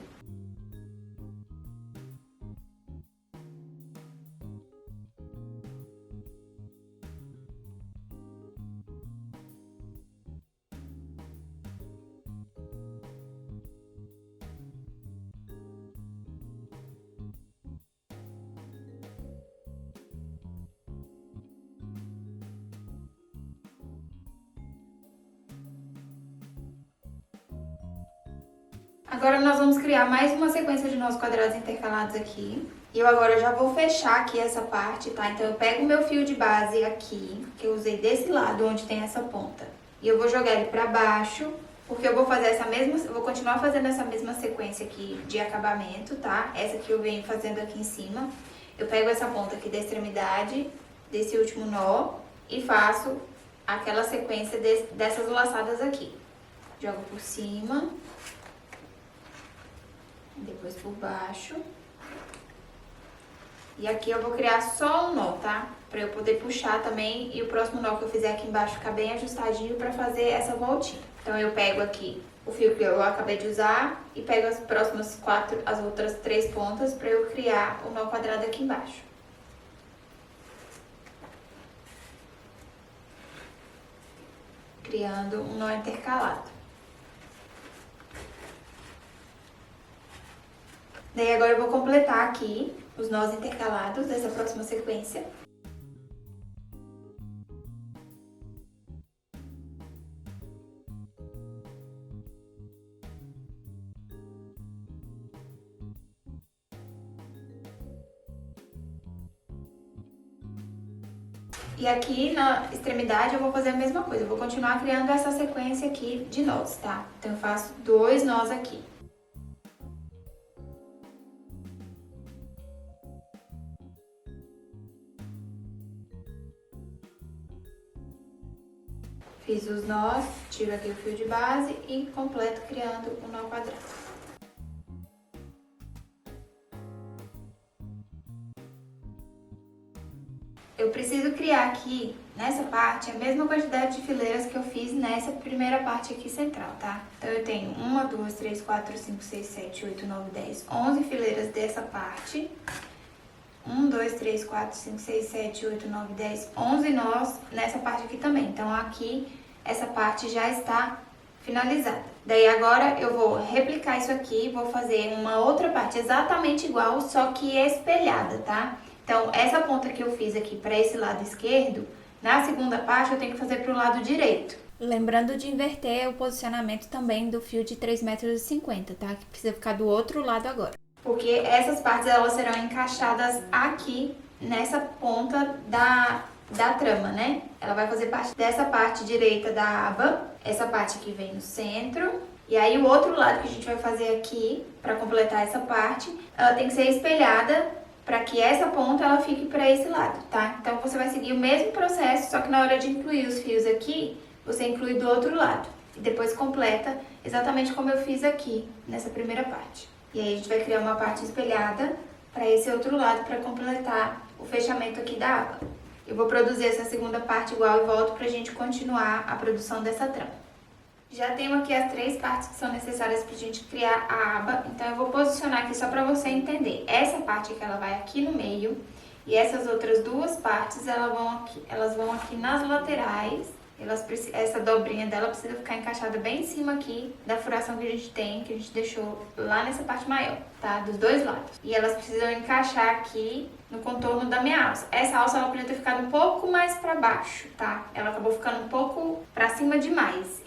Agora nós vamos criar mais uma sequência de nós quadrados intercalados aqui. E eu agora já vou fechar aqui essa parte, tá? Então eu pego o meu fio de base aqui, que eu usei desse lado onde tem essa ponta. E eu vou jogar ele pra baixo, porque eu vou fazer eu vou continuar fazendo essa mesma sequência aqui de acabamento, tá? Essa que eu venho fazendo aqui em cima. Eu pego essa ponta aqui da extremidade, desse último nó, e faço aquela sequência dessas laçadas aqui. Jogo por cima, depois por baixo. E aqui eu vou criar só um nó, tá? Pra eu poder puxar também e o próximo nó que eu fizer aqui embaixo ficar bem ajustadinho pra fazer essa voltinha. Então eu pego aqui o fio que eu acabei de usar e pego as outras 3 pontas pra eu criar o nó quadrado aqui embaixo. criando um nó intercalado. Daí agora eu vou completar aqui os nós intercalados dessa próxima sequência. E aqui na extremidade eu vou fazer a mesma coisa, eu vou continuar criando essa sequência aqui de nós, tá? Então eu faço 2 nós aqui. Fiz os nós, tiro aqui o fio de base e completo criando um nó quadrado. Eu preciso criar aqui, nessa parte, a mesma quantidade de fileiras que eu fiz nessa primeira parte aqui central, tá? Então, eu tenho 1, 2, 3, 4, 5, 6, 7, 8, 9, 10, 11 fileiras dessa parte. 1, 2, 3, 4, 5, 6, 7, 8, 9, 10, 11 nós nessa parte aqui também. Então, aqui, essa parte já está finalizada. Daí, agora, eu vou replicar isso aqui, vou fazer uma outra parte exatamente igual, só que espelhada, tá? Então, essa ponta que eu fiz aqui para esse lado esquerdo, na segunda parte eu tenho que fazer para o lado direito. Lembrando de inverter o posicionamento também do fio de 3,50 m, tá? Que precisa ficar do outro lado agora. Porque essas partes, elas serão encaixadas aqui, nessa ponta da trama, né? Ela vai fazer parte dessa parte direita da aba, essa parte aqui vem no centro. E aí, o outro lado que a gente vai fazer aqui, para completar essa parte, ela tem que ser espelhada para que essa ponta ela fique para esse lado, tá? Então, você vai seguir o mesmo processo, só que na hora de incluir os fios aqui, você inclui do outro lado. E depois completa exatamente como eu fiz aqui, nessa primeira parte. E aí, a gente vai criar uma parte espelhada para esse outro lado, para completar o fechamento aqui da aba. Eu vou produzir essa segunda parte igual e volto pra gente continuar a produção dessa trama. Já tenho aqui as 3 partes que são necessárias pra gente criar a aba, então eu vou posicionar aqui só pra você entender. Essa parte que ela vai aqui no meio e essas outras 2 partes elas vão aqui nas laterais. Essa dobrinha dela precisa ficar encaixada bem em cima aqui da furação que a gente deixou lá nessa parte maior, tá? Dos 2 lados. E elas precisam encaixar aqui no contorno da minha alça. Essa alça ela podia ter ficado um pouco mais pra baixo, tá? Ela acabou ficando um pouco pra cima demais.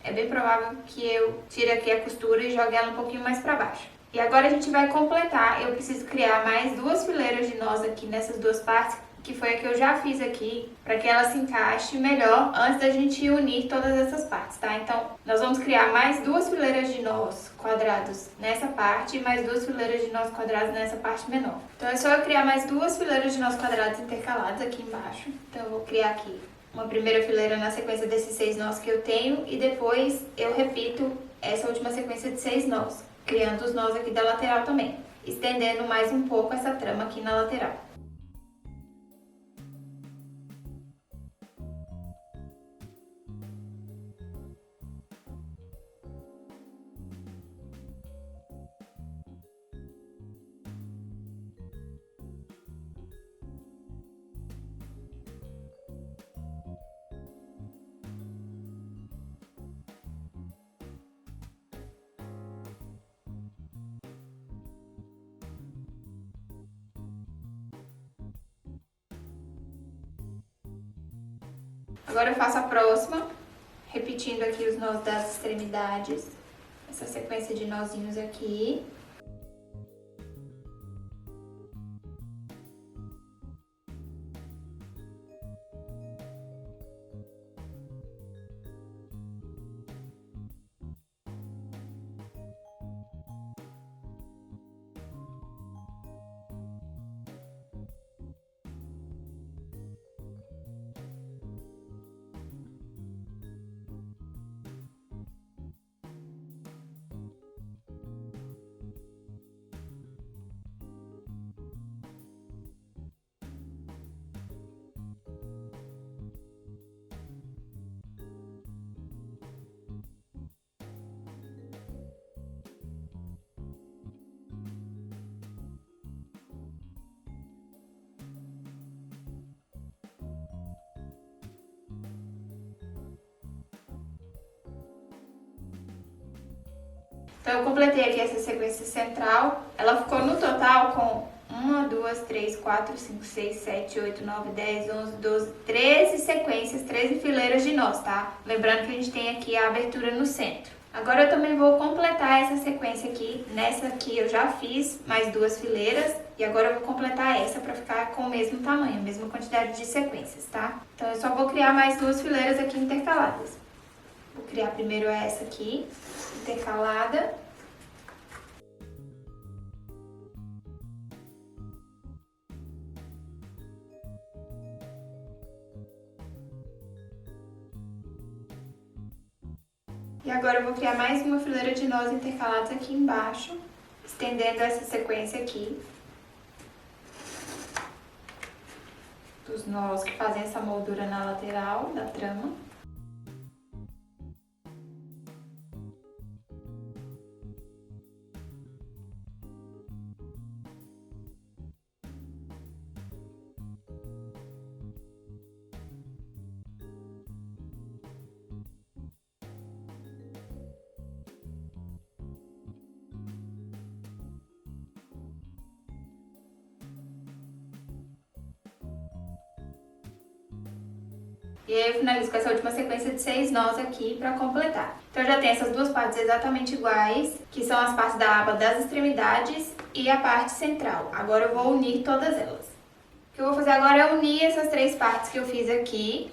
É bem provável que eu tire aqui a costura e jogue ela um pouquinho mais pra baixo. E agora a gente vai completar. Eu preciso criar mais 2 fileiras de nós aqui nessas 2 partes, que foi a que eu já fiz aqui, para que ela se encaixe melhor antes da gente unir todas essas partes, tá? Então, nós vamos criar mais 2 fileiras de nós quadrados nessa parte e mais 2 fileiras de nós quadrados nessa parte menor. Então, é só eu criar mais 2 fileiras de nós quadrados intercaladas aqui embaixo. Então, eu vou criar aqui uma primeira fileira na sequência desses 6 nós que eu tenho e depois eu repito essa última sequência de 6 nós, criando os nós aqui da lateral também, estendendo mais um pouco essa trama aqui na lateral. Agora eu faço a próxima, repetindo aqui os nós das extremidades, essa sequência de nozinhos aqui. Então eu completei aqui essa sequência central, ela ficou no total com 1, 2, 3, 4, 5, 6, 7, 8, 9, 10, 11, 12, 13 sequências, 13 fileiras de nós, tá? Lembrando que a gente tem aqui a abertura no centro. Agora eu também vou completar essa sequência aqui. Nessa aqui eu já fiz mais 2 fileiras e agora eu vou completar essa para ficar com o mesmo tamanho, a mesma quantidade de sequências, tá? Então eu só vou criar mais 2 fileiras aqui intercaladas. Vou criar primeiro essa aqui, intercalada. E agora eu vou criar mais uma fileira de nós intercalados aqui embaixo, estendendo essa sequência aqui dos nós que fazem essa moldura na lateral da trama. E aí eu finalizo com essa última sequência de 6 nós aqui para completar. Então eu já tenho essas duas partes exatamente iguais, que são as partes da aba das extremidades e a parte central. Agora eu vou unir todas elas. O que eu vou fazer agora é unir essas 3 partes que eu fiz aqui,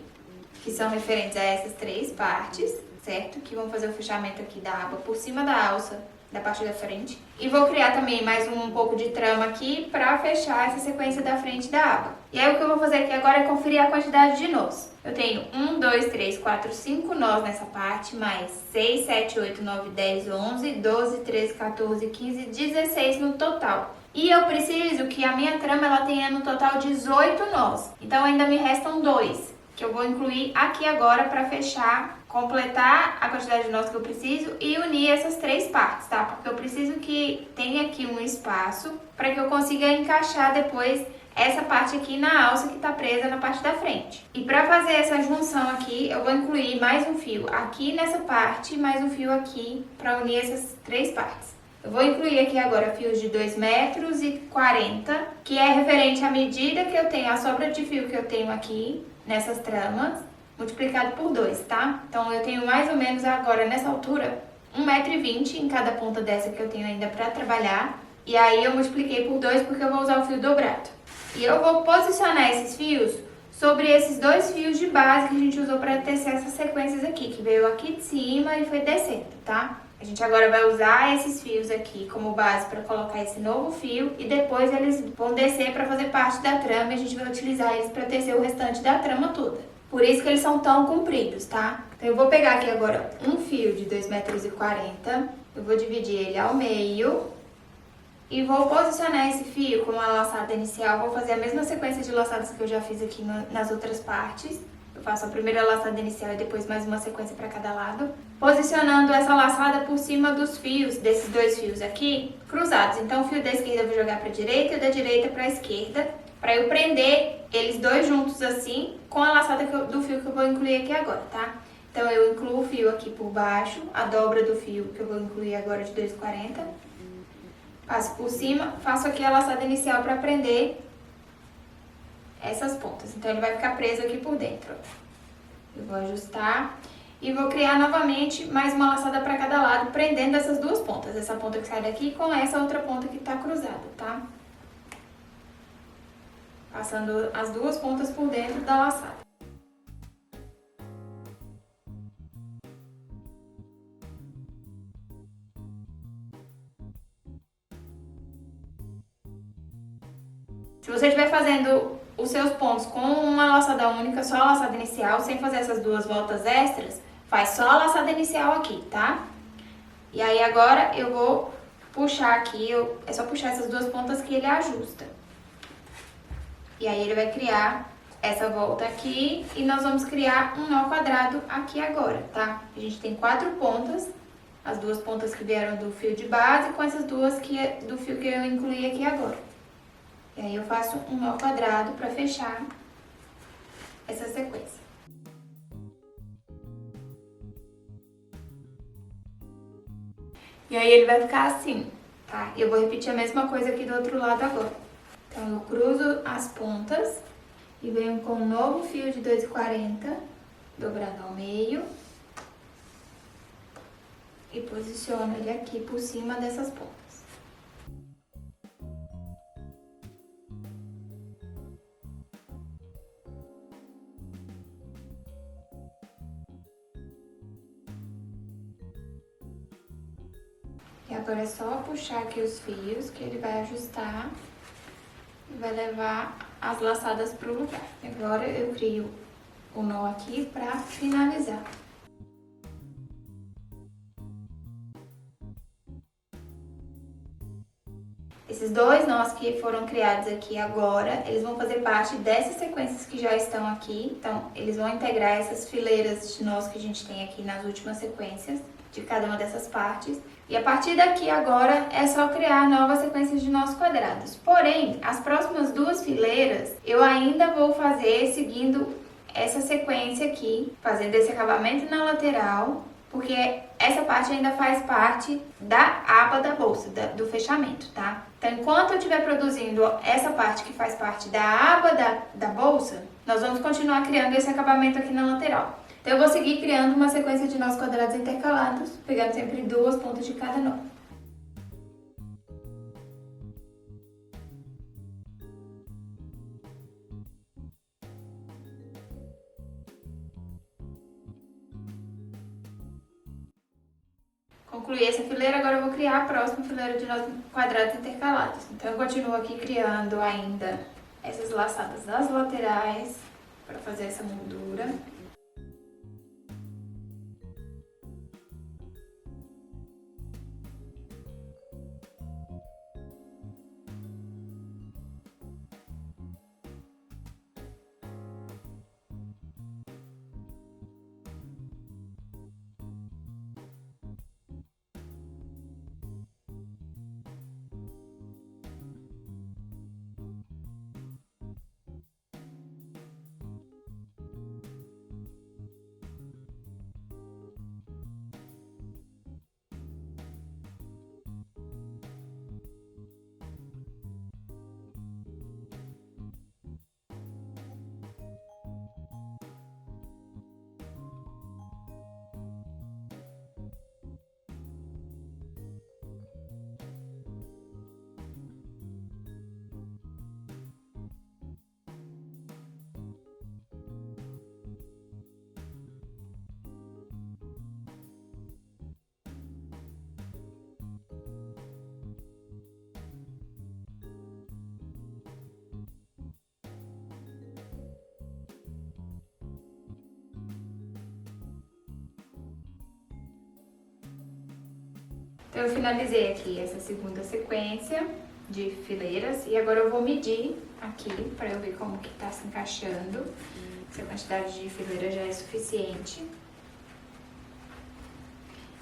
que são referentes a essas 3 partes, certo? Que vão fazer o fechamento aqui da aba por cima da alça, da parte da frente. E vou criar também mais um pouco de trama aqui para fechar essa sequência da frente da aba. E aí o que eu vou fazer aqui agora é conferir a quantidade de nós. Eu tenho 1, 2, 3, 4, 5 nós nessa parte, mais 6, 7, 8, 9, 10, 11, 12, 13, 14, 15, 16 no total. E eu preciso que a minha trama ela tenha no total 18 nós. Então ainda me restam 2, que eu vou incluir aqui agora para fechar, completar a quantidade de nós que eu preciso e unir essas 3 partes, tá? Porque eu preciso que tenha aqui um espaço para que eu consiga encaixar depois essa parte aqui na alça que tá presa na parte da frente. E para fazer essa junção aqui, eu vou incluir mais um fio aqui nessa parte, mais um fio aqui para unir essas 3 partes. Eu vou incluir aqui agora fios de 2,40 metros, que é referente à medida que eu tenho, a sobra de fio que eu tenho aqui nessas tramas, multiplicado por 2, tá? Então eu tenho mais ou menos agora nessa altura 1,20 m em cada ponta dessa que eu tenho ainda para trabalhar. E aí eu multipliquei por 2 porque eu vou usar o fio dobrado. E eu vou posicionar esses fios sobre esses 2 fios de base que a gente usou para tecer essas sequências aqui, que veio aqui de cima e foi descendo, tá? A gente agora vai usar esses fios aqui como base para colocar esse novo fio e depois eles vão descer para fazer parte da trama e a gente vai utilizar eles para tecer o restante da trama toda. Por isso que eles são tão compridos, tá? Então eu vou pegar aqui agora um fio de 2,40 metros, eu vou dividir ele ao meio. E vou posicionar esse fio com uma laçada inicial, vou fazer a mesma sequência de laçadas que eu já fiz aqui nas outras partes. Eu faço a primeira laçada inicial e depois mais uma sequência para cada lado. Posicionando essa laçada por cima dos fios, desses 2 fios aqui, cruzados. Então o fio da esquerda eu vou jogar para a direita e o da direita para a esquerda, para eu prender eles dois juntos assim, com a laçada do fio que eu vou incluir aqui agora, tá? Então eu incluo o fio aqui por baixo, a dobra do fio que eu vou incluir agora de 2,40. Passo por cima, faço aqui a laçada inicial para prender essas pontas. Então ele vai ficar preso aqui por dentro. Eu vou ajustar e vou criar novamente mais uma laçada para cada lado, prendendo essas 2 pontas. Essa ponta que sai daqui com essa outra ponta que tá cruzada, tá? Passando as 2 pontas por dentro da laçada. Se você estiver fazendo os seus pontos com uma laçada única, só a laçada inicial, sem fazer essas 2 voltas extras, faz só a laçada inicial aqui, tá? E aí agora eu vou puxar aqui, é só puxar essas 2 pontas que ele ajusta. E aí ele vai criar essa volta aqui e nós vamos criar um nó quadrado aqui agora, tá? A gente tem 4 pontas, as 2 pontas que vieram do fio de base com essas 2 do fio que eu incluí aqui agora. E aí eu faço um nó quadrado para fechar essa sequência. E aí ele vai ficar assim, tá? E eu vou repetir a mesma coisa aqui do outro lado agora. Então eu cruzo as pontas e venho com um novo fio de 2,40, dobrado ao meio. E posiciono ele aqui por cima dessas pontas. E agora é só puxar aqui os fios que ele vai ajustar e vai levar as laçadas para o lugar. Agora eu crio o nó aqui para finalizar. Esses dois nós que foram criados aqui agora, eles vão fazer parte dessas sequências que já estão aqui. Então, eles vão integrar essas fileiras de nós que a gente tem aqui nas últimas sequências de cada uma dessas partes. E a partir daqui agora é só criar novas sequências de nós quadrados. Porém, as próximas duas fileiras eu ainda vou fazer seguindo essa sequência aqui, fazendo esse acabamento na lateral, porque essa parte ainda faz parte da aba da bolsa, do fechamento, tá? Então, enquanto eu estiver produzindo essa parte que faz parte da aba da bolsa, nós vamos continuar criando esse acabamento aqui na lateral. Então, eu vou seguir criando uma sequência de nós quadrados intercalados, pegando sempre duas pontas de cada nó. Concluí essa fileira, agora eu vou criar a próxima fileira de nós quadrados intercalados. Então, eu continuo aqui criando ainda essas laçadas nas laterais para fazer essa moldura. Então, eu finalizei aqui essa segunda sequência de fileiras e agora eu vou medir aqui para eu ver como que tá se encaixando, se a quantidade de fileira já é suficiente.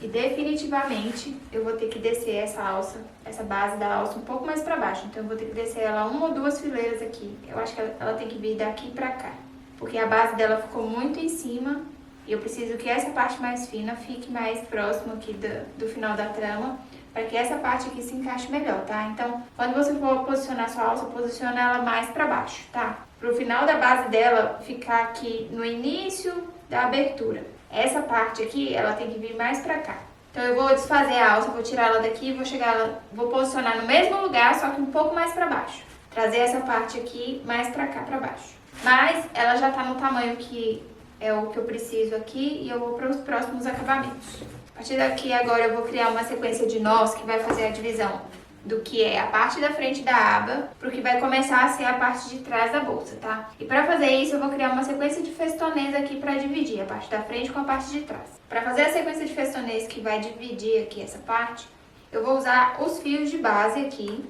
E definitivamente eu vou ter que descer essa alça, essa base da alça um pouco mais para baixo, então eu vou ter que descer ela uma ou duas fileiras aqui. Eu acho que ela tem que vir daqui para cá, porque a base dela ficou muito em cima. E eu preciso que essa parte mais fina fique mais próxima aqui do final da trama, para que essa parte aqui se encaixe melhor, tá? Então, quando você for posicionar sua alça, posiciona ela mais para baixo, tá? Pro final da base dela ficar aqui no início da abertura. Essa parte aqui, ela tem que vir mais para cá. Então, eu vou desfazer a alça, vou tirar ela daqui e vou posicionar no mesmo lugar, só que um pouco mais para baixo. Trazer essa parte aqui mais para cá, para baixo. Mas ela já tá no tamanho que é o que eu preciso aqui e eu vou para os próximos acabamentos. A partir daqui agora eu vou criar uma sequência de nós que vai fazer a divisão do que é a parte da frente da aba para o que vai começar a ser a parte de trás da bolsa, tá? E para fazer isso eu vou criar uma sequência de festonês aqui para dividir a parte da frente com a parte de trás. Para fazer a sequência de festonês que vai dividir aqui essa parte, eu vou usar os fios de base aqui,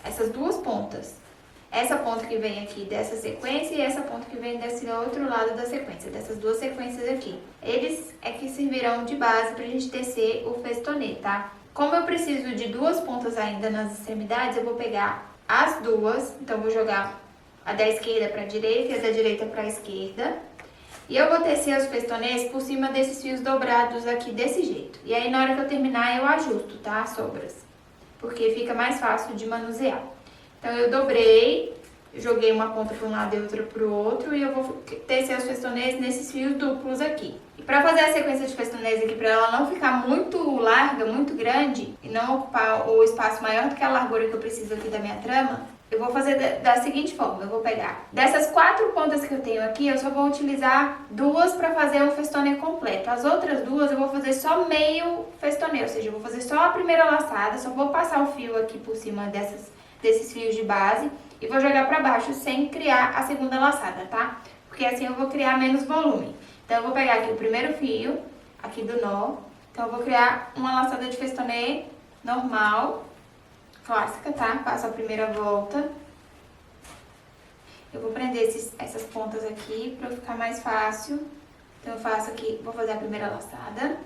essas duas pontas. Essa ponta que vem aqui dessa sequência e essa ponta que vem desse outro lado da sequência, dessas duas sequências aqui. Eles é que servirão de base pra gente tecer o festonê, tá? Como eu preciso de duas pontas ainda nas extremidades, eu vou pegar as duas, então vou jogar a da esquerda pra direita e a da direita pra esquerda. E eu vou tecer os festonês por cima desses fios dobrados aqui desse jeito. E aí na hora que eu terminar eu ajusto, tá? As sobras. Porque fica mais fácil de manusear. Então eu dobrei, joguei uma ponta para um lado e outra para o outro. E eu vou tecer os festonês nesses fios duplos aqui. E para fazer a sequência de festonês aqui, para ela não ficar muito larga, muito grande, e não ocupar o espaço maior do que a largura que eu preciso aqui da minha trama, eu vou fazer da seguinte forma, eu vou pegar dessas 4 pontas que eu tenho aqui, eu só vou utilizar 2 para fazer o festonê completo. As outras 2 eu vou fazer só meio festonê, ou seja, eu vou fazer só a primeira laçada, só vou passar o fio aqui por cima desses fios de base e vou jogar para baixo sem criar a segunda laçada, tá? Porque assim eu vou criar menos volume. Então eu vou pegar aqui o primeiro fio, aqui do nó, então eu vou criar uma laçada de festonê normal, clássica, tá? Passo a primeira volta. Eu vou prender essas pontas aqui pra ficar mais fácil. Então eu faço aqui, vou fazer a primeira laçada.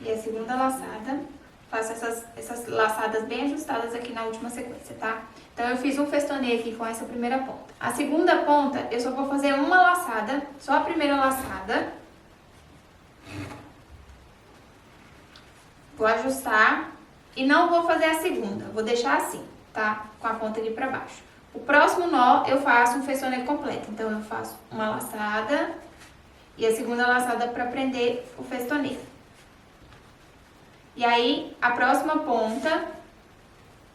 E a segunda laçada. Faço essas laçadas bem ajustadas aqui na última sequência, tá? Então eu fiz um festonê aqui com essa primeira ponta. A segunda ponta eu só vou fazer uma laçada, só a primeira laçada. Vou ajustar. E não vou fazer a segunda, vou deixar assim, tá? Com a ponta aqui pra baixo. O próximo nó eu faço um festonê completo. Então eu faço uma laçada e a segunda laçada pra prender o festonê. E aí, a próxima ponta,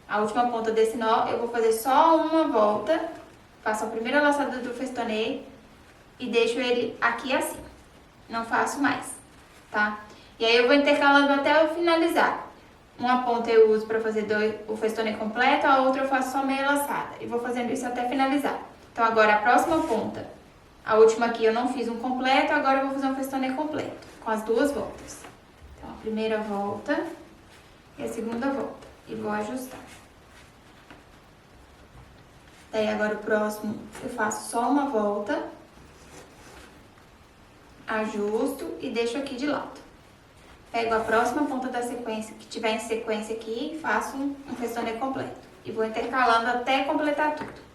a última ponta desse nó, eu vou fazer só uma volta. Faço a primeira laçada do festonê e deixo ele aqui assim. Não faço mais, tá? E aí eu vou intercalando até eu finalizar. Uma ponta eu uso para fazer o festonê completo, a outra eu faço só meia laçada. E vou fazendo isso até finalizar. Então agora a próxima ponta, a última aqui eu não fiz um completo, agora eu vou fazer um festonê completo, com as 2 voltas. Então a primeira volta e a segunda volta. E vou ajustar. Daí agora o próximo eu faço só uma volta, ajusto e deixo aqui de lado. Pego a próxima ponta da sequência, que tiver em sequência aqui, e faço um festonê completo. E vou intercalando até completar tudo.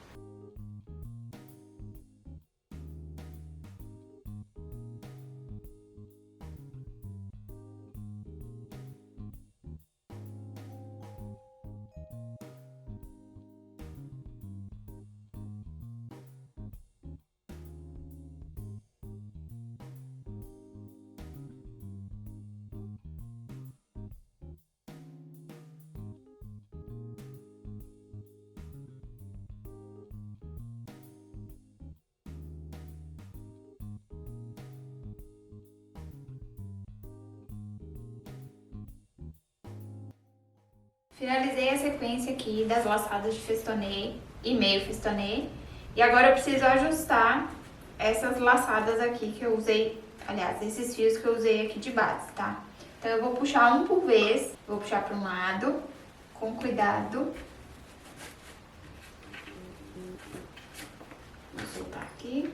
Finalizei a sequência aqui das laçadas de festonê e meio festonê. E agora eu preciso ajustar essas laçadas aqui que eu usei, aliás, esses fios que eu usei aqui de base, tá? Então eu vou puxar um por vez, vou puxar para um lado, com cuidado. Vou soltar aqui.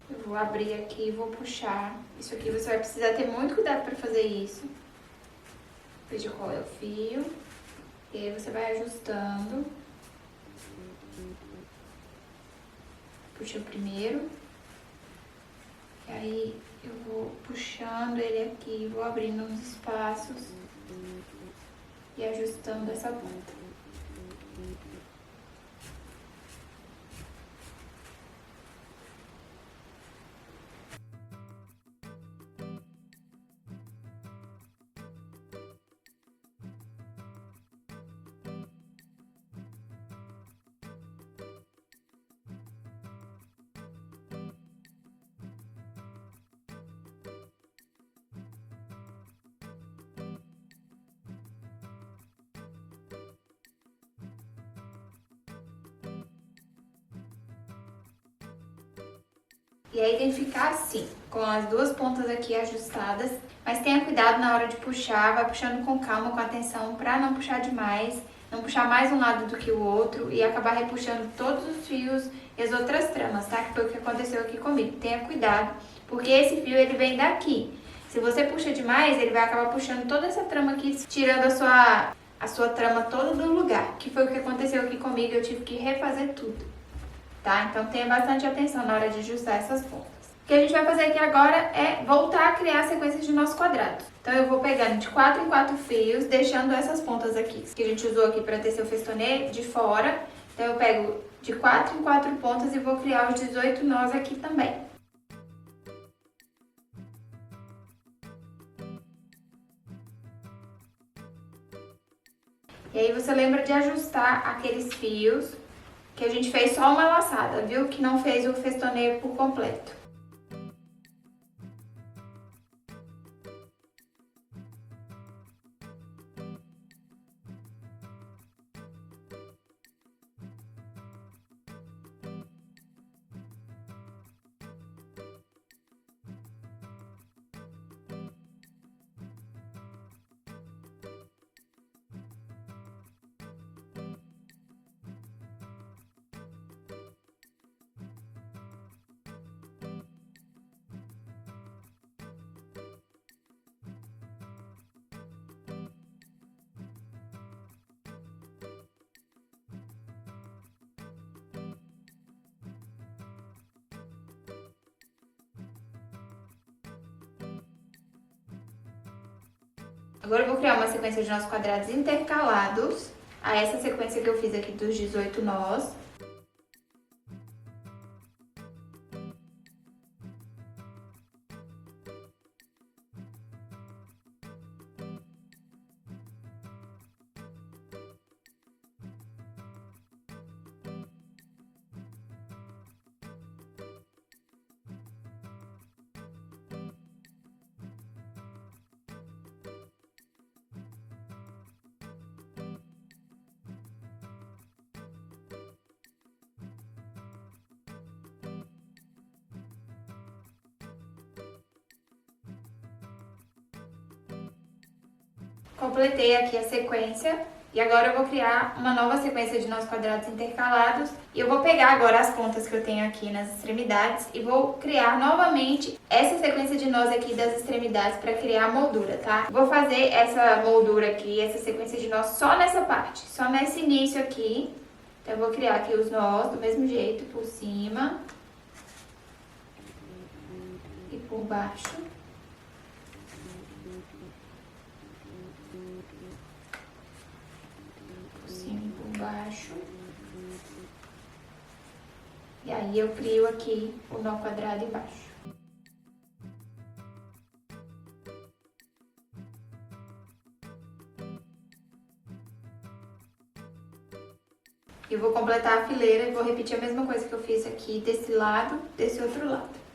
Eu vou abrir aqui e vou puxar. Isso aqui você vai precisar ter muito cuidado para fazer isso. Veja qual é o fio. E aí você vai ajustando. Puxa o primeiro. E aí eu vou puxando ele aqui, vou abrindo uns espaços e ajustando essa ponta. E aí tem que ficar assim, com as 2 pontas aqui ajustadas, mas tenha cuidado na hora de puxar, vai puxando com calma, com atenção, pra não puxar demais, não puxar mais um lado do que o outro e acabar repuxando todos os fios e as outras tramas, tá? Que foi o que aconteceu aqui comigo. Tenha cuidado, porque esse fio ele vem daqui. Se você puxa demais, ele vai acabar puxando toda essa trama aqui, tirando a sua trama toda do lugar. Que foi o que aconteceu aqui comigo, eu tive que refazer tudo, tá? Então tenha bastante atenção na hora de ajustar essas pontas. O que a gente vai fazer aqui agora é voltar a criar a sequência de nosso quadrado. Então eu vou pegando de 4 em 4 fios, deixando essas pontas aqui, que a gente usou aqui para tecer o festonê, de fora. Então eu pego de 4 em 4 pontas e vou criar os 18 nós aqui também. E aí você lembra de ajustar aqueles fios que a gente fez só uma laçada, viu? Que não fez o festonê por completo. Agora eu vou criar uma sequência de nós quadrados intercalados a essa sequência que eu fiz aqui dos 18 nós. Completei aqui a sequência e agora eu vou criar uma nova sequência de nós quadrados intercalados. E eu vou pegar agora as pontas que eu tenho aqui nas extremidades e vou criar novamente essa sequência de nós aqui das extremidades para criar a moldura, tá? Vou fazer essa moldura aqui, essa sequência de nós só nessa parte, só nesse início aqui. Então eu vou criar aqui os nós do mesmo jeito, por cima e por baixo. Baixo. E aí eu crio aqui o nó quadrado embaixo. Eu vou completar a fileira e vou repetir a mesma coisa que eu fiz aqui desse lado, desse outro lado.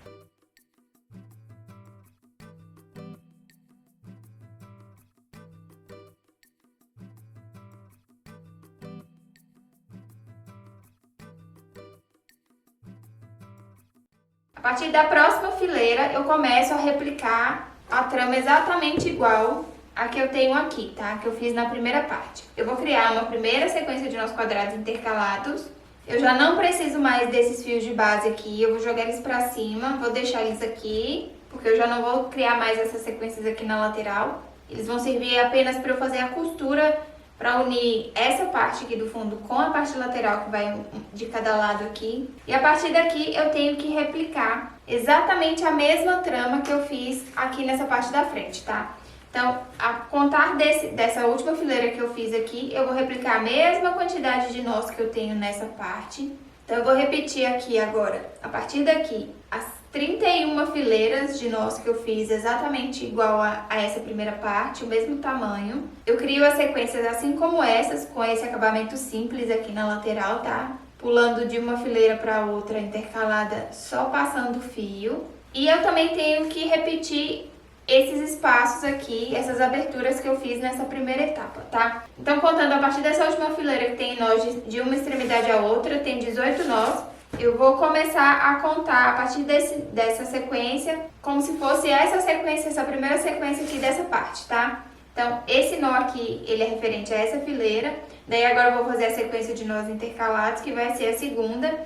A partir da próxima fileira, eu começo a replicar a trama exatamente igual a que eu tenho aqui, tá? Que eu fiz na primeira parte. Eu vou criar uma primeira sequência de nós quadrados intercalados. Eu já não preciso mais desses fios de base aqui, eu vou jogar eles pra cima, vou deixar eles aqui, porque eu já não vou criar mais essas sequências aqui na lateral. Eles vão servir apenas para eu fazer a costura, para unir essa parte aqui do fundo com a parte lateral que vai de cada lado aqui. E a partir daqui eu tenho que replicar exatamente a mesma trama que eu fiz aqui nessa parte da frente, tá? Então, a contar dessa última fileira que eu fiz aqui, eu vou replicar a mesma quantidade de nós que eu tenho nessa parte. Então, eu vou repetir aqui agora, a partir daqui, as 31 fileiras de nós que eu fiz exatamente igual a essa primeira parte, o mesmo tamanho. Eu crio as sequências assim como essas, com esse acabamento simples aqui na lateral, tá? Pulando de uma fileira para outra intercalada, só passando o fio. E eu também tenho que repetir esses espaços aqui, essas aberturas que eu fiz nessa primeira etapa, tá? Então, contando a partir dessa última fileira que tem nós de uma extremidade à outra, tem 18 nós. Eu vou começar a contar a partir dessa sequência, como se fosse essa sequência, essa primeira sequência aqui dessa parte, tá? Então, esse nó aqui, ele é referente a essa fileira. Daí agora eu vou fazer a sequência de nós intercalados, que vai ser a segunda.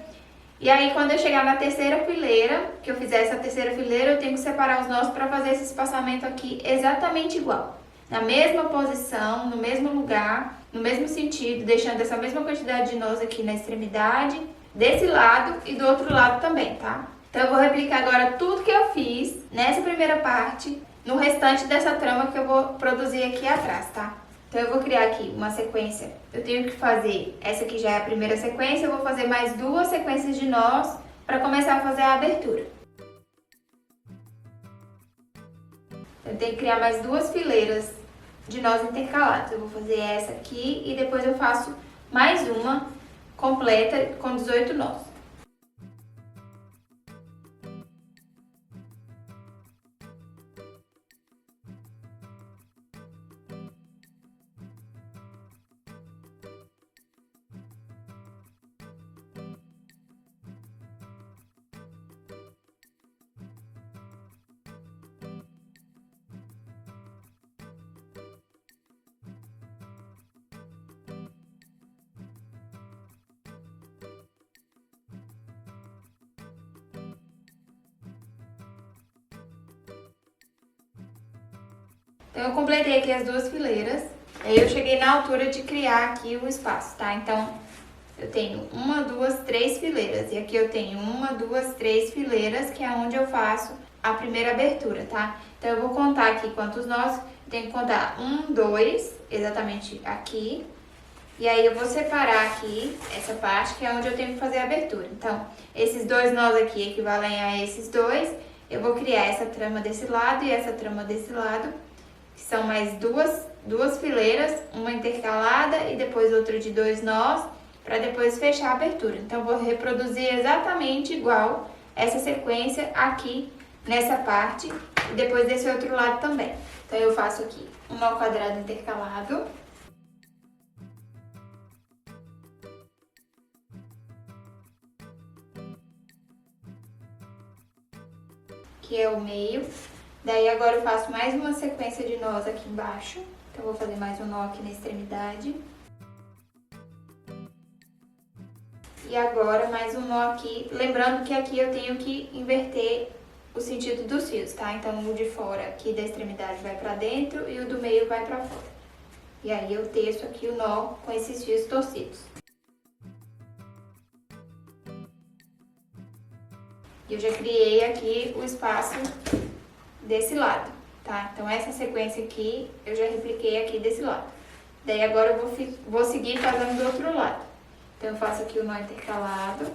E aí, quando eu chegar na terceira fileira, que eu fizer essa terceira fileira, eu tenho que separar os nós para fazer esse espaçamento aqui exatamente igual. Na mesma posição, no mesmo lugar, no mesmo sentido, deixando essa mesma quantidade de nós aqui na extremidade, desse lado e do outro lado também, tá? Então eu vou replicar agora tudo que eu fiz nessa primeira parte, no restante dessa trama que eu vou produzir aqui atrás, tá? Então eu vou criar aqui uma sequência, eu tenho que fazer, essa aqui já é a primeira sequência, eu vou fazer mais 2 sequências de nós para começar a fazer a abertura. Eu tenho que criar mais 2 fileiras de nós intercalados, eu vou fazer essa aqui e depois eu faço mais uma completa com 18 nós. Então, eu completei aqui as 2 fileiras, aí eu cheguei na altura de criar aqui o espaço, tá? Então, eu tenho 1, 2, 3 fileiras, e aqui eu tenho 1, 2, 3 fileiras, que é onde eu faço a primeira abertura, tá? Então, eu vou contar aqui quantos nós, eu tenho que contar 1, 2, exatamente aqui, e aí eu vou separar aqui essa parte, que é onde eu tenho que fazer a abertura. Então, esses 2 nós aqui equivalem a esses 2, eu vou criar essa trama desse lado e essa trama desse lado, que são mais duas fileiras, uma intercalada e depois outra de 2 nós, para depois fechar a abertura. Então, eu vou reproduzir exatamente igual essa sequência aqui nessa parte e depois desse outro lado também. Então, eu faço aqui um nó quadrado intercalado. Que é o meio. Daí agora eu faço mais uma sequência de nós aqui embaixo. Então eu vou fazer mais um nó aqui na extremidade. E agora mais um nó aqui. Lembrando que aqui eu tenho que inverter o sentido dos fios, tá? Então o de fora aqui da extremidade vai pra dentro e o do meio vai pra fora. E aí eu teço aqui o nó com esses fios torcidos. E eu já criei aqui o espaço desse lado, tá? Então, essa sequência aqui, eu já repliquei aqui desse lado. Daí, agora eu vou seguir fazendo do outro lado. Então, eu faço aqui o nó intercalado.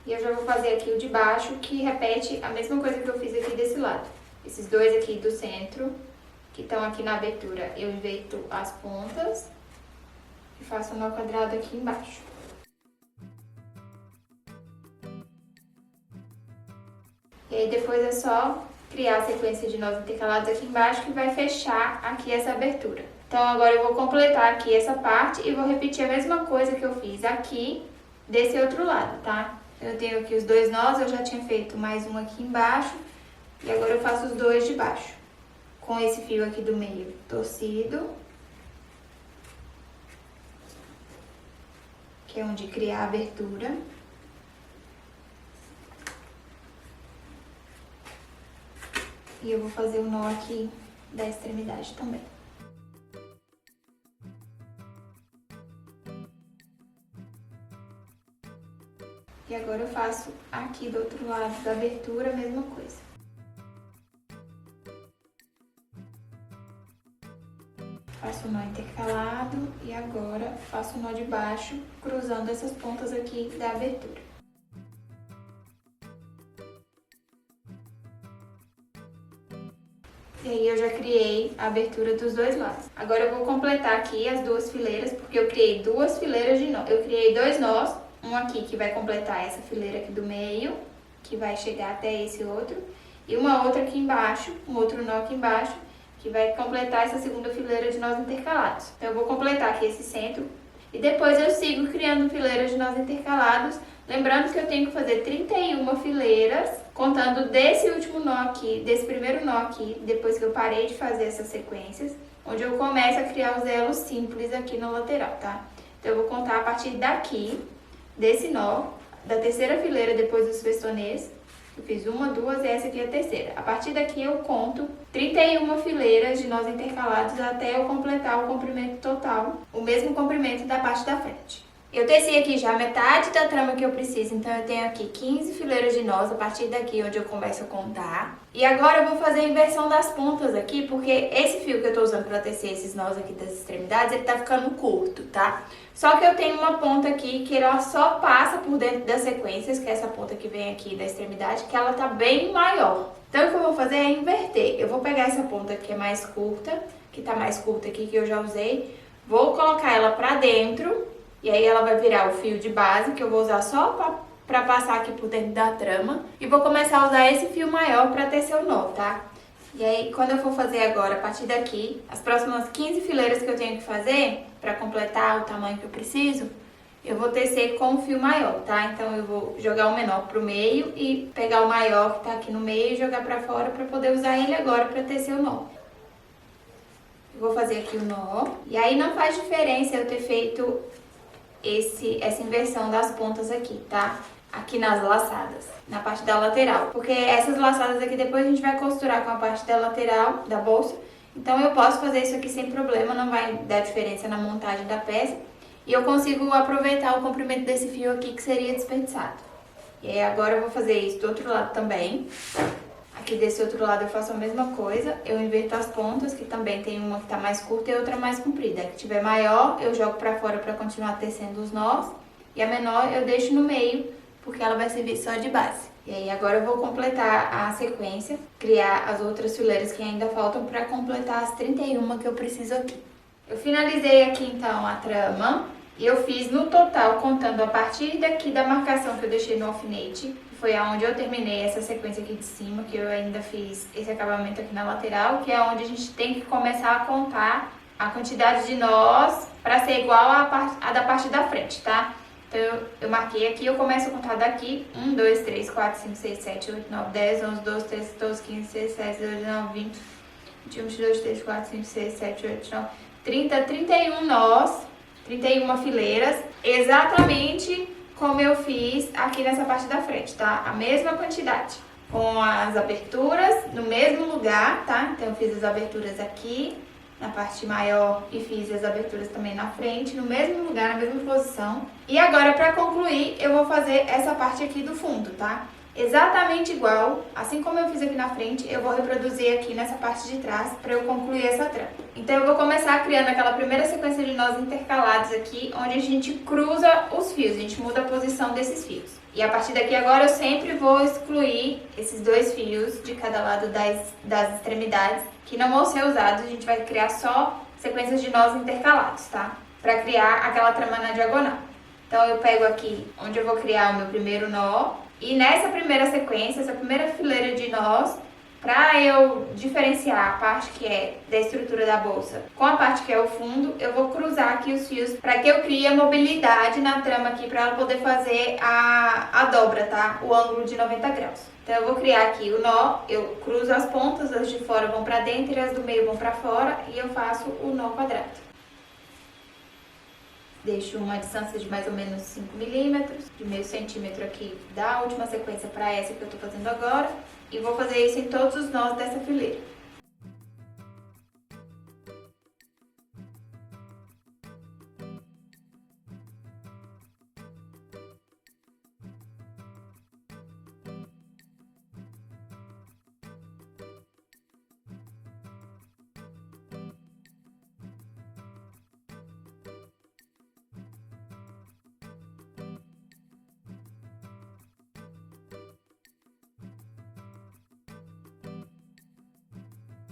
E eu já vou fazer aqui o de baixo, que repete a mesma coisa que eu fiz aqui desse lado. Esses 2 aqui do centro, que estão aqui na abertura, eu inverto as pontas e faço um nó quadrado aqui embaixo. E aí depois é só criar a sequência de nós intercalados aqui embaixo que vai fechar aqui essa abertura. Então agora eu vou completar aqui essa parte e vou repetir a mesma coisa que eu fiz aqui desse outro lado, tá? Eu tenho aqui os 2 nós, eu já tinha feito mais um aqui embaixo e agora eu faço os 2 de baixo. Com esse fio aqui do meio torcido, que é onde criar a abertura. E eu vou fazer o nó aqui da extremidade também. E agora eu faço aqui do outro lado da abertura a mesma coisa. Faço o nó intercalado e agora faço o nó de baixo, cruzando essas pontas aqui da abertura. E aí eu já criei a abertura dos 2 lados. Agora eu vou completar aqui as 2 fileiras, porque eu criei 2 fileiras de nó. Eu criei 2 nós, um aqui que vai completar essa fileira aqui do meio, que vai chegar até esse outro, e uma outra aqui embaixo, um outro nó aqui embaixo, que vai completar essa segunda fileira de nós intercalados. Então eu vou completar aqui esse centro, e depois eu sigo criando fileiras de nós intercalados, lembrando que eu tenho que fazer 31 fileiras, contando desse último nó aqui, desse primeiro nó aqui, depois que eu parei de fazer essas sequências, onde eu começo a criar os elos simples aqui na lateral, tá? Então eu vou contar a partir daqui, desse nó, da terceira fileira depois dos festonês. Eu fiz uma, duas e essa aqui é a terceira. A partir daqui eu conto 31 fileiras de nós intercalados até eu completar o comprimento total, o mesmo comprimento da parte da frente. Eu teci aqui já metade da trama que eu preciso, então eu tenho aqui 15 fileiras de nós a partir daqui onde eu começo a contar. E agora eu vou fazer a inversão das pontas aqui, porque esse fio que eu tô usando pra tecer esses nós aqui das extremidades, ele tá ficando curto, tá? Só que eu tenho uma ponta aqui que ela só passa por dentro das sequências, que é essa ponta que vem aqui da extremidade, que ela tá bem maior. Então o que eu vou fazer é inverter. Eu vou pegar essa ponta que é mais curta, que tá mais curta aqui, que eu já usei, vou colocar ela pra dentro. E aí ela vai virar o fio de base, que eu vou usar só pra passar aqui por dentro da trama. E vou começar a usar esse fio maior pra tecer o nó, tá? E aí, quando eu for fazer agora, a partir daqui, as próximas 15 fileiras que eu tenho que fazer, pra completar o tamanho que eu preciso, eu vou tecer com o fio maior, tá? Então eu vou jogar o menor pro meio e pegar o maior que tá aqui no meio e jogar pra fora pra poder usar ele agora pra tecer o nó. Eu vou fazer aqui o nó. E aí não faz diferença eu ter feito essa inversão das pontas aqui, tá? Aqui nas laçadas, na parte da lateral. Porque essas laçadas aqui depois a gente vai costurar com a parte da lateral da bolsa. Então eu posso fazer isso aqui sem problema, não vai dar diferença na montagem da peça. E eu consigo aproveitar o comprimento desse fio aqui que seria desperdiçado. E aí agora eu vou fazer isso do outro lado também. Aqui desse outro lado eu faço a mesma coisa, eu inverto as pontas, que também tem uma que tá mais curta e outra mais comprida. A que tiver maior, eu jogo pra fora pra continuar tecendo os nós, e a menor eu deixo no meio, porque ela vai servir só de base. E aí agora eu vou completar a sequência, criar as outras fileiras que ainda faltam pra completar as 31 que eu preciso aqui. Eu finalizei aqui então a trama, e eu fiz no total, contando a partir daqui da marcação que eu deixei no alfinete, foi aonde eu terminei essa sequência aqui de cima, que eu ainda fiz esse acabamento aqui na lateral, que é onde a gente tem que começar a contar a quantidade de nós para ser igual a da parte da frente, tá? Então eu marquei aqui, eu começo a contar daqui, 1, 2, 3, 4, 5, 6, 7, 8, 9, 10, 11, 12, 13, 14, 15, 16, 17, 18, 19, 20, 21, 22, 23, 24, 25, 26, 27, 28, 29, 30, 31 nós, 31 fileiras, exatamente como eu fiz aqui nessa parte da frente, tá? A mesma quantidade, com as aberturas no mesmo lugar, tá? Então eu fiz as aberturas aqui na parte maior e fiz as aberturas também na frente, no mesmo lugar, na mesma posição. E agora, pra concluir, eu vou fazer essa parte aqui do fundo, tá? Exatamente igual, assim como eu fiz aqui na frente, eu vou reproduzir aqui nessa parte de trás para eu concluir essa trama. Então eu vou começar criando aquela primeira sequência de nós intercalados aqui, onde a gente cruza os fios, a gente muda a posição desses fios. E a partir daqui agora eu sempre vou excluir esses dois fios de cada lado das extremidades, que não vão ser usados, a gente vai criar só sequências de nós intercalados, tá? Para criar aquela trama na diagonal. Então eu pego aqui onde eu vou criar o meu primeiro nó, e nessa primeira sequência, essa primeira fileira de nós, para eu diferenciar a parte que é da estrutura da bolsa com a parte que é o fundo, eu vou cruzar aqui os fios para que eu crie a mobilidade na trama aqui para ela poder fazer a dobra, tá? O ângulo de 90 graus. Então eu vou criar aqui o nó, eu cruzo as pontas, as de fora vão para dentro e as do meio vão para fora e eu faço o nó quadrado. Deixo uma distância de mais ou menos 5 milímetros, de meio centímetro aqui da última sequência para essa que eu tô fazendo agora. E vou fazer isso em todos os nós dessa fileira.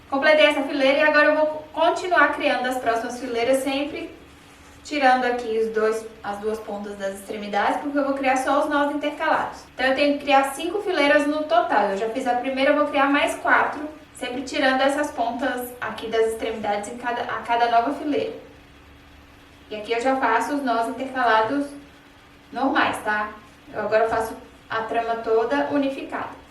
Completei essa fileira e agora eu vou continuar criando as próximas fileiras, sempre tirando aqui as duas pontas das extremidades, porque eu vou criar só os nós intercalados. Então eu tenho que criar 5 fileiras no total. Eu já fiz a primeira, eu vou criar mais 4, sempre tirando essas pontas aqui das extremidades a cada nova fileira. E aqui eu já faço os nós intercalados normais, tá? Eu agora faço a trama toda unificada.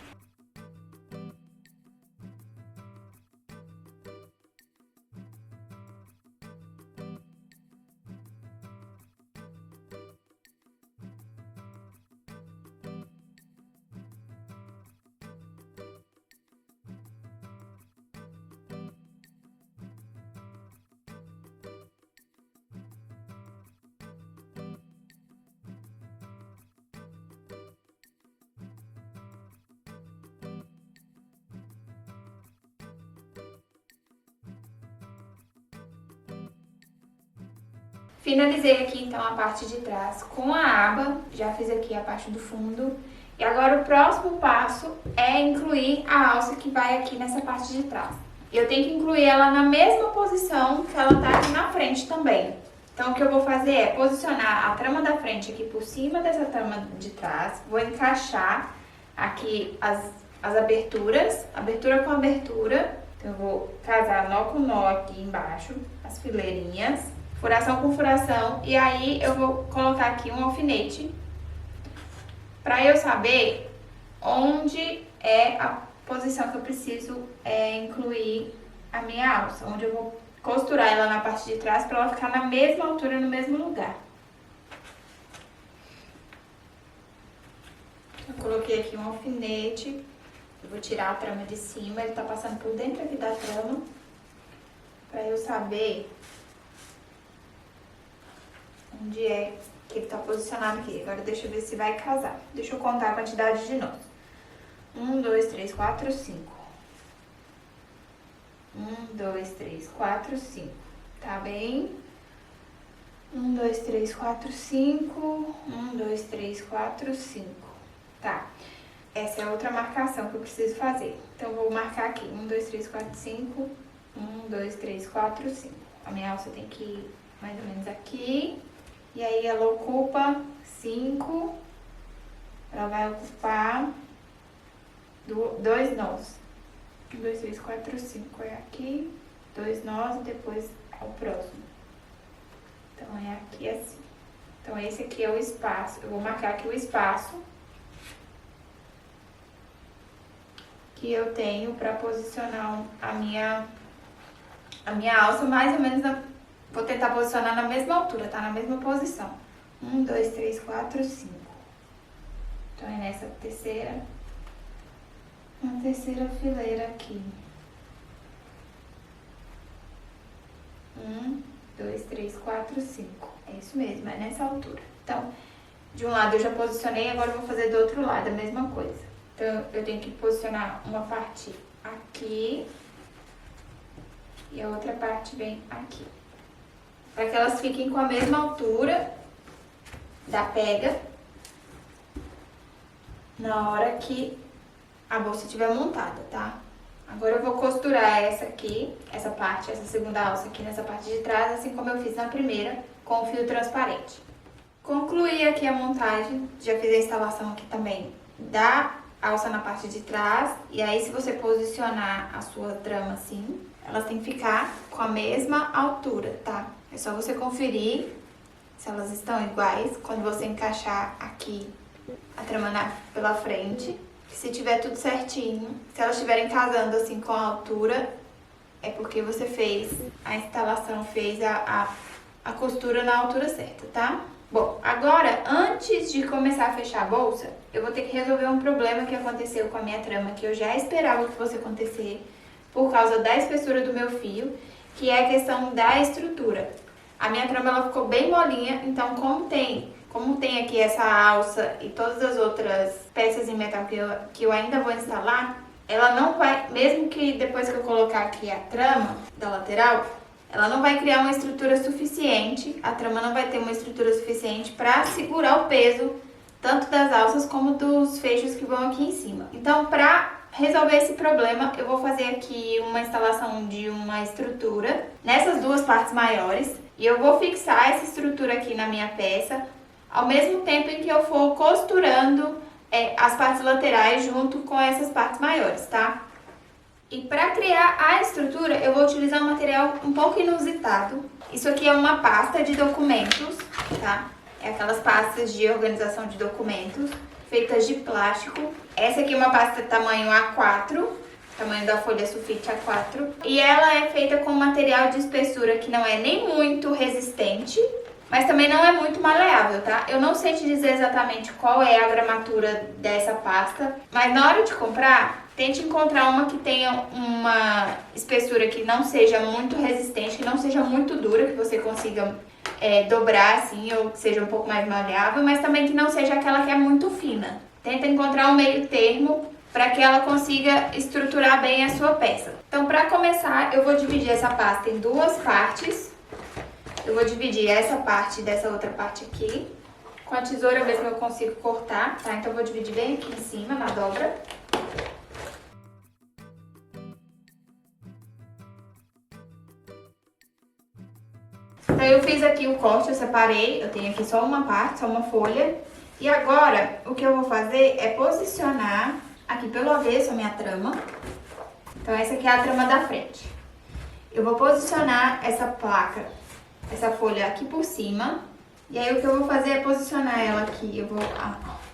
Finalizei aqui então a parte de trás com a aba, já fiz aqui a parte do fundo. E agora o próximo passo é incluir a alça que vai aqui nessa parte de trás. Eu tenho que incluir ela na mesma posição que ela tá aqui na frente também. Então o que eu vou fazer é posicionar a trama da frente aqui por cima dessa trama de trás. Vou encaixar aqui as aberturas, abertura com abertura. Então eu vou casar nó com nó aqui embaixo, as fileirinhas, furação com furação. E aí eu vou colocar aqui um alfinete para eu saber onde é a posição que eu preciso incluir a minha alça, onde eu vou costurar ela na parte de trás para ela ficar na mesma altura, no mesmo lugar. Eu coloquei aqui um alfinete, eu vou tirar a trama de cima, ele tá passando por dentro aqui da trama, para eu saber onde é que ele tá posicionado aqui. Agora deixa eu ver se vai casar. Deixa eu contar a quantidade de nós. 1, 2, 3, 4, 5. 1, 2, 3, 4, 5. Tá bem? 1, 2, 3, 4, 5. 1, 2, 3, 4, 5. Tá. Essa é outra marcação que eu preciso fazer. Então, eu vou marcar aqui. 1, 2, 3, 4, 5. 1, 2, 3, 4, 5. A minha alça tem que ir mais ou menos aqui. E aí, ela ocupa 5. Ela vai ocupar 2 nós. 1, 2, 3, 4, 5 é aqui, 2 nós e depois é o próximo. Então, é aqui assim. Então, esse aqui é o espaço. Eu vou marcar aqui o espaço que eu tenho para posicionar a minha alça mais ou menos vou tentar posicionar na mesma altura, tá? Na mesma posição. 1, 2, 3, 4, 5. Então, é nessa terceira. Uma terceira fileira aqui. 1, 2, 3, 4, 5. É isso mesmo, é nessa altura. Então, de um lado eu já posicionei, agora eu vou fazer do outro lado a mesma coisa. Então, eu tenho que posicionar uma parte aqui e a outra parte vem aqui. Para que elas fiquem com a mesma altura da pega na hora que a bolsa estiver montada, tá? Agora eu vou costurar essa aqui, essa parte, essa segunda alça aqui nessa parte de trás, assim como eu fiz na primeira, com o fio transparente. Concluí aqui a montagem, já fiz a instalação aqui também da alça na parte de trás. E aí, se você posicionar a sua trama assim, elas têm que ficar com a mesma altura, tá? É só você conferir se elas estão iguais quando você encaixar aqui a trama pela frente. Se tiver tudo certinho, se elas estiverem casando assim com a altura, é porque você fez a instalação, fez a costura na altura certa, tá? Bom, agora, antes de começar a fechar a bolsa, eu vou ter que resolver um problema que aconteceu com a minha trama, que eu já esperava que fosse acontecer por causa da espessura do meu fio, que é a questão da estrutura. A minha trama, ela ficou bem molinha, então como tem aqui essa alça e todas as outras peças em metal que eu ainda vou instalar, ela não vai, mesmo que depois que eu colocar aqui a trama da lateral, ela não vai criar uma estrutura suficiente, a trama não vai ter uma estrutura suficiente para segurar o peso tanto das alças como dos fechos que vão aqui em cima. Então, para resolver esse problema, eu vou fazer aqui uma instalação de uma estrutura nessas duas partes maiores e eu vou fixar essa estrutura aqui na minha peça, ao mesmo tempo em que eu for costurando as partes laterais junto com essas partes maiores, tá? E para criar a estrutura, eu vou utilizar um material um pouco inusitado. Isso aqui é uma pasta de documentos, tá? É aquelas pastas de organização de documentos, feitas de plástico. Essa aqui é uma pasta tamanho A4, tamanho da folha sulfite A4. E ela é feita com um material de espessura que não é nem muito resistente, mas também não é muito maleável, tá? Eu não sei te dizer exatamente qual é a gramatura dessa pasta, mas na hora de comprar, tente encontrar uma que tenha uma espessura que não seja muito resistente, que não seja muito dura, que você consiga dobrar assim, ou que seja um pouco mais maleável, mas também que não seja aquela que é muito fina. Tenta encontrar um meio termo para que ela consiga estruturar bem a sua peça. Então, para começar, eu vou dividir essa pasta em duas partes. Eu vou dividir essa parte dessa outra parte aqui. Com a tesoura mesmo eu consigo cortar, tá? Então eu vou dividir bem aqui em cima, na dobra. Então eu fiz aqui o corte, eu separei, eu tenho aqui só uma parte, só uma folha. E agora, o que eu vou fazer é posicionar aqui pelo avesso a minha trama. Então essa aqui é a trama da frente. Eu vou posicionar essa placa, essa folha aqui por cima. E aí o que eu vou fazer é posicionar ela aqui. Eu vou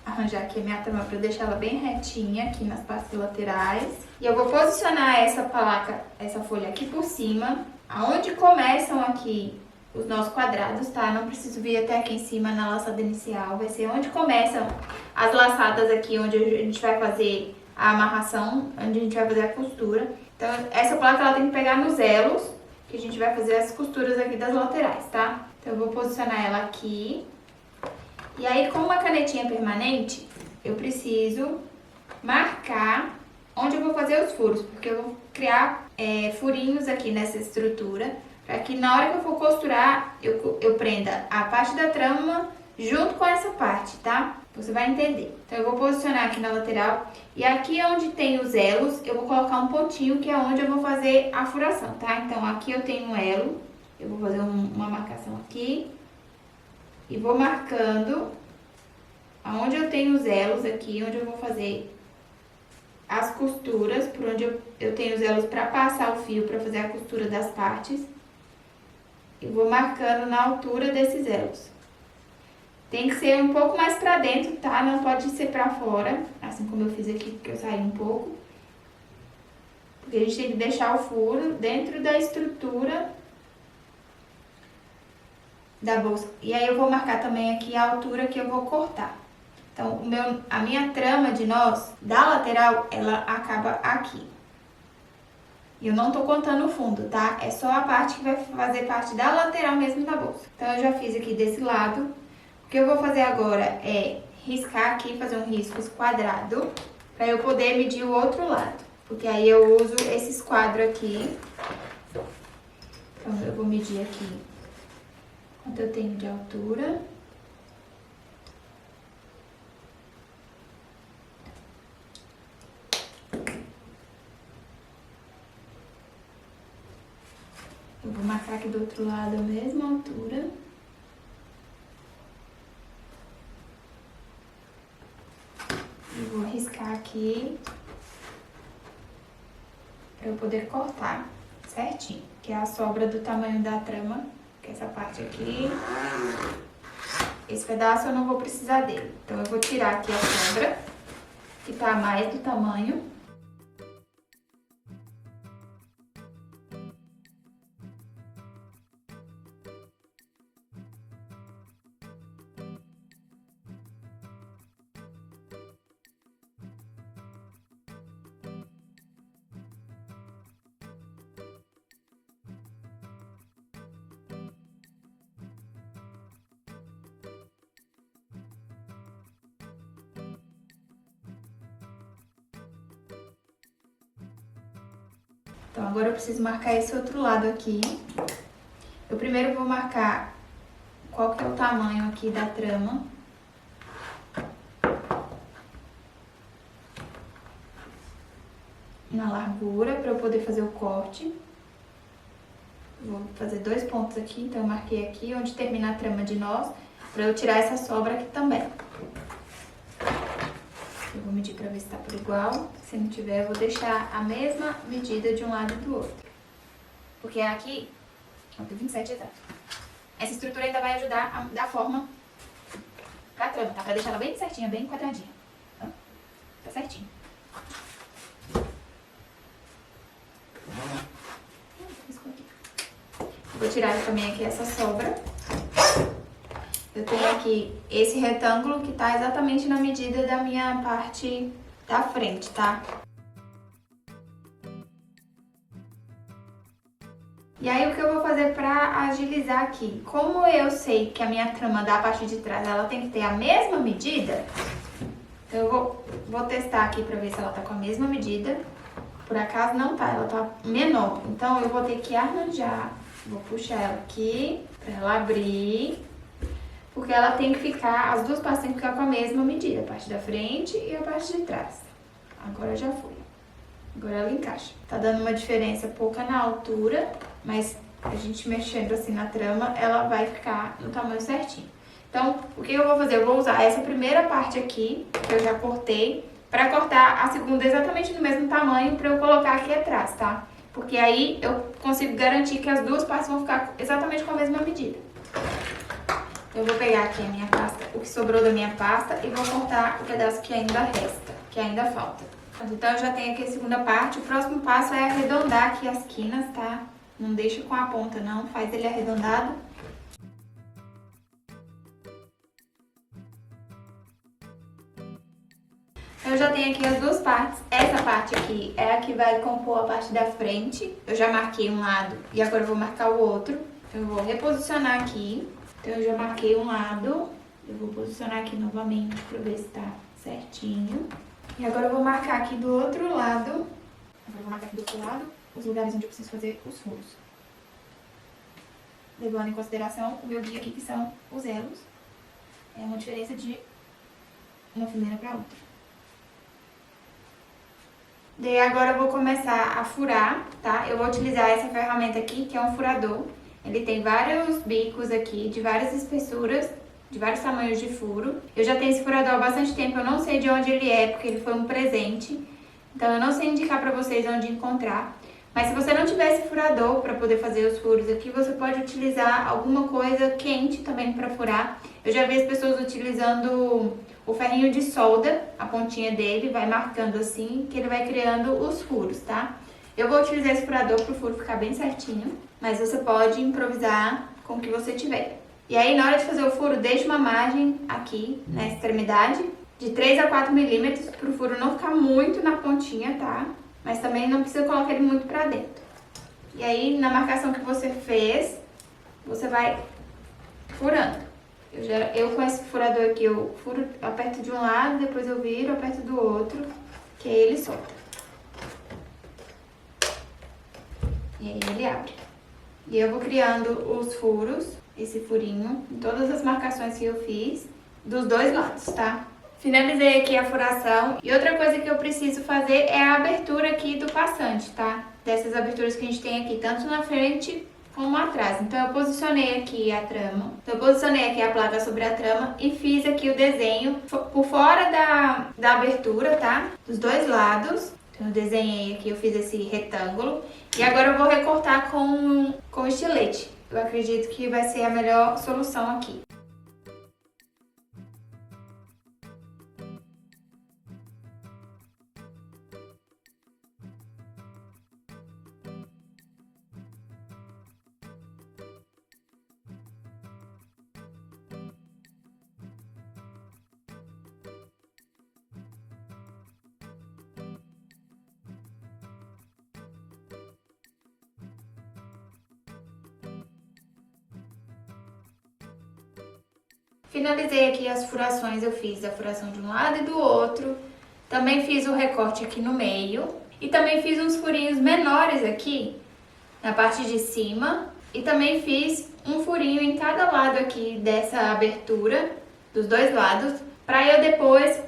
arranjar aqui a minha trama para deixar ela bem retinha aqui nas partes laterais. E eu vou posicionar essa placa, essa folha aqui por cima, aonde começam aqui os nossos quadrados, tá? Não preciso vir até aqui em cima na laçada inicial. Vai ser onde começam as laçadas aqui, onde a gente vai fazer a amarração, onde a gente vai fazer a costura. Então, essa placa ela tem que pegar nos elos, que a gente vai fazer as costuras aqui das laterais, tá? Então, eu vou posicionar ela aqui. E aí, com uma canetinha permanente, eu preciso marcar onde eu vou fazer os furos, porque eu vou criar furinhos aqui nessa estrutura, para que na hora que eu for costurar, eu prenda a parte da trama junto com essa parte, tá? Você vai entender. Então, eu vou posicionar aqui na lateral. E aqui onde tem os elos, eu vou colocar um pontinho, que é onde eu vou fazer a furação, tá? Então, aqui eu tenho um elo. Eu vou fazer uma marcação aqui. E vou marcando aonde eu tenho os elos aqui, onde eu vou fazer as costuras, por onde eu tenho os elos para passar o fio, para fazer a costura das partes. E vou marcando na altura desses elos. Tem que ser um pouco mais pra dentro, tá? Não pode ser pra fora, assim como eu fiz aqui, porque eu saí um pouco. Porque a gente tem que deixar o furo dentro da estrutura da bolsa. E aí eu vou marcar também aqui a altura que eu vou cortar. Então, a minha trama de nós, da lateral, ela acaba aqui. E eu não tô contando o fundo, tá? É só a parte que vai fazer parte da lateral mesmo da bolsa. Então, eu já fiz aqui desse lado. O que eu vou fazer agora é riscar aqui, fazer um risco quadrado, para eu poder medir o outro lado. Porque aí eu uso esses quadros aqui. Então, eu vou medir aqui quanto eu tenho de altura. Eu vou marcar aqui do outro lado a mesma altura. Eu vou riscar aqui para eu poder cortar certinho, que é a sobra do tamanho da trama, que é essa parte aqui. Esse pedaço eu não vou precisar dele, então eu vou tirar aqui a sobra, que tá mais do tamanho. Então, agora eu preciso marcar esse outro lado aqui. Eu primeiro vou marcar qual que é o tamanho aqui da trama. Na largura, para eu poder fazer o corte. Vou fazer 2 pontos aqui, então eu marquei aqui onde termina a trama de nós, para eu tirar essa sobra aqui também. Eu vou medir pra ver se tá por igual. Se não tiver, eu vou deixar a mesma medida de um lado e do outro. Porque aqui, ó, tem 27 exato. Essa estrutura ainda vai ajudar a dar forma pra trama, tá? Pra deixar ela bem certinha, bem quadradinha. Ó, tá certinho. Vou tirar também aqui essa sobra. Eu tenho aqui esse retângulo que tá exatamente na medida da minha parte da frente, tá? E aí, o que eu vou fazer pra agilizar aqui? Como eu sei que a minha trama da parte de trás, ela tem que ter a mesma medida, então eu vou testar aqui pra ver se ela tá com a mesma medida. Por acaso não tá, ela tá menor. Então, eu vou ter que arranjar Vou puxar ela aqui pra ela abrir, porque ela tem que ficar, as duas partes tem que ficar com a mesma medida, a parte da frente e a parte de trás. Agora já foi. Agora ela encaixa. Tá dando uma diferença pouca na altura, mas a gente mexendo assim na trama, ela vai ficar no tamanho certinho. Então, o que eu vou fazer? Eu vou usar essa primeira parte aqui, que eu já cortei, pra cortar a segunda exatamente do mesmo tamanho pra eu colocar aqui atrás, tá? Porque aí eu consigo garantir que as duas partes vão ficar exatamente com a mesma medida. Eu vou pegar aqui a minha pasta, o que sobrou da minha pasta, e vou cortar o pedaço que ainda resta, que ainda falta. Então, eu já tenho aqui a segunda parte. O próximo passo é arredondar aqui as quinas, tá? Não deixa com a ponta, não. Faz ele arredondado. Eu já tenho aqui as duas partes. Essa parte aqui é a que vai compor a parte da frente. Eu já marquei um lado e agora eu vou marcar o outro. Eu vou reposicionar aqui. Então, eu já marquei um lado. Eu vou posicionar aqui novamente pra ver se tá certinho. E agora eu vou marcar aqui do outro lado. Agora eu vou marcar aqui do outro lado os lugares onde eu preciso fazer os furos. Levando em consideração o meu guia aqui, que são os elos. É uma diferença de uma fileira para outra. Daí agora eu vou começar a furar, tá? Eu vou utilizar essa ferramenta aqui, que é um furador. Ele tem vários bicos aqui, de várias espessuras, de vários tamanhos de furo. Eu já tenho esse furador há bastante tempo, eu não sei de onde ele é, porque ele foi um presente. Então eu não sei indicar pra vocês onde encontrar. Mas se você não tiver esse furador para poder fazer os furos aqui, você pode utilizar alguma coisa quente também para furar. Eu já vi as pessoas utilizando o ferrinho de solda, a pontinha dele, vai marcando assim, que ele vai criando os furos, tá? Eu vou utilizar esse furador para o furo ficar bem certinho, mas você pode improvisar com o que você tiver. E aí, na hora de fazer o furo, deixa uma margem aqui na extremidade de 3 a 4 milímetros para o furo não ficar muito na pontinha, tá? Mas também não precisa colocar ele muito pra dentro. E aí, na marcação que você fez, você vai furando. Eu com esse furador aqui, eu furo, aperto de um lado, depois eu viro, aperto do outro, que aí ele solta. E aí ele abre. E eu vou criando os furos, esse furinho, em todas as marcações que eu fiz, dos dois lados, tá? Finalizei aqui a furação. E outra coisa que eu preciso fazer é a abertura aqui do passante, tá? Dessas aberturas que a gente tem aqui, tanto na frente como atrás. Então, eu posicionei aqui a trama. Então, eu posicionei aqui a placa sobre a trama e fiz aqui o desenho por fora da abertura, tá? Dos dois lados. Então, eu desenhei aqui, eu fiz esse retângulo. E agora eu vou recortar com estilete. Eu acredito que vai ser a melhor solução aqui. Finalizei aqui as furações, eu fiz a furação de um lado e do outro. Também fiz o recorte aqui no meio. E também fiz uns furinhos menores aqui, na parte de cima. E também fiz um furinho em cada lado aqui dessa abertura, dos dois lados. Pra eu depois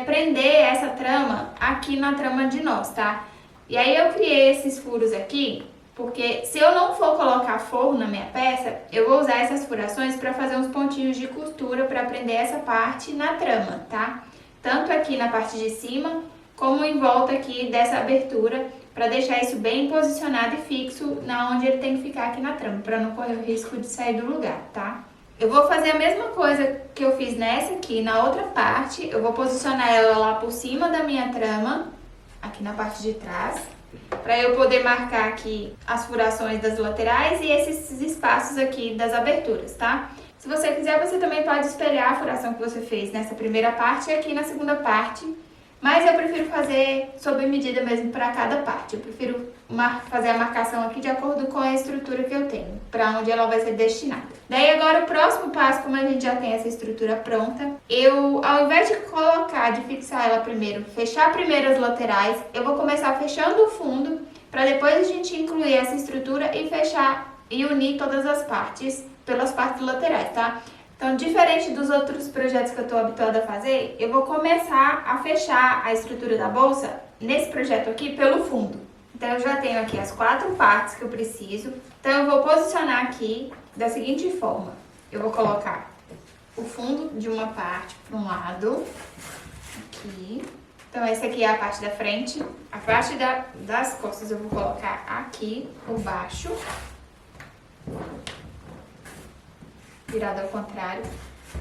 prender essa trama aqui na trama de nós, tá? E aí eu criei esses furos aqui. Porque se eu não for colocar forro na minha peça, eu vou usar essas furações para fazer uns pontinhos de costura para prender essa parte na trama, tá? Tanto aqui na parte de cima, como em volta aqui dessa abertura, para deixar isso bem posicionado e fixo na onde ele tem que ficar aqui na trama, para não correr o risco de sair do lugar, tá? Eu vou fazer a mesma coisa que eu fiz nessa aqui, na outra parte, eu vou posicionar ela lá por cima da minha trama, aqui na parte de trás, para eu poder marcar aqui as furações das laterais e esses espaços aqui das aberturas, tá? Se você quiser, você também pode espelhar a furação que você fez nessa primeira parte e aqui na segunda parte, mas eu prefiro fazer sob medida mesmo para cada parte. Eu prefiro fazer a marcação aqui de acordo com a estrutura que eu tenho, para onde ela vai ser destinada. Daí agora o próximo passo, como a gente já tem essa estrutura pronta, eu, ao invés de colocar, de fixar ela primeiro, fechar primeiro as laterais, eu vou começar fechando o fundo, para depois a gente incluir essa estrutura e fechar e unir todas as partes pelas partes laterais, tá? Então, diferente dos outros projetos que eu tô habituada a fazer, eu vou começar a fechar a estrutura da bolsa nesse projeto aqui pelo fundo. Então, eu já tenho aqui as 4 partes que eu preciso. Então, eu vou posicionar aqui da seguinte forma. Eu vou colocar o fundo de uma parte para um lado, aqui. Então, essa aqui é a parte da frente. A parte das costas eu vou colocar aqui por baixo. Virado ao contrário.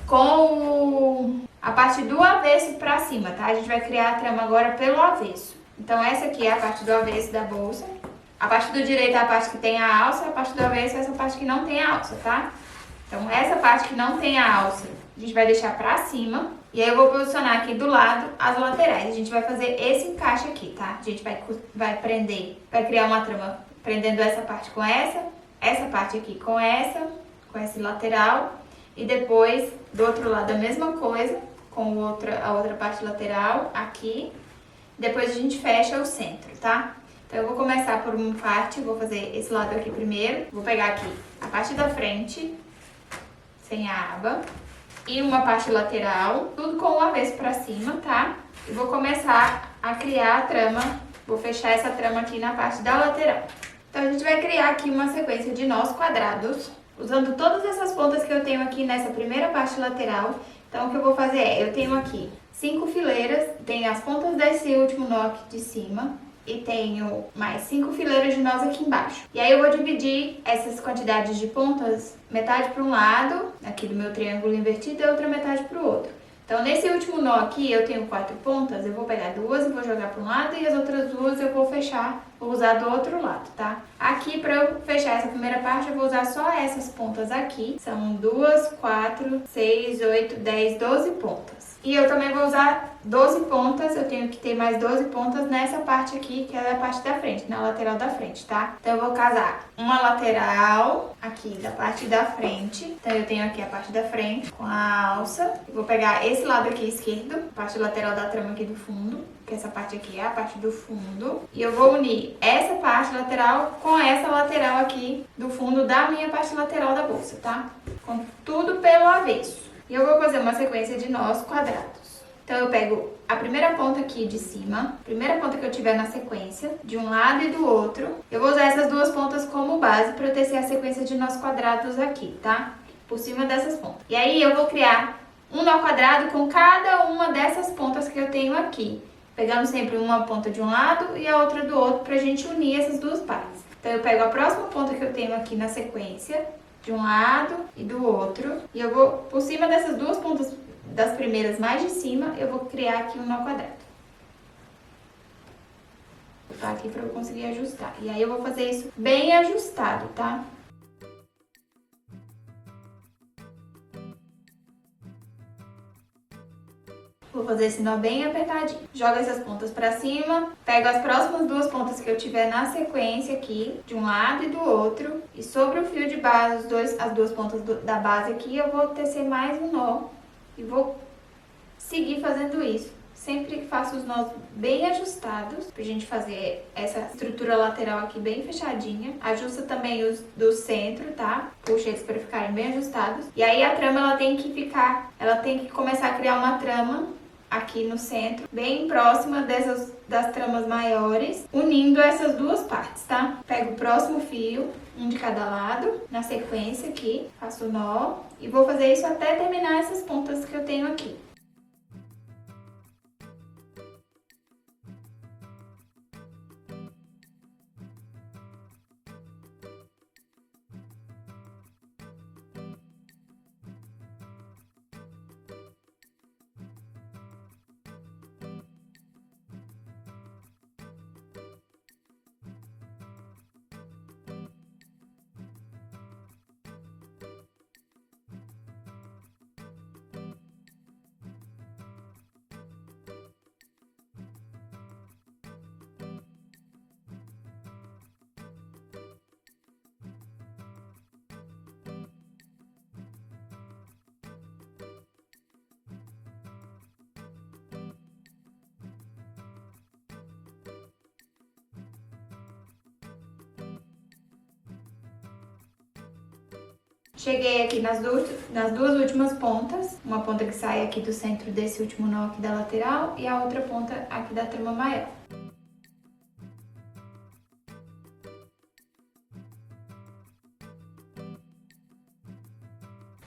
Com a parte do avesso para cima, tá? A gente vai criar a trama agora pelo avesso. Então, essa aqui é a parte do avesso da bolsa. A parte do direito é a parte que tem a alça. A parte do avesso é essa parte que não tem a alça, tá? Então, essa parte que não tem a alça, a gente vai deixar pra cima. E aí, eu vou posicionar aqui do lado as laterais. A gente vai fazer esse encaixe aqui, tá? A gente vai prender, vai criar uma trama prendendo essa parte com essa parte aqui com esse lateral. E depois, do outro lado, a mesma coisa, com a outra parte lateral aqui. Depois, a gente fecha o centro, tá? Então, eu vou começar por uma parte, vou fazer esse lado aqui primeiro. Vou pegar aqui a parte da frente, sem a aba, e uma parte lateral, tudo com o avesso pra cima, tá? E vou começar a criar a trama, vou fechar essa trama aqui na parte da lateral. Então, a gente vai criar aqui uma sequência de nós quadrados, usando todas essas pontas que eu tenho aqui nessa primeira parte lateral. Então, o que eu vou fazer é, eu tenho aqui 5 fileiras, tenho as pontas desse último nó aqui de cima, e tenho mais 5 fileiras de nós aqui embaixo. E aí eu vou dividir essas quantidades de pontas, metade para um lado, aqui do meu triângulo invertido, e outra metade para o outro. Então, nesse último nó aqui, eu tenho 4 pontas, eu vou pegar 2 e vou jogar para um lado, e as outras 2 eu vou fechar, vou usar do outro lado, tá? Aqui, para eu fechar essa primeira parte, eu vou usar só essas pontas aqui. São 2, 4, 6, 8, 10, 12 pontas. E eu também vou usar 12 pontas, eu tenho que ter mais 12 pontas nessa parte aqui, que é a parte da frente, na lateral da frente, tá? Então, eu vou casar uma lateral aqui da parte da frente. Então, eu tenho aqui a parte da frente com a alça. Eu vou pegar esse lado aqui esquerdo, a parte lateral da trama aqui do fundo, que essa parte aqui é a parte do fundo. E eu vou unir essa parte lateral com essa lateral aqui do fundo da minha parte lateral da bolsa, tá? Com tudo pelo avesso. E eu vou fazer uma sequência de nós quadrados. Então, eu pego a primeira ponta aqui de cima, primeira ponta que eu tiver na sequência, de um lado e do outro. Eu vou usar essas duas pontas como base para eu tecer a sequência de nós quadrados aqui, tá? Por cima dessas pontas. E aí, eu vou criar um nó quadrado com cada uma dessas pontas que eu tenho aqui. Pegando sempre uma ponta de um lado e a outra do outro pra gente unir essas duas partes. Então, eu pego a próxima ponta que eu tenho aqui na sequência, de um lado e do outro, e eu vou, por cima dessas duas pontas das primeiras mais de cima, eu vou criar aqui um nó quadrado. Vou botar aqui pra eu conseguir ajustar. E aí eu vou fazer isso bem ajustado, tá? Vou fazer esse nó bem apertadinho. Jogo essas pontas pra cima, pego as próximas duas pontas que eu tiver na sequência aqui, de um lado e do outro. E sobre o fio de base, as duas pontas da base aqui, eu vou tecer mais um nó. E vou seguir fazendo isso. Sempre faço os nós bem ajustados, pra gente fazer essa estrutura lateral aqui bem fechadinha. Ajusta também os do centro, tá? Puxa eles pra ficarem bem ajustados. E aí a trama, ela tem que começar a criar uma trama aqui no centro, bem próxima das tramas maiores, unindo essas duas partes, tá? Pego o próximo fio, um de cada lado, na sequência aqui, faço o nó e vou fazer isso até terminar essas pontas que eu tenho aqui. Cheguei aqui nas duas últimas pontas, uma ponta que sai aqui do centro desse último nó aqui da lateral e a outra ponta aqui da trama maior.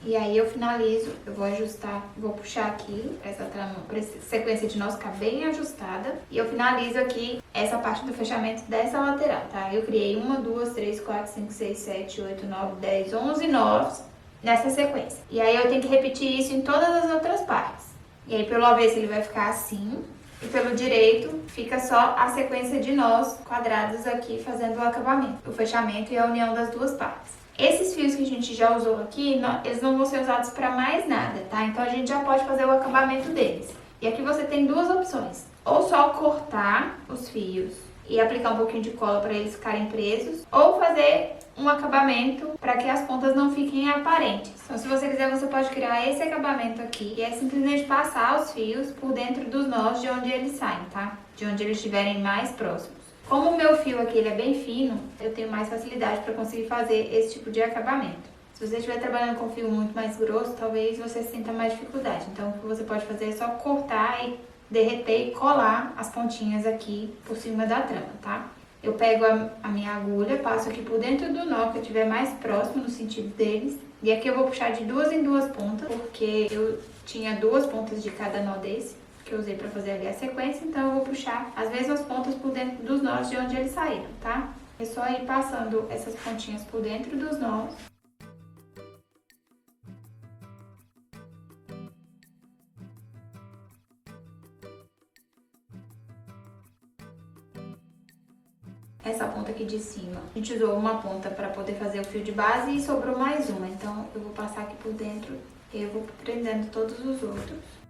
E aí eu finalizo, eu vou ajustar, vou puxar aqui essa trama, pra essa sequência de nós ficar bem ajustada. E eu finalizo aqui essa parte do fechamento dessa lateral, tá? Eu criei 1, 2, 3, 4, 5, 6, 7, 8, 9, 10, 11 nós nessa sequência. E aí eu tenho que repetir isso em todas as outras partes. E aí pelo avesso ele vai ficar assim. E pelo direito fica só a sequência de nós quadrados aqui fazendo o acabamento, o fechamento e a união das duas partes. Esses fios que a gente já usou aqui, eles não vão ser usados para mais nada, tá? Então a gente já pode fazer o acabamento deles. E aqui você tem duas opções. Ou só cortar os fios e aplicar um pouquinho de cola para eles ficarem presos, ou fazer um acabamento para que as pontas não fiquem aparentes. Então se você quiser, você pode criar esse acabamento aqui, e é simplesmente passar os fios por dentro dos nós de onde eles saem, tá? De onde eles estiverem mais próximos. Como o meu fio aqui ele é bem fino, eu tenho mais facilidade para conseguir fazer esse tipo de acabamento. Se você estiver trabalhando com fio muito mais grosso, talvez você sinta mais dificuldade. Então, o que você pode fazer é só cortar e derreter e colar as pontinhas aqui por cima da trama, tá? Eu pego a minha agulha, passo aqui por dentro do nó que eu estiver mais próximo no sentido deles. E aqui eu vou puxar de duas em duas pontas, porque eu tinha duas pontas de cada nó desse que eu usei para fazer ali a sequência, então eu vou puxar as mesmas pontas por dentro dos nós de onde eles saíram, tá? É só ir passando essas pontinhas por dentro dos nós. Essa ponta aqui de cima, a gente usou uma ponta para poder fazer o fio de base e sobrou mais uma, então eu vou passar aqui por dentro e eu vou prendendo todos os outros.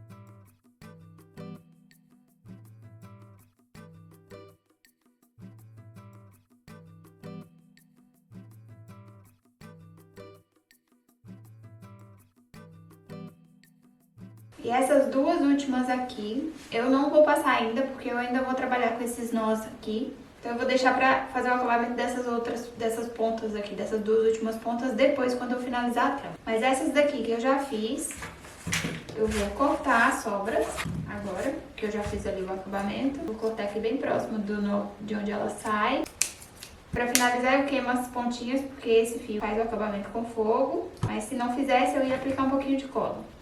E essas duas últimas aqui, eu não vou passar ainda, porque eu ainda vou trabalhar com esses nós aqui. Então eu vou deixar pra fazer o acabamento dessas pontas aqui, dessas duas últimas pontas, depois quando eu finalizar a trama. Mas essas daqui que eu já fiz, eu vou cortar as sobras agora, que eu já fiz ali o acabamento. Vou cortar aqui bem próximo do nó de onde ela sai. Pra finalizar eu queimo as pontinhas, porque esse fio faz o acabamento com fogo. Mas se não fizesse, eu ia aplicar um pouquinho de cola.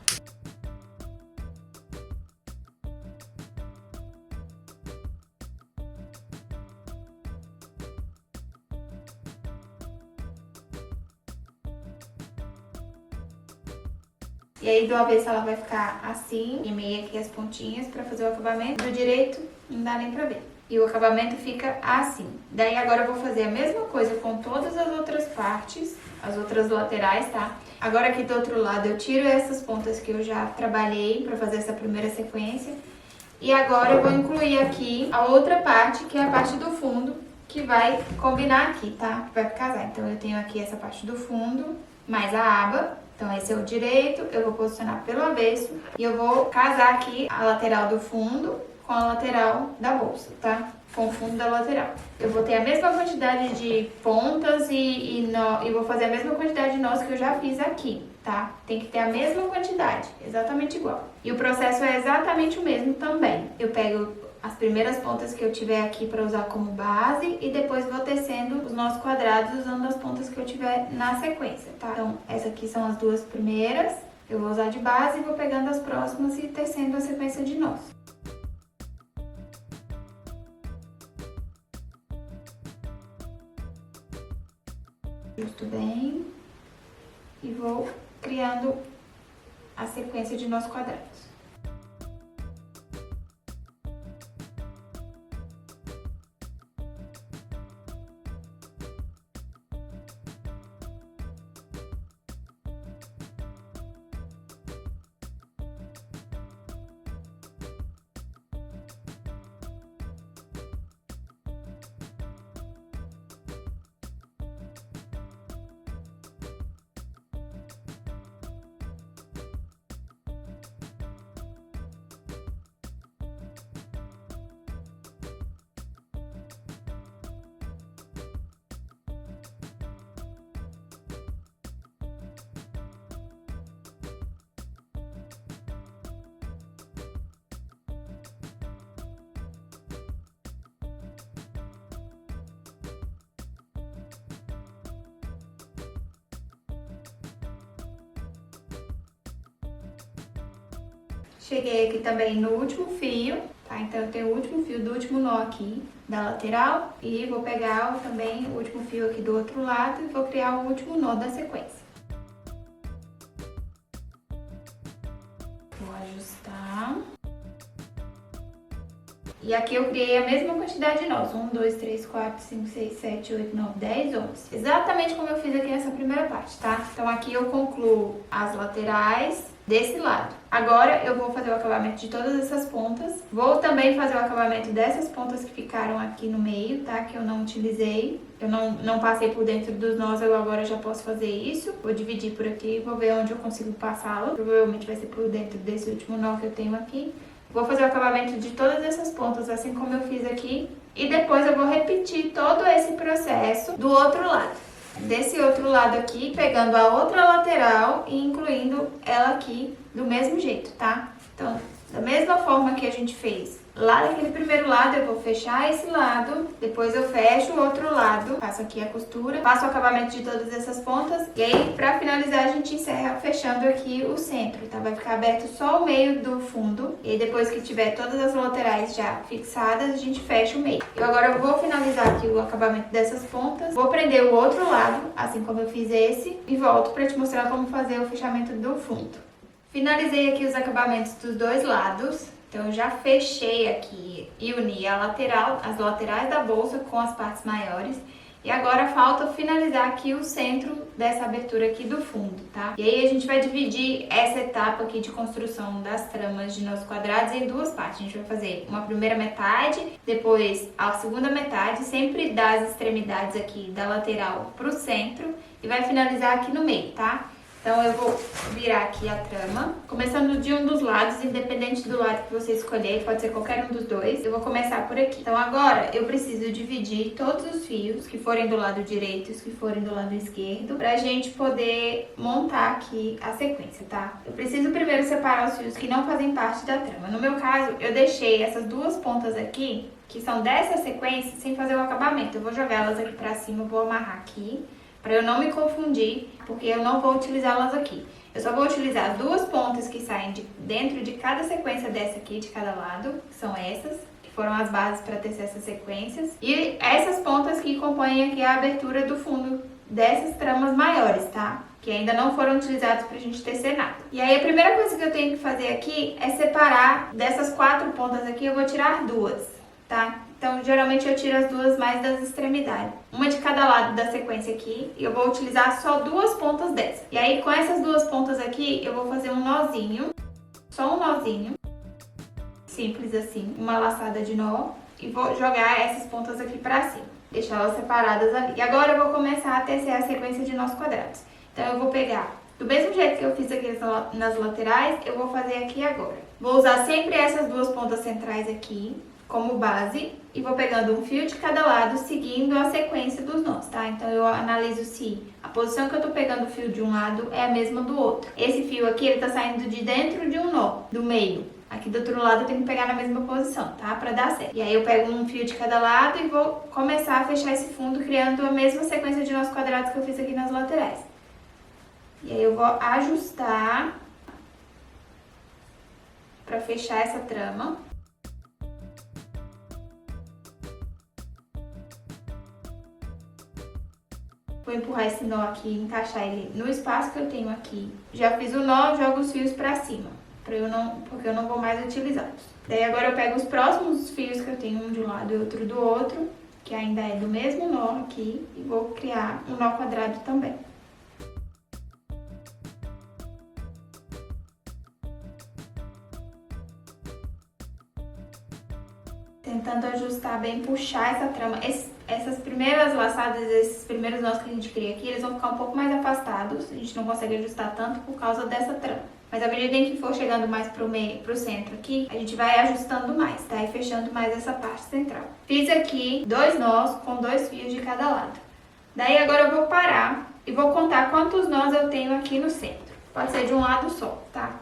E aí do avesso ela vai ficar assim, e meio aqui as pontinhas pra fazer o acabamento. Do direito não dá nem pra ver. E o acabamento fica assim. Daí agora eu vou fazer a mesma coisa com todas as outras partes, as outras laterais, tá? Agora aqui do outro lado eu tiro essas pontas que eu já trabalhei pra fazer essa primeira sequência. E agora eu vou incluir aqui a outra parte, que é a parte do fundo, que vai combinar aqui, tá? Vai casar. Então eu tenho aqui essa parte do fundo, mais a aba. Então esse é o direito, eu vou posicionar pelo avesso e eu vou casar aqui a lateral do fundo com a lateral da bolsa, tá? Com o fundo da lateral. Eu vou ter a mesma quantidade de pontas e vou fazer a mesma quantidade de nós que eu já fiz aqui, tá? Tem que ter a mesma quantidade, exatamente igual. E o processo é exatamente o mesmo também. Eu pego as primeiras pontas que eu tiver aqui para usar como base e depois vou tecendo os nós quadrados usando as pontas que eu tiver na sequência, tá? Então, essas aqui são as duas primeiras, eu vou usar de base e vou pegando as próximas e tecendo a sequência de nós. Justo bem e vou criando a sequência de nós quadrados. Cheguei aqui também no último fio, tá? Então eu tenho o último fio do último nó aqui da lateral e vou pegar também o último fio aqui do outro lado e vou criar o último nó da sequência. Vou ajustar. E aqui eu criei a mesma quantidade de nós. 1, 2, 3, 4, 5, 6, 7, 8, 9, 10, 11. Exatamente como eu fiz aqui nessa primeira parte, tá? Então aqui eu concluo as laterais desse lado. Agora eu vou fazer o acabamento de todas essas pontas. Vou também fazer o acabamento dessas pontas que ficaram aqui no meio, tá? Que eu não utilizei. Eu não passei por dentro dos nós, eu agora já posso fazer isso. Vou dividir por aqui, vou ver onde eu consigo passá-la. Provavelmente vai ser por dentro desse último nó que eu tenho aqui. Vou fazer o acabamento de todas essas pontas, assim como eu fiz aqui. E depois eu vou repetir todo esse processo do outro lado. Desse outro lado aqui, pegando a outra lateral e incluindo ela aqui do mesmo jeito, tá? Então, da mesma forma que a gente fez lá daquele primeiro lado, eu vou fechar esse lado, depois eu fecho o outro lado, faço aqui a costura, faço o acabamento de todas essas pontas e aí pra finalizar a gente encerra fechando aqui o centro, tá? Vai ficar aberto só o meio do fundo e depois que tiver todas as laterais já fixadas, a gente fecha o meio. Eu agora vou finalizar aqui o acabamento dessas pontas, vou prender o outro lado, assim como eu fiz esse, e volto pra te mostrar como fazer o fechamento do fundo. Finalizei aqui os acabamentos dos dois lados. Então, eu já fechei aqui e uni a lateral, as laterais da bolsa com as partes maiores. E agora falta finalizar aqui o centro dessa abertura aqui do fundo, tá? E aí a gente vai dividir essa etapa aqui de construção das tramas de nós quadrados em duas partes. A gente vai fazer uma primeira metade, depois a segunda metade, sempre das extremidades aqui da lateral pro centro e vai finalizar aqui no meio, tá? Então, eu vou virar aqui a trama, começando de um dos lados, independente do lado que você escolher, pode ser qualquer um dos dois. Eu vou começar por aqui. Então, agora, eu preciso dividir todos os fios que forem do lado direito e os que forem do lado esquerdo, pra gente poder montar aqui a sequência, tá? Eu preciso primeiro separar os fios que não fazem parte da trama. No meu caso, eu deixei essas duas pontas aqui, que são dessa sequência, sem fazer o acabamento. Eu vou jogar elas aqui pra cima, vou amarrar aqui, para eu não me confundir, porque eu não vou utilizá-las aqui. Eu só vou utilizar as duas pontas que saem dentro de cada sequência dessa aqui, de cada lado, que são essas, que foram as bases para tecer essas sequências. E essas pontas que compõem aqui a abertura do fundo dessas tramas maiores, tá? Que ainda não foram utilizadas pra gente tecer nada. E aí a primeira coisa que eu tenho que fazer aqui é separar dessas 4 pontas aqui, eu vou tirar 2, tá? Então, geralmente eu tiro as duas mais das extremidades. Uma de cada lado da sequência aqui. E eu vou utilizar só 2 pontas dessa. E aí, com essas 2 pontas aqui, eu vou fazer um nozinho. Só um nozinho. Simples assim. Uma laçada de nó. E vou jogar essas pontas aqui pra cima. Deixar elas separadas ali. E agora eu vou começar a tecer a sequência de nós quadrados. Então, eu vou pegar, do mesmo jeito que eu fiz aqui nas laterais, eu vou fazer aqui agora. Vou usar sempre essas 2 pontas centrais aqui como base e vou pegando um fio de cada lado, seguindo a sequência dos nós, tá? Então, eu analiso se a posição que eu tô pegando o fio de um lado é a mesma do outro. Esse fio aqui, ele tá saindo de dentro de um nó, do meio. Aqui do outro lado eu tenho que pegar na mesma posição, tá? Pra dar certo. E aí eu pego um fio de cada lado e vou começar a fechar esse fundo, criando a mesma sequência de nós quadrados que eu fiz aqui nas laterais. E aí eu vou ajustar pra fechar essa trama. Vou empurrar esse nó aqui e encaixar ele no espaço que eu tenho aqui. Já fiz o nó, jogo os fios pra cima, porque eu não vou mais utilizá-los. Daí agora eu pego os próximos fios que eu tenho, um de um lado e outro do outro, que ainda é do mesmo nó aqui, e vou criar um nó quadrado também. Tentando ajustar bem, puxar essa trama. Essas primeiras laçadas, esses primeiros nós que a gente cria aqui, eles vão ficar um pouco mais afastados. A gente não consegue ajustar tanto por causa dessa trama. Mas à medida em que for chegando mais pro centro aqui, a gente vai ajustando mais, tá? E fechando mais essa parte central. Fiz aqui 2 nós com 2 fios de cada lado. Daí agora eu vou parar e vou contar quantos nós eu tenho aqui no centro. Pode ser de um lado só, tá?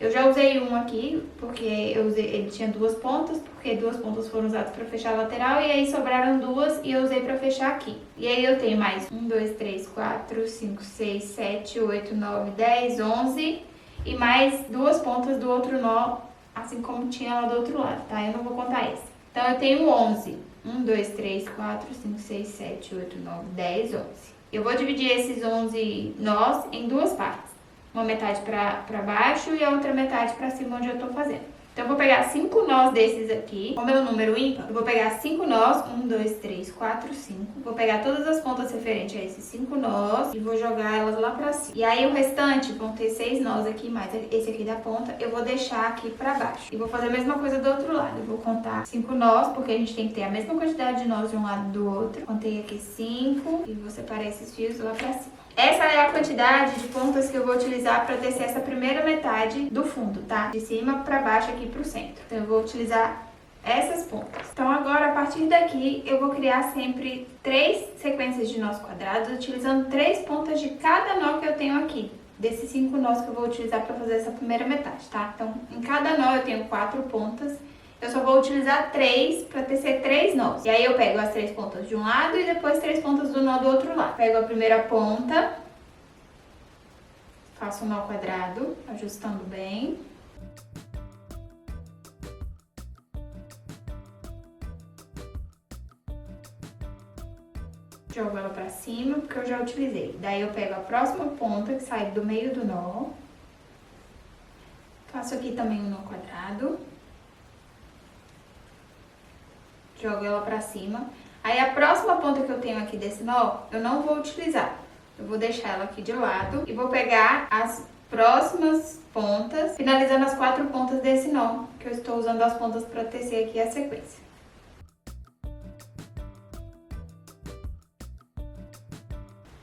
Eu já usei um aqui, porque ele tinha 2 pontas, porque 2 pontas foram usadas para fechar a lateral, e aí sobraram 2 e eu usei para fechar aqui. E aí eu tenho mais 1, 2, 3, 4, 5, 6, 7, 8, 9, 10, 11 e mais 2 pontas do outro nó, assim como tinha lá do outro lado, tá? Eu não vou contar esse. Então, eu tenho 11. 1, 2, 3, 4, 5, 6, 7, 8, 9, 10, 11. Eu vou dividir esses 11 nós em duas partes. Uma metade pra baixo e a outra metade pra cima, onde eu tô fazendo. Então, eu vou pegar 5 nós desses aqui. Como é o número ímpar, eu vou pegar 5 nós. 1, 2, 3, 4, 5. Vou pegar todas as pontas referentes a esses 5 nós e vou jogar elas lá pra cima. E aí, o restante vão ter 6 nós aqui, mais esse aqui da ponta, eu vou deixar aqui pra baixo. E vou fazer a mesma coisa do outro lado. Eu vou contar 5 nós, porque a gente tem que ter a mesma quantidade de nós de um lado e do outro. Contei aqui 5 e vou separar esses fios lá pra cima. Essa é a quantidade de pontas que eu vou utilizar para tecer essa primeira metade do fundo, tá? De cima para baixo aqui pro centro. Então, eu vou utilizar essas pontas. Então, agora, a partir daqui, eu vou criar sempre 3 sequências de nós quadrados, utilizando 3 pontas de cada nó que eu tenho aqui. Desses 5 nós que eu vou utilizar para fazer essa primeira metade, tá? Então, em cada nó eu tenho 4 pontas. Eu só vou utilizar 3 para tecer 3 nós. E aí eu pego as 3 pontas de um lado e depois 3 pontas do nó do outro lado. Pego a primeira ponta, faço um nó quadrado, ajustando bem. Jogo ela para cima, porque eu já utilizei. Daí eu pego a próxima ponta que sai do meio do nó. Faço aqui também um nó quadrado. Jogo ela pra cima. Aí a próxima ponta que eu tenho aqui desse nó, eu não vou utilizar. Eu vou deixar ela aqui de lado e vou pegar as próximas pontas, finalizando as 4 pontas desse nó, que eu estou usando as pontas para tecer aqui a sequência.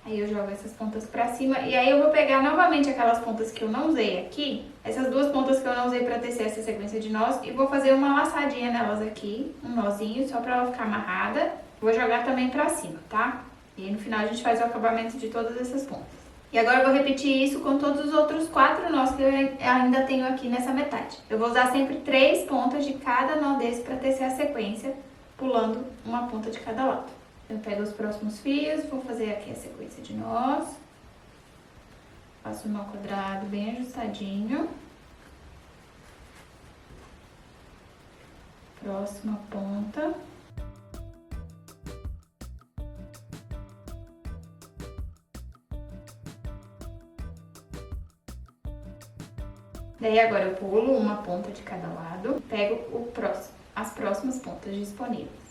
Aí eu jogo essas pontas pra cima e aí eu vou pegar novamente aquelas pontas que eu não usei aqui, essas 2 pontas que eu não usei pra tecer essa sequência de nós, e vou fazer uma laçadinha nelas aqui, um nozinho, só pra ela ficar amarrada. Vou jogar também pra cima, tá? E aí no final a gente faz o acabamento de todas essas pontas. E agora eu vou repetir isso com todos os outros 4 nós que eu ainda tenho aqui nessa metade. Eu vou usar sempre 3 pontas de cada nó desse pra tecer a sequência, pulando uma ponta de cada lado. Eu pego os próximos fios, vou fazer aqui a sequência de nós. Faço um nó quadrado bem ajustadinho. Próxima ponta. Daí agora eu pulo uma ponta de cada lado, pego as próximas pontas disponíveis.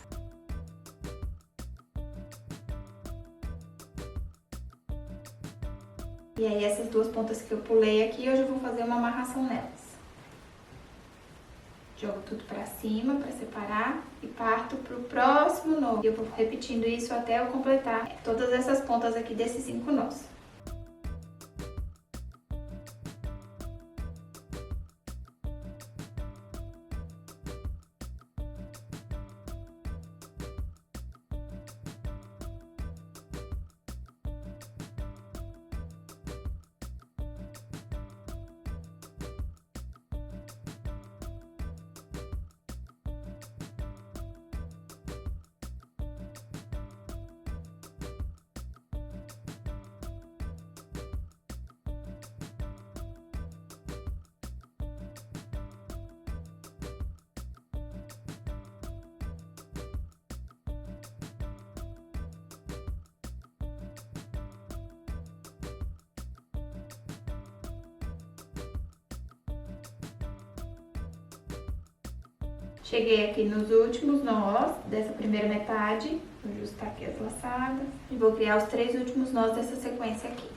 E aí, essas 2 pontas que eu pulei aqui, hoje eu vou fazer uma amarração nelas. Jogo tudo pra cima, pra separar, e parto pro próximo nó. E eu vou repetindo isso até eu completar todas essas pontas aqui desses 5 nós. Cheguei aqui nos últimos nós dessa primeira metade, vou ajustar aqui as laçadas e vou criar os 3 últimos nós dessa sequência aqui.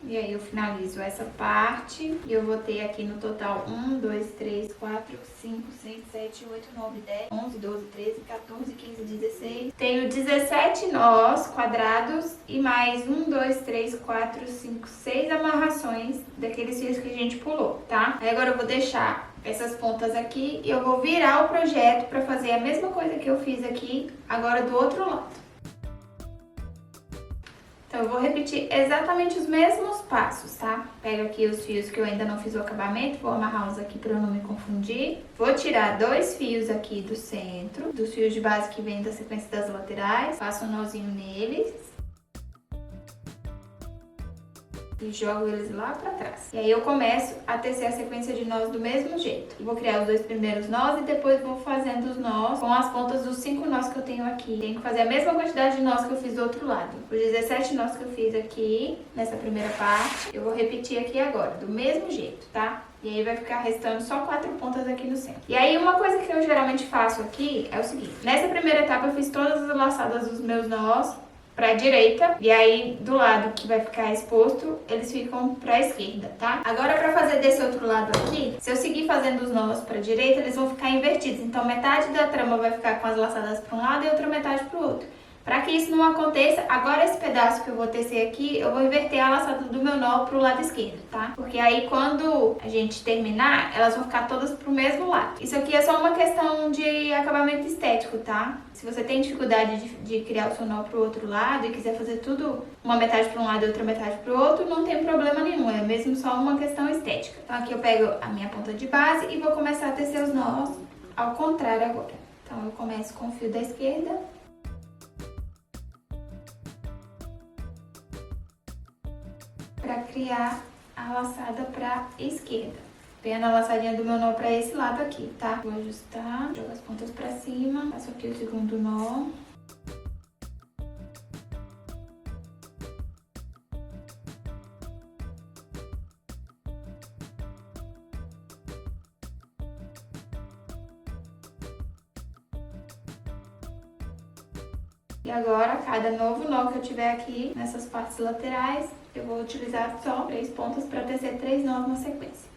E aí eu finalizo essa parte e eu vou ter aqui no total 1, 2, 3, 4, 5, 6, 7, 8, 9, 10, 11, 12, 13, 14, 15, 16. Tenho 17 nós quadrados e mais 1, 2, 3, 4, 5, 6 amarrações daqueles fios que a gente pulou, tá? Aí agora eu vou deixar essas pontas aqui e eu vou virar o projeto pra fazer a mesma coisa que eu fiz aqui, agora do outro lado. Então, eu vou repetir exatamente os mesmos passos, tá? Pego aqui os fios que eu ainda não fiz o acabamento, vou amarrá-los aqui para eu não me confundir. Vou tirar 2 fios aqui do centro, dos fios de base que vem da sequência das laterais. Faço um nozinho neles. E jogo eles lá pra trás. E aí eu começo a tecer a sequência de nós do mesmo jeito. Eu vou criar os 2 primeiros nós e depois vou fazendo os nós com as pontas dos 5 nós que eu tenho aqui. Tenho que fazer a mesma quantidade de nós que eu fiz do outro lado. Os 17 nós que eu fiz aqui, nessa primeira parte, eu vou repetir aqui agora, do mesmo jeito, tá? E aí vai ficar restando só 4 pontas aqui no centro. E aí uma coisa que eu geralmente faço aqui é o seguinte. Nessa primeira etapa eu fiz todas as laçadas dos meus nós pra direita, e aí do lado que vai ficar exposto, eles ficam pra esquerda, tá? Agora pra fazer desse outro lado aqui, se eu seguir fazendo os nós pra direita, eles vão ficar invertidos. Então metade da trama vai ficar com as laçadas pra um lado e outra metade pro outro. Para que isso não aconteça, agora esse pedaço que eu vou tecer aqui, eu vou inverter a laçada do meu nó pro lado esquerdo, tá? Porque aí quando a gente terminar, elas vão ficar todas pro mesmo lado. Isso aqui é só uma questão de acabamento estético, tá? Se você tem dificuldade de criar o seu nó pro outro lado e quiser fazer tudo uma metade para um lado e outra metade pro outro, não tem problema nenhum, é mesmo só uma questão estética. Então aqui eu pego a minha ponta de base e vou começar a tecer os nós ao contrário agora. Então eu começo com o fio da esquerda. Para criar a laçada para esquerda. Pegando a laçadinha do meu nó para esse lado aqui, tá? Vou ajustar, jogo as pontas para cima, faço aqui o segundo nó. E agora, cada novo nó que eu tiver aqui nessas partes laterais, eu vou utilizar só 3 pontas para tecer 3 nós na sequência.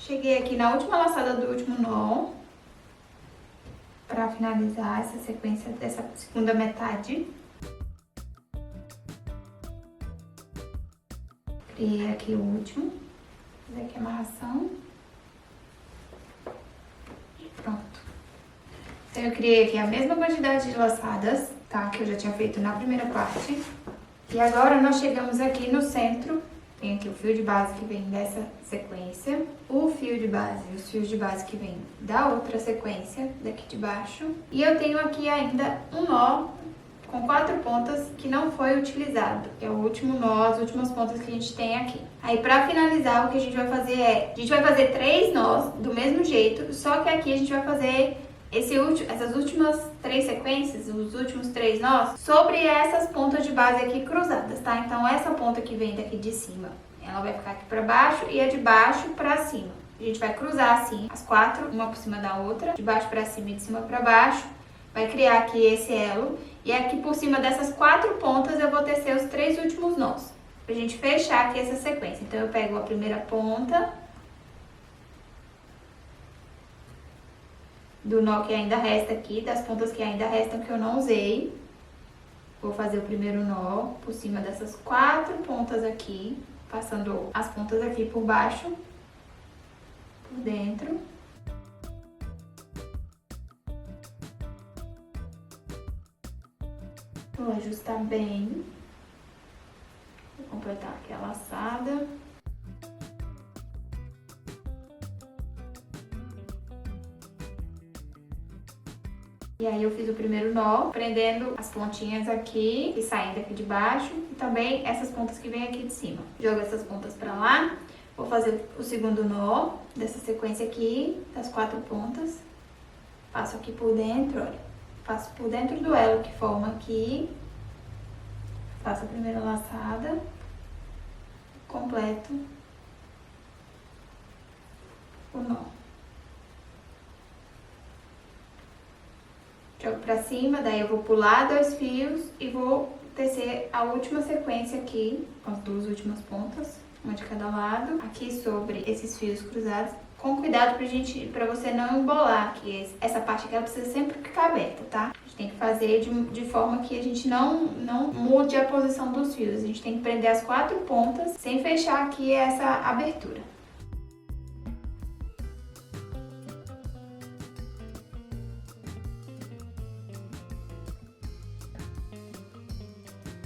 Cheguei aqui na última laçada do último nó, para finalizar essa sequência dessa segunda metade. Criei aqui o último, fazer aqui a amarração. E pronto. Então, eu criei aqui a mesma quantidade de laçadas, tá? Que eu já tinha feito na primeira parte. E agora nós chegamos aqui no centro. Tem aqui o fio de base que vem dessa sequência, o fio de base e os fios de base que vem da outra sequência, daqui de baixo. E eu tenho aqui ainda um nó com 4 pontas que não foi utilizado. É o último nó, as últimas pontas que a gente tem aqui. Aí, pra finalizar, o que a gente vai fazer é... A gente vai fazer 3 nós do mesmo jeito, só que aqui a gente vai fazer essas últimas 3 sequências, os últimos 3 nós, sobre essas pontas de base aqui cruzadas, tá? Então, essa ponta que vem daqui de cima, ela vai ficar aqui pra baixo e a de baixo pra cima. A gente vai cruzar assim, as 4, uma por cima da outra, de baixo pra cima e de cima pra baixo. Vai criar aqui esse elo. E aqui por cima dessas 4 pontas eu vou tecer os 3 últimos nós, pra gente fechar aqui essa sequência. Então, eu pego a primeira ponta do nó que ainda resta aqui, das pontas que ainda restam que eu não usei. Vou fazer o primeiro nó por cima dessas 4 pontas aqui, passando as pontas aqui por baixo, por dentro. Vou ajustar bem. Vou completar aqui a laçada. E aí eu fiz o primeiro nó, prendendo as pontinhas aqui e saindo aqui de baixo. E também essas pontas que vem aqui de cima. Jogo essas pontas pra lá. Vou fazer o segundo nó dessa sequência aqui, das 4 pontas. Passo aqui por dentro, olha. Passo por dentro do elo que forma aqui. Faço a primeira laçada. Completo o nó. Jogo pra cima, daí eu vou pular 2 fios e vou tecer a última sequência aqui, com as 2 últimas pontas, uma de cada lado, aqui sobre esses fios cruzados. Com cuidado pra você não embolar aqui, essa parte aqui ela precisa sempre ficar aberta, tá? A gente tem que fazer de forma que a gente não mude a posição dos fios. A gente tem que prender as 4 pontas sem fechar aqui essa abertura.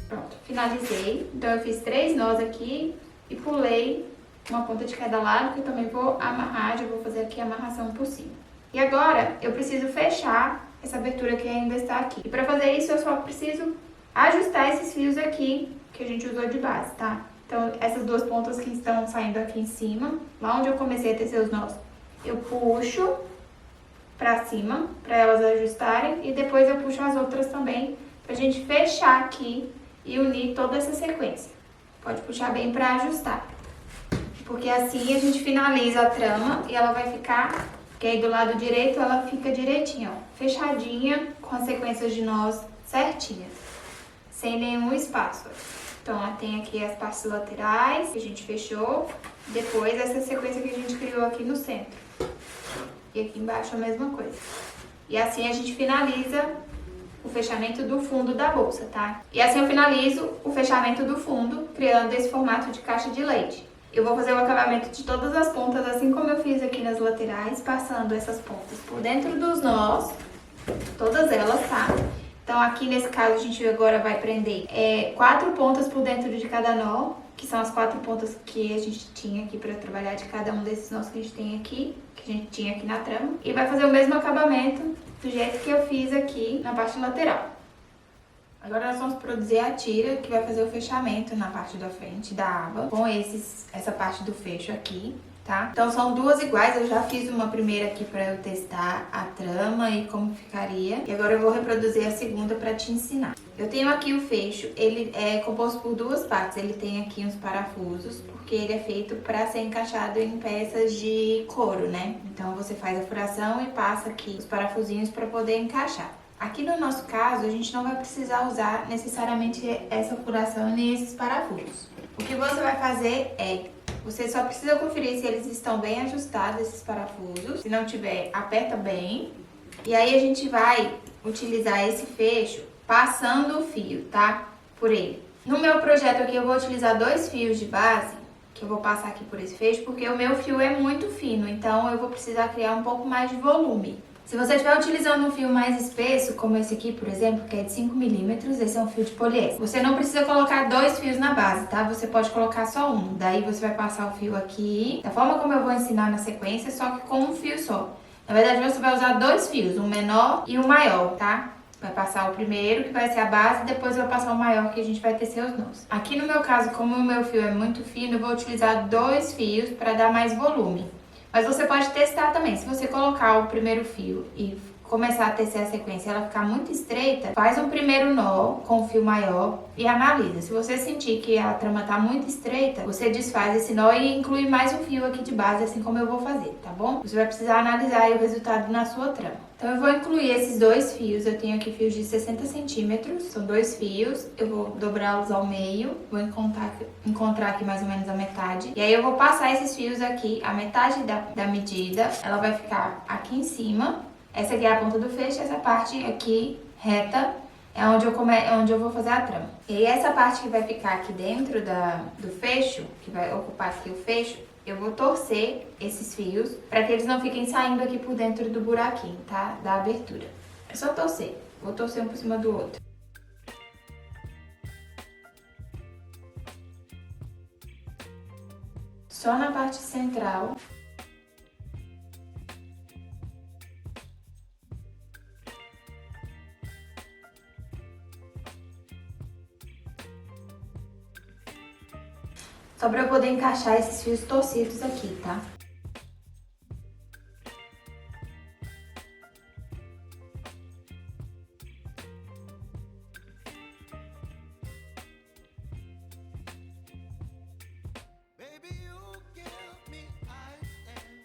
Pronto, finalizei. Então, eu fiz 3 nós aqui e pulei uma ponta de cada lado, que eu também vou amarrar, já vou fazer aqui a amarração por cima. E agora, eu preciso fechar essa abertura que ainda está aqui. E pra fazer isso, eu só preciso ajustar esses fios aqui, que a gente usou de base, tá? Então, essas 2 pontas que estão saindo aqui em cima, lá onde eu comecei a tecer os nós, eu puxo pra cima, pra elas ajustarem, e depois eu puxo as outras também, pra gente fechar aqui e unir toda essa sequência. Pode puxar bem pra ajustar. Porque assim a gente finaliza a trama e ela vai ficar, porque aí do lado direito ela fica direitinha, ó, fechadinha, com as sequências de nós certinhas, sem nenhum espaço. Então, ela tem aqui as partes laterais que a gente fechou, depois essa sequência que a gente criou aqui no centro. E aqui embaixo a mesma coisa. E assim a gente finaliza o fechamento do fundo da bolsa, tá? E assim eu finalizo o fechamento do fundo, criando esse formato de caixa de leite. Eu vou fazer o acabamento de todas as pontas, assim como eu fiz aqui nas laterais, passando essas pontas por dentro dos nós, todas elas, tá? Então, aqui nesse caso, a gente agora vai prender 4 pontas por dentro de cada nó, que são as 4 pontas que a gente tinha aqui pra trabalhar de cada um desses nós que a gente tem aqui, que a gente tinha aqui na trama. E vai fazer o mesmo acabamento do jeito que eu fiz aqui na parte lateral. Agora nós vamos produzir a tira, que vai fazer o fechamento na parte da frente da aba, com essa parte do fecho aqui, tá? Então são 2 iguais, eu já fiz uma primeira aqui pra eu testar a trama e como ficaria. E agora eu vou reproduzir a segunda pra te ensinar. Eu tenho aqui o fecho, ele é composto por 2 partes, ele tem aqui uns parafusos, porque ele é feito pra ser encaixado em peças de couro, né? Então você faz a furação e passa aqui os parafusinhos pra poder encaixar. Aqui no nosso caso, a gente não vai precisar usar necessariamente essa furação nem esses parafusos. O que você vai fazer é Você só precisa conferir se eles estão bem ajustados, esses parafusos. Se não tiver, aperta bem. E aí a gente vai utilizar esse fecho passando o fio, tá? Por ele. No meu projeto aqui eu vou utilizar 2 fios de base, que eu vou passar aqui por esse fecho, porque o meu fio é muito fino, então eu vou precisar criar um pouco mais de volume. Se você estiver utilizando um fio mais espesso, como esse aqui, por exemplo, que é de 5 milímetros, esse é um fio de poliéster. Você não precisa colocar 2 fios na base, tá? Você pode colocar só um. Daí você vai passar o fio aqui, da forma como eu vou ensinar na sequência, só que com um fio só. Na verdade, você vai usar 2 fios, um menor e um maior, tá? Vai passar o primeiro, que vai ser a base, e depois vai passar o maior, que a gente vai tecer os nós. Aqui no meu caso, como o meu fio é muito fino, eu vou utilizar 2 fios para dar mais volume. Mas você pode testar também. Se você colocar o primeiro fio e começar a tecer a sequência e ela ficar muito estreita, faz um primeiro nó com o fio maior e analisa. Se você sentir que a trama tá muito estreita, você desfaz esse nó e inclui mais um fio aqui de base, assim como eu vou fazer, tá bom? Você vai precisar analisar aí o resultado na sua trama. Então eu vou incluir esses 2 fios, eu tenho aqui fios de 60 centímetros, são 2 fios, eu vou dobrá-los ao meio, vou encontrar aqui mais ou menos a metade, e aí eu vou passar esses fios aqui, a metade da medida, ela vai ficar aqui em cima, essa aqui é a ponta do fecho, essa parte aqui reta é onde eu vou fazer a trama. E aí essa parte que vai ficar aqui dentro do fecho, que vai ocupar aqui o fecho, eu vou torcer esses fios para que eles não fiquem saindo aqui por dentro do buraquinho, tá? Da abertura. É só torcer. Vou torcer um por cima do outro. Só na parte central. Só para eu poder encaixar esses fios torcidos aqui, tá?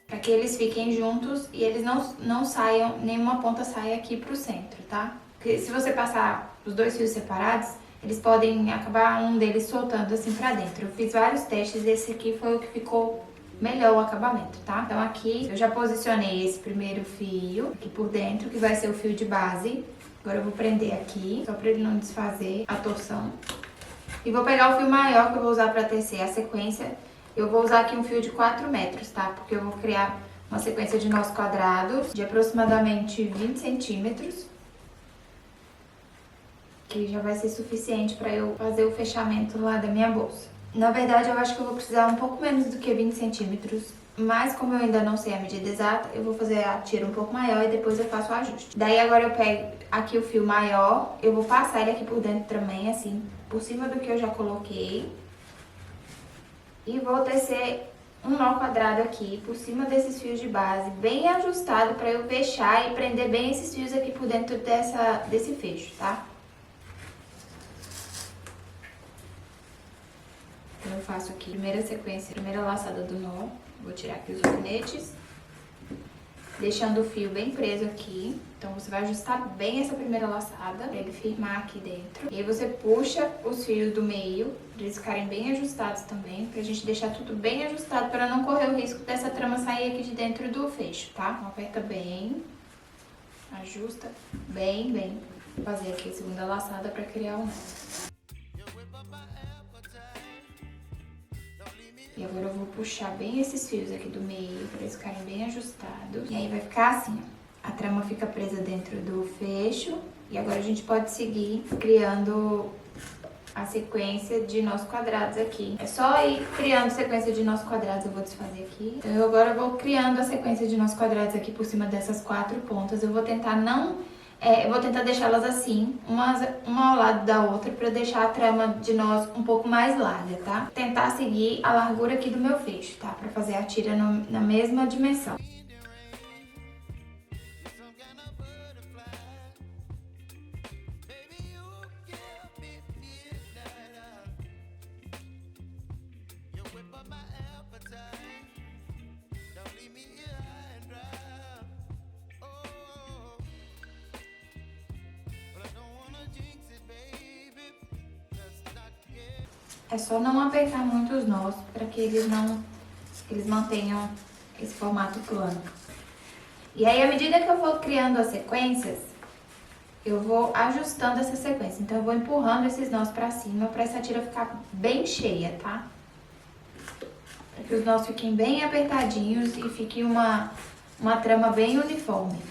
Para que eles fiquem juntos e eles não saiam, nenhuma ponta saia aqui pro centro, tá? Porque se você passar os 2 fios separados, eles podem acabar um deles soltando assim pra dentro. Eu fiz vários testes, esse aqui foi o que ficou melhor o acabamento, tá? Então aqui eu já posicionei esse primeiro fio aqui por dentro, que vai ser o fio de base. Agora eu vou prender aqui, só pra ele não desfazer a torção. E vou pegar o fio maior que eu vou usar pra tecer a sequência. Eu vou usar aqui um fio de 4 metros, tá? Porque eu vou criar uma sequência de nós quadrados de aproximadamente 20 centímetros. Que já vai ser suficiente para eu fazer o fechamento lá da minha bolsa. Na verdade, eu acho que eu vou precisar um pouco menos do que 20 centímetros, mas como eu ainda não sei a medida exata, eu vou fazer a tira um pouco maior e depois eu faço o ajuste. Daí agora eu pego aqui o fio maior, eu vou passar ele aqui por dentro também, assim, por cima do que eu já coloquei. E vou tecer um nó quadrado aqui por cima desses fios de base, bem ajustado para eu fechar e prender bem esses fios aqui por dentro desse fecho, tá? Eu faço aqui primeira sequência, primeira laçada do nó, vou tirar aqui os alfinetes, deixando o fio bem preso aqui. Então você vai ajustar bem essa primeira laçada, pra ele firmar aqui dentro. E aí você puxa os fios do meio, pra eles ficarem bem ajustados também, pra gente deixar tudo bem ajustado, pra não correr o risco dessa trama sair aqui de dentro do fecho, tá? Então aperta bem, ajusta bem. Vou fazer aqui a segunda laçada pra criar o nó. E agora eu vou puxar bem esses fios aqui do meio, pra eles ficarem bem ajustados. E aí vai ficar assim, ó. A trama fica presa dentro do fecho. E agora a gente pode seguir criando a sequência de nós quadrados aqui. É só ir criando sequência de nós quadrados, eu vou desfazer aqui. Então eu agora vou criando a sequência de nós quadrados aqui por cima dessas 4 pontas. Eu vou tentar eu vou tentar deixá-las assim, uma ao lado da outra, pra deixar a trama de nós um pouco mais larga, tá? Tentar seguir a largura aqui do meu fecho, tá? Pra fazer a tira na mesma dimensão. É só não apertar muito os nós para que eles mantenham esse formato plano. E aí, à medida que eu for criando as sequências, eu vou ajustando essa sequência. Então, eu vou empurrando esses nós pra cima pra essa tira ficar bem cheia, tá? Pra que os nós fiquem bem apertadinhos e fique uma trama bem uniforme.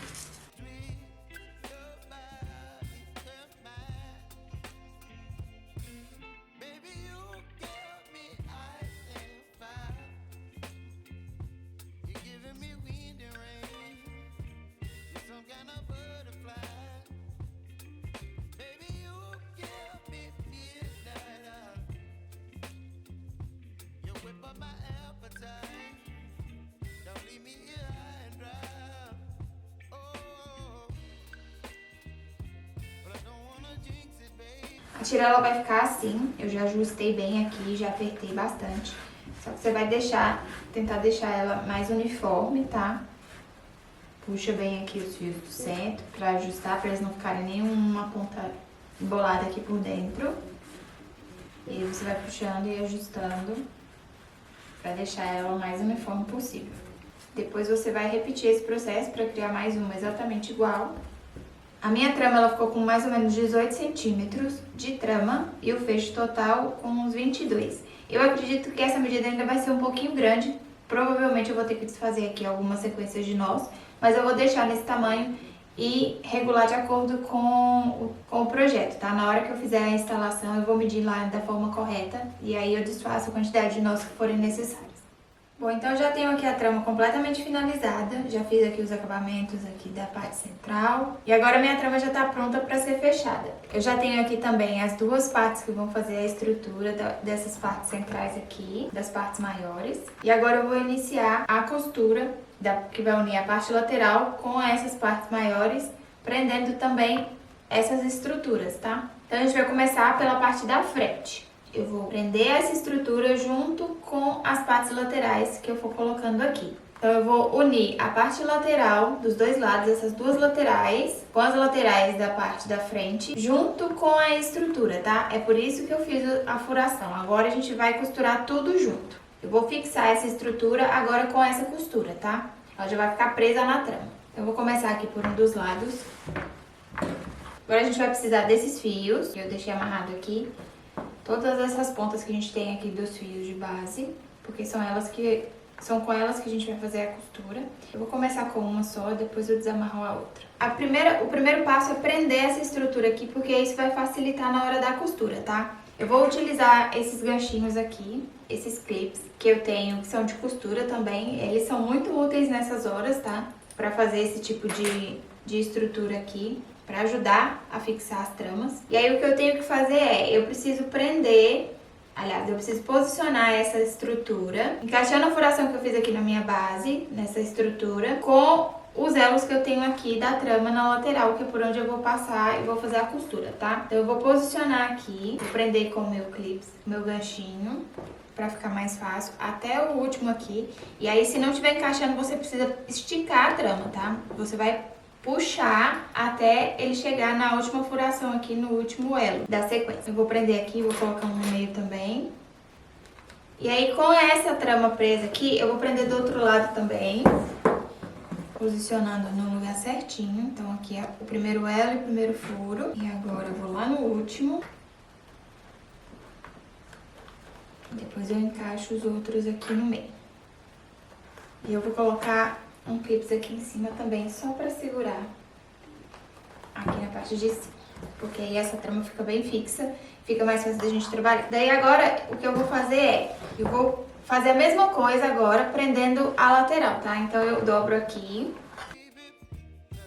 A tira ela vai ficar assim, eu já ajustei bem aqui, já apertei bastante. Só que você vai tentar deixar ela mais uniforme, tá? Puxa bem aqui os fios do centro pra ajustar, pra eles não ficarem nenhuma ponta embolada aqui por dentro. E aí você vai puxando e ajustando pra deixar ela o mais uniforme possível. Depois você vai repetir esse processo pra criar mais uma exatamente igual. A minha trama ela ficou com mais ou menos 18 centímetros de trama e o fecho total com uns 22. Eu acredito que essa medida ainda vai ser um pouquinho grande. Provavelmente eu vou ter que desfazer aqui algumas sequências de nós, mas eu vou deixar nesse tamanho e regular de acordo com o projeto, tá? Na hora que eu fizer a instalação eu vou medir lá da forma correta e aí eu desfaço a quantidade de nós que forem necessários. Bom, então eu já tenho aqui a trama completamente finalizada, já fiz aqui os acabamentos aqui da parte central e agora minha trama já tá pronta para ser fechada. Eu já tenho aqui também as duas partes que vão fazer a estrutura dessas partes centrais aqui, das partes maiores. E agora eu vou iniciar a costura que vai unir a parte lateral com essas partes maiores, prendendo também essas estruturas, tá? Então a gente vai começar pela parte da frente. Eu vou prender essa estrutura junto com as partes laterais que eu for colocando aqui. Então eu vou unir a parte lateral dos dois lados, essas duas laterais, com as laterais da parte da frente, junto com a estrutura, tá? É por isso que eu fiz a furação. Agora a gente vai costurar tudo junto. Eu vou fixar essa estrutura agora com essa costura, tá? Ela já vai ficar presa na trama. Eu vou começar aqui por um dos lados. Agora a gente vai precisar desses fios, que eu deixei amarrado aqui. Todas essas pontas que a gente tem aqui dos fios de base, porque são com elas que a gente vai fazer a costura. Eu vou começar com uma só, depois eu desamarro a outra. O primeiro passo é prender essa estrutura aqui, porque isso vai facilitar na hora da costura, tá? Eu vou utilizar esses ganchinhos aqui, esses clips que eu tenho, que são de costura também. Eles são muito úteis nessas horas, tá? Pra fazer esse tipo de estrutura aqui, pra ajudar a fixar as tramas. E aí o que eu tenho que fazer eu preciso eu preciso posicionar essa estrutura, encaixando a furação que eu fiz aqui na minha base, nessa estrutura, com os elos que eu tenho aqui da trama na lateral, que é por onde eu vou passar e vou fazer a costura, tá? Então eu vou posicionar aqui, vou prender com o meu clips, meu ganchinho, pra ficar mais fácil, até o último aqui. E aí, se não estiver encaixando, você precisa esticar a trama, tá? Você vai puxar até ele chegar na última furação aqui, no último elo da sequência. Eu vou prender aqui, vou colocar um no meio também. E aí, com essa trama presa aqui, eu vou prender do outro lado também, posicionando no lugar certinho. Então, aqui é o primeiro elo e o primeiro furo. E agora eu vou lá no último. Depois eu encaixo os outros aqui no meio. E eu vou colocar um clips aqui em cima também, só pra segurar aqui na parte de cima, porque aí essa trama fica bem fixa, fica mais fácil da gente trabalhar. Daí agora, o que eu vou fazer eu vou fazer a mesma coisa agora, prendendo a lateral, tá? Então eu dobro aqui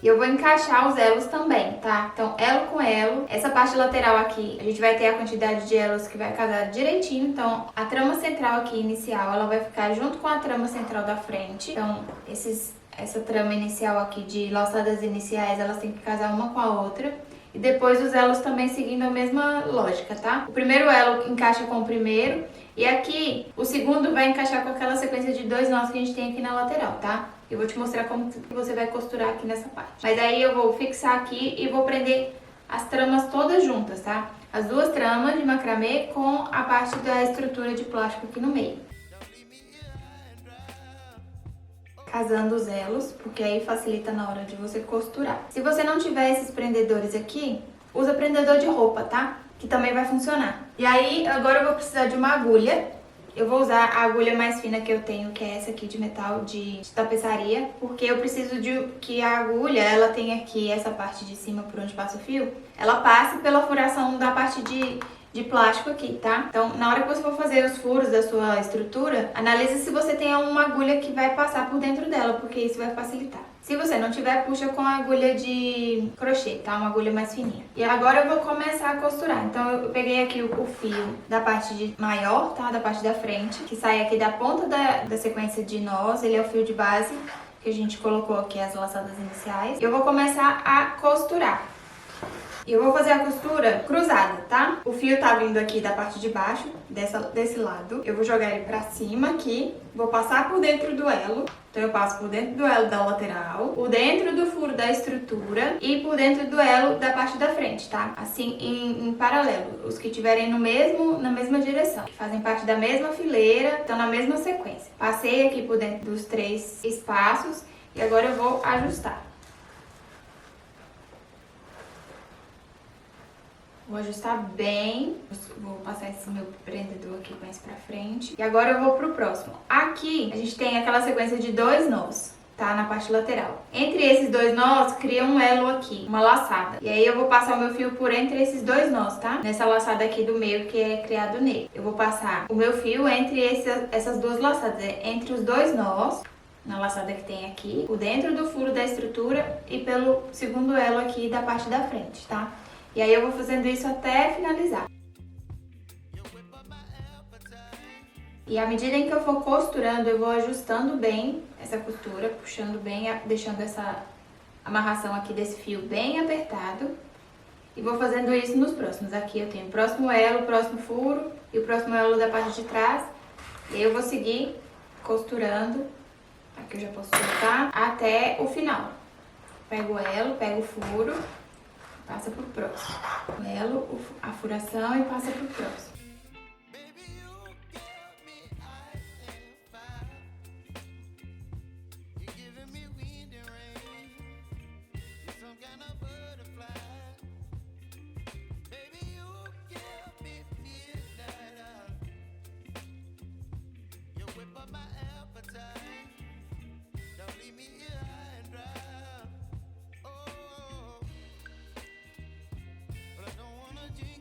e eu vou encaixar os elos também, tá? Então, elo com elo, essa parte lateral aqui, a gente vai ter a quantidade de elos que vai casar direitinho. Então, a trama central aqui, inicial, ela vai ficar junto com a trama central da frente. Então, essa trama inicial aqui de laçadas iniciais, elas têm que casar uma com a outra. E depois os elos também seguindo a mesma lógica, tá? O primeiro elo encaixa com o primeiro. E aqui, o segundo vai encaixar com aquela sequência de dois nós que a gente tem aqui na lateral, tá? Eu vou te mostrar como que você vai costurar aqui nessa parte. Mas aí eu vou fixar aqui e vou prender as tramas todas juntas, tá? as duas tramas de macramê com a parte da estrutura de plástico aqui no meio. Casando os elos, porque aí facilita na hora de você costurar. Se você não tiver esses prendedores aqui, usa prendedor de roupa, tá? Que também vai funcionar. E aí, agora eu vou precisar de uma agulha. Eu vou usar a agulha mais fina que eu tenho, que é essa aqui de metal de tapeçaria, porque eu preciso de que a agulha, ela tenha aqui essa parte de cima por onde passa o fio, ela passe pela furação da parte de plástico aqui, tá? Então, na hora que você for fazer os furos da sua estrutura, analise se você tem uma agulha que vai passar por dentro dela, porque isso vai facilitar. Se você não tiver, puxa com a agulha de crochê, tá? Uma agulha mais fininha. E agora eu vou começar a costurar. Então, eu peguei aqui o fio da parte maior, tá? Da parte da frente, que sai aqui da ponta da sequência de nós. Ele é o fio de base, que a gente colocou aqui as laçadas iniciais. Eu vou começar a costurar. E eu vou fazer a costura cruzada, tá? O fio tá vindo aqui da parte de baixo, desse lado. Eu vou jogar ele pra cima aqui, vou passar por dentro do elo. Então eu passo por dentro do elo da lateral, por dentro do furo da estrutura e por dentro do elo da parte da frente, tá? Assim, em paralelo. Os que estiverem na mesma direção, que fazem parte da mesma fileira, estão na mesma sequência. Passei aqui por dentro dos 3 espaços e agora eu vou ajustar. Vou ajustar bem, vou passar esse meu prendedor aqui mais pra frente. E agora eu vou pro próximo. Aqui a gente tem aquela sequência de 2 nós, tá? Na parte lateral. Entre esses 2 nós, cria um elo aqui, uma laçada. E aí eu vou passar o meu fio por entre esses 2 nós, tá? Nessa laçada aqui do meio que é criado nele. Eu vou passar o meu fio entre essas 2 laçadas, entre os 2 nós. Na laçada que tem aqui, por dentro do furo da estrutura e pelo segundo elo aqui da parte da frente, tá? E aí eu vou fazendo isso até finalizar. E à medida em que eu for costurando, eu vou ajustando bem essa costura, puxando bem, deixando essa amarração aqui desse fio bem apertado. E vou fazendo isso nos próximos. Aqui eu tenho o próximo elo, o próximo furo e o próximo elo da parte de trás. E aí eu vou seguir costurando, aqui eu já posso soltar, até o final. Pego o elo, pego o furo. Passa pro próximo. O elo, a furação e passa pro próximo.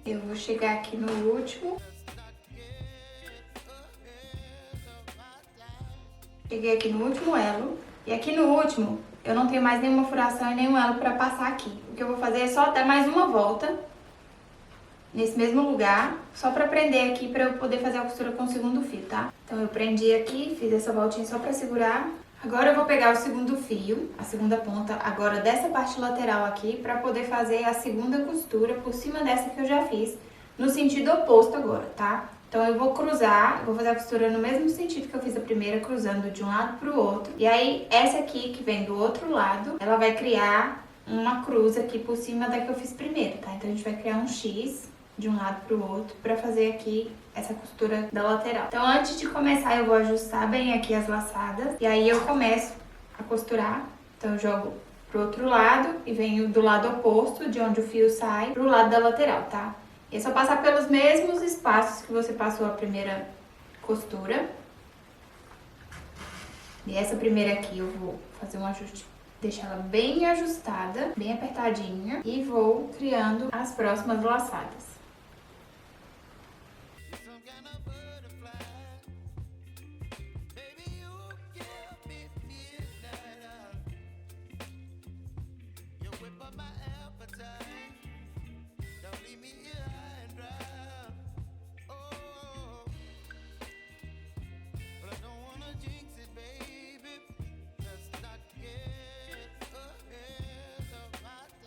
Eu vou chegar aqui no último. Cheguei aqui no último elo. E aqui no último, eu não tenho mais nenhuma furação e nenhum elo pra passar aqui. O que eu vou fazer é só dar mais uma volta nesse mesmo lugar, só pra prender aqui pra eu poder fazer a costura com o segundo fio, tá? Então eu prendi aqui, fiz essa voltinha só pra segurar. Agora eu vou pegar o segundo fio, a segunda ponta, agora dessa parte lateral aqui, pra poder fazer a segunda costura por cima dessa que eu já fiz, no sentido oposto agora, tá? Então eu vou cruzar, vou fazer a costura no mesmo sentido que eu fiz a primeira, cruzando de um lado pro outro. E aí, essa aqui que vem do outro lado, ela vai criar uma cruz aqui por cima da que eu fiz primeiro, tá? Então a gente vai criar um X de um lado pro outro pra fazer aqui essa costura da lateral. Então antes de começar eu vou ajustar bem aqui as laçadas e aí eu começo a costurar. Então eu jogo pro outro lado e venho do lado oposto de onde o fio sai pro lado da lateral, tá? E é só passar pelos mesmos espaços que você passou a primeira costura. E essa primeira aqui eu vou fazer um ajuste, deixar ela bem ajustada, bem apertadinha e vou criando as próximas laçadas.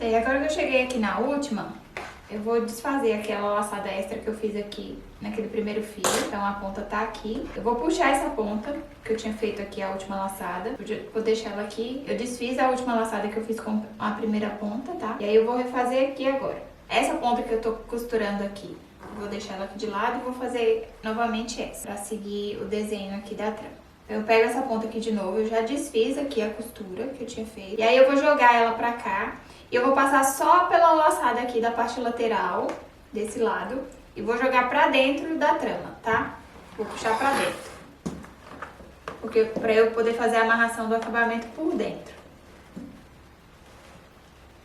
E agora que eu cheguei aqui na última, eu vou desfazer aquela laçada extra que eu fiz aqui naquele primeiro fio. Então a ponta tá aqui. Eu vou puxar essa ponta que eu tinha feito aqui, a última laçada. Vou deixar ela aqui. Eu desfiz a última laçada que eu fiz com a primeira ponta, tá? E aí eu vou refazer aqui agora. essa ponta que eu tô costurando aqui, vou deixar ela aqui de lado e vou fazer novamente essa, pra seguir o desenho aqui da trama. Eu pego essa ponta aqui de novo, eu já desfiz aqui a costura que eu tinha feito. E aí eu vou jogar ela pra cá e eu vou passar só pela laçada aqui da parte lateral, desse lado, e vou jogar pra dentro da trama, tá? Vou puxar pra dentro. Porque pra eu poder fazer a amarração do acabamento por dentro.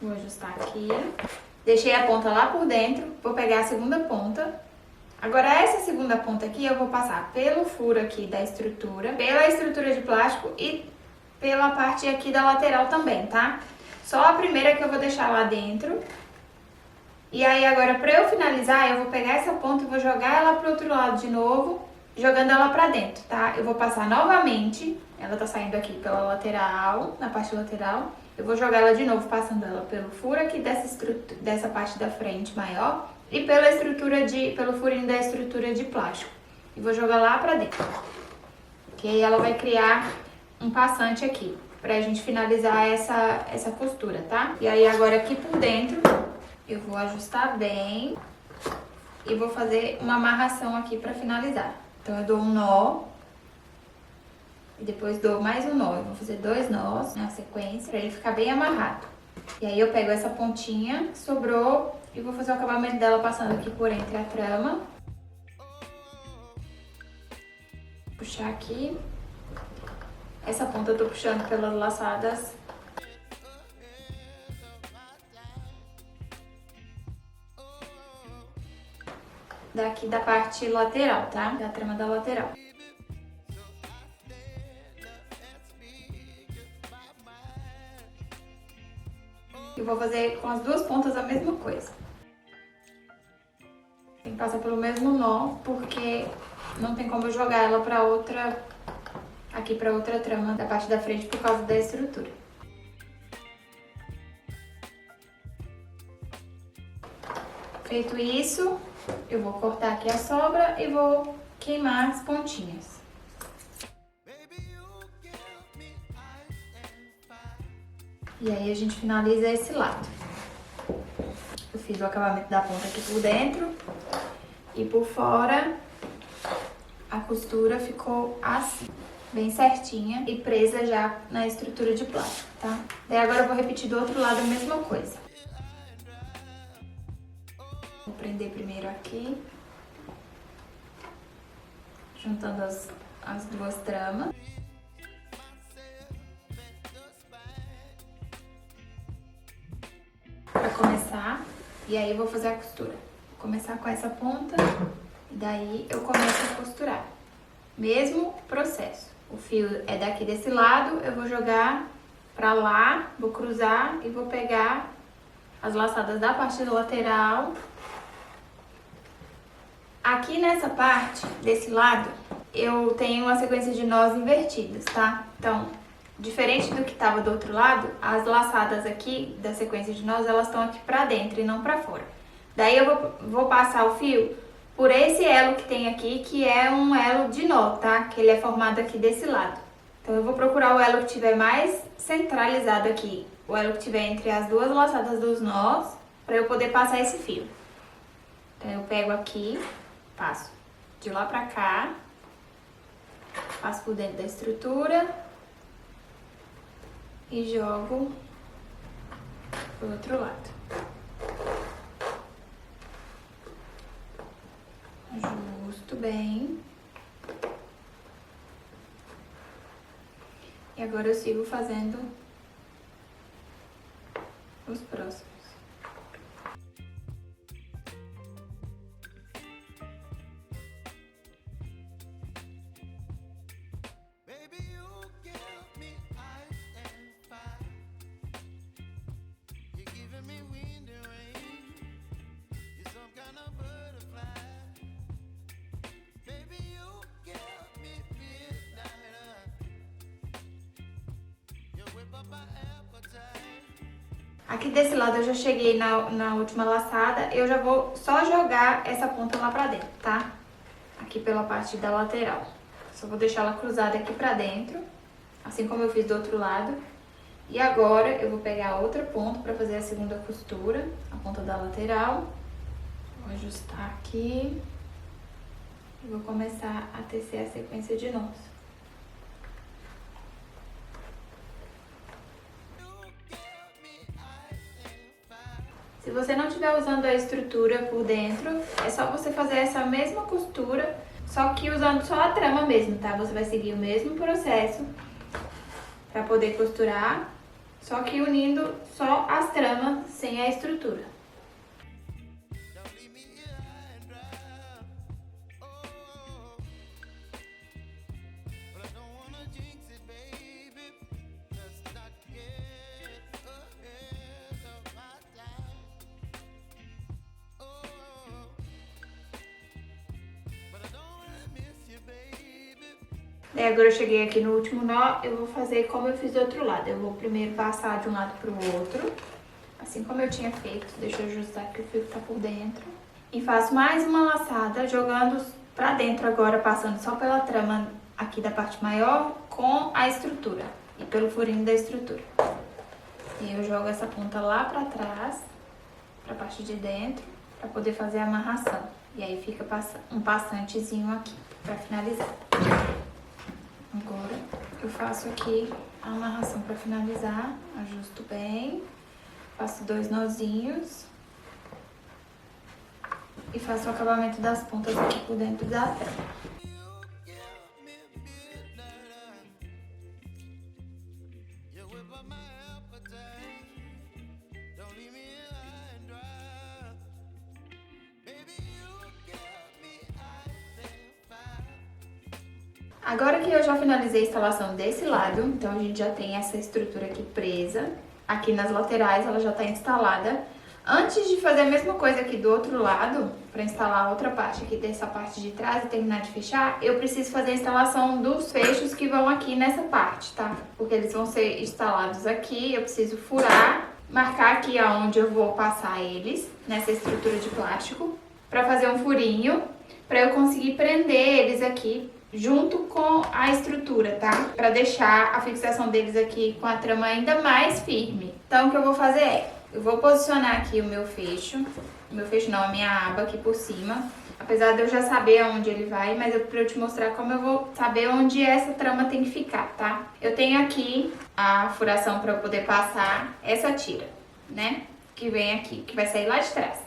Vou ajustar aqui. Deixei a ponta lá por dentro, vou pegar a segunda ponta. Agora essa segunda ponta aqui eu vou passar pelo furo aqui da estrutura, pela estrutura de plástico e pela parte aqui da lateral também, tá? Só a primeira que eu vou deixar lá dentro. E aí agora pra eu finalizar, eu vou pegar essa ponta e vou jogar ela pro outro lado de novo, jogando ela pra dentro, tá? Eu vou passar novamente, ela tá saindo aqui pela lateral, na parte lateral. Eu vou jogar ela de novo, passando ela pelo furo aqui dessa parte da frente maior e pelo furinho da estrutura de plástico. E vou jogar lá pra dentro. Que aí ela vai criar um passante aqui, pra gente finalizar essa costura, tá? E aí agora aqui por dentro, eu vou ajustar bem e vou fazer uma amarração aqui pra finalizar. Então eu dou um nó. E depois dou mais um nó. Eu vou fazer 2 nós na sequência pra ele ficar bem amarrado. E aí eu pego essa pontinha que sobrou e vou fazer o acabamento dela passando aqui por entre a trama. Puxar aqui. Essa ponta eu tô puxando pelas laçadas. Daqui da parte lateral, tá? Da trama da lateral. Eu vou fazer com as duas pontas a mesma coisa. Tem que passar pelo mesmo nó, porque não tem como eu jogar ela pra outra, aqui pra outra trama da parte da frente por causa da estrutura. Feito isso, eu vou cortar aqui a sobra e vou queimar as pontinhas. E aí a gente finaliza esse lado. Eu fiz o acabamento da ponta aqui por dentro e por fora a costura ficou assim, bem certinha e presa já na estrutura de plástico, tá? Daí agora eu vou repetir do outro lado a mesma coisa. Vou prender primeiro aqui, juntando as duas tramas. Pra começar, e aí eu vou fazer a costura. Vou começar com essa ponta, e daí eu começo a costurar. Mesmo processo. O fio é daqui desse lado, eu vou jogar pra lá, vou cruzar e vou pegar as laçadas da parte lateral. Aqui nessa parte, desse lado, eu tenho uma sequência de nós invertidos, tá? Então, diferente do que tava do outro lado, as laçadas aqui da sequência de nós, elas estão aqui pra dentro e não pra fora. Daí eu vou passar o fio por esse elo que tem aqui, que é um elo de nó, tá? Que ele é formado aqui desse lado. Então eu vou procurar o elo que tiver mais centralizado aqui, o elo que tiver entre as duas laçadas dos nós, pra eu poder passar esse fio. Então eu pego aqui, passo de lá pra cá, passo por dentro da estrutura e jogo pro outro lado. Ajusto bem. E agora eu sigo fazendo os próximos. Aqui desse lado eu já cheguei na última laçada, eu já vou só jogar essa ponta lá pra dentro, tá? Aqui pela parte da lateral. Só vou deixar ela cruzada aqui pra dentro, assim como eu fiz do outro lado. E agora eu vou pegar outra ponta para fazer a segunda costura, a ponta da lateral. Vou ajustar aqui e vou começar a tecer a sequência de nós. Se você não estiver usando a estrutura por dentro, é só você fazer essa mesma costura, só que usando só a trama mesmo, tá? Você vai seguir o mesmo processo para poder costurar, só que unindo só as tramas sem a estrutura. Daí agora eu cheguei aqui no último nó, eu vou fazer como eu fiz do outro lado. Eu vou primeiro passar de um lado pro outro, assim como eu tinha feito. Deixa eu ajustar que o fio tá por dentro. E faço mais uma laçada, jogando pra dentro agora, passando só pela trama aqui da parte maior com a estrutura. E pelo furinho da estrutura. E eu jogo essa ponta lá pra trás, pra parte de dentro, pra poder fazer a amarração. E aí fica um passantezinho aqui, pra finalizar. Agora eu faço aqui a amarração para finalizar, ajusto bem, faço 2 nozinhos e faço o acabamento das pontas aqui por dentro da trama. Agora que eu já finalizei a instalação desse lado, então a gente já tem essa estrutura aqui presa. Aqui nas laterais ela já está instalada. Antes de fazer a mesma coisa aqui do outro lado, para instalar a outra parte aqui dessa parte de trás e terminar de fechar, eu preciso fazer a instalação dos fechos que vão aqui nessa parte, tá? Porque eles vão ser instalados aqui, eu preciso furar, marcar aqui aonde eu vou passar eles, nessa estrutura de plástico, para fazer um furinho, para eu conseguir prender eles aqui junto com a estrutura, tá? Pra deixar a fixação deles aqui com a trama ainda mais firme. Então, o que eu vou fazer é, eu vou posicionar aqui o meu fecho não, a minha aba aqui por cima. Apesar de eu já saber onde ele vai, mas pra eu te mostrar como eu vou saber onde essa trama tem que ficar, tá? Eu tenho aqui a furação pra eu poder passar essa tira, né? Que vem aqui, que vai sair lá de trás.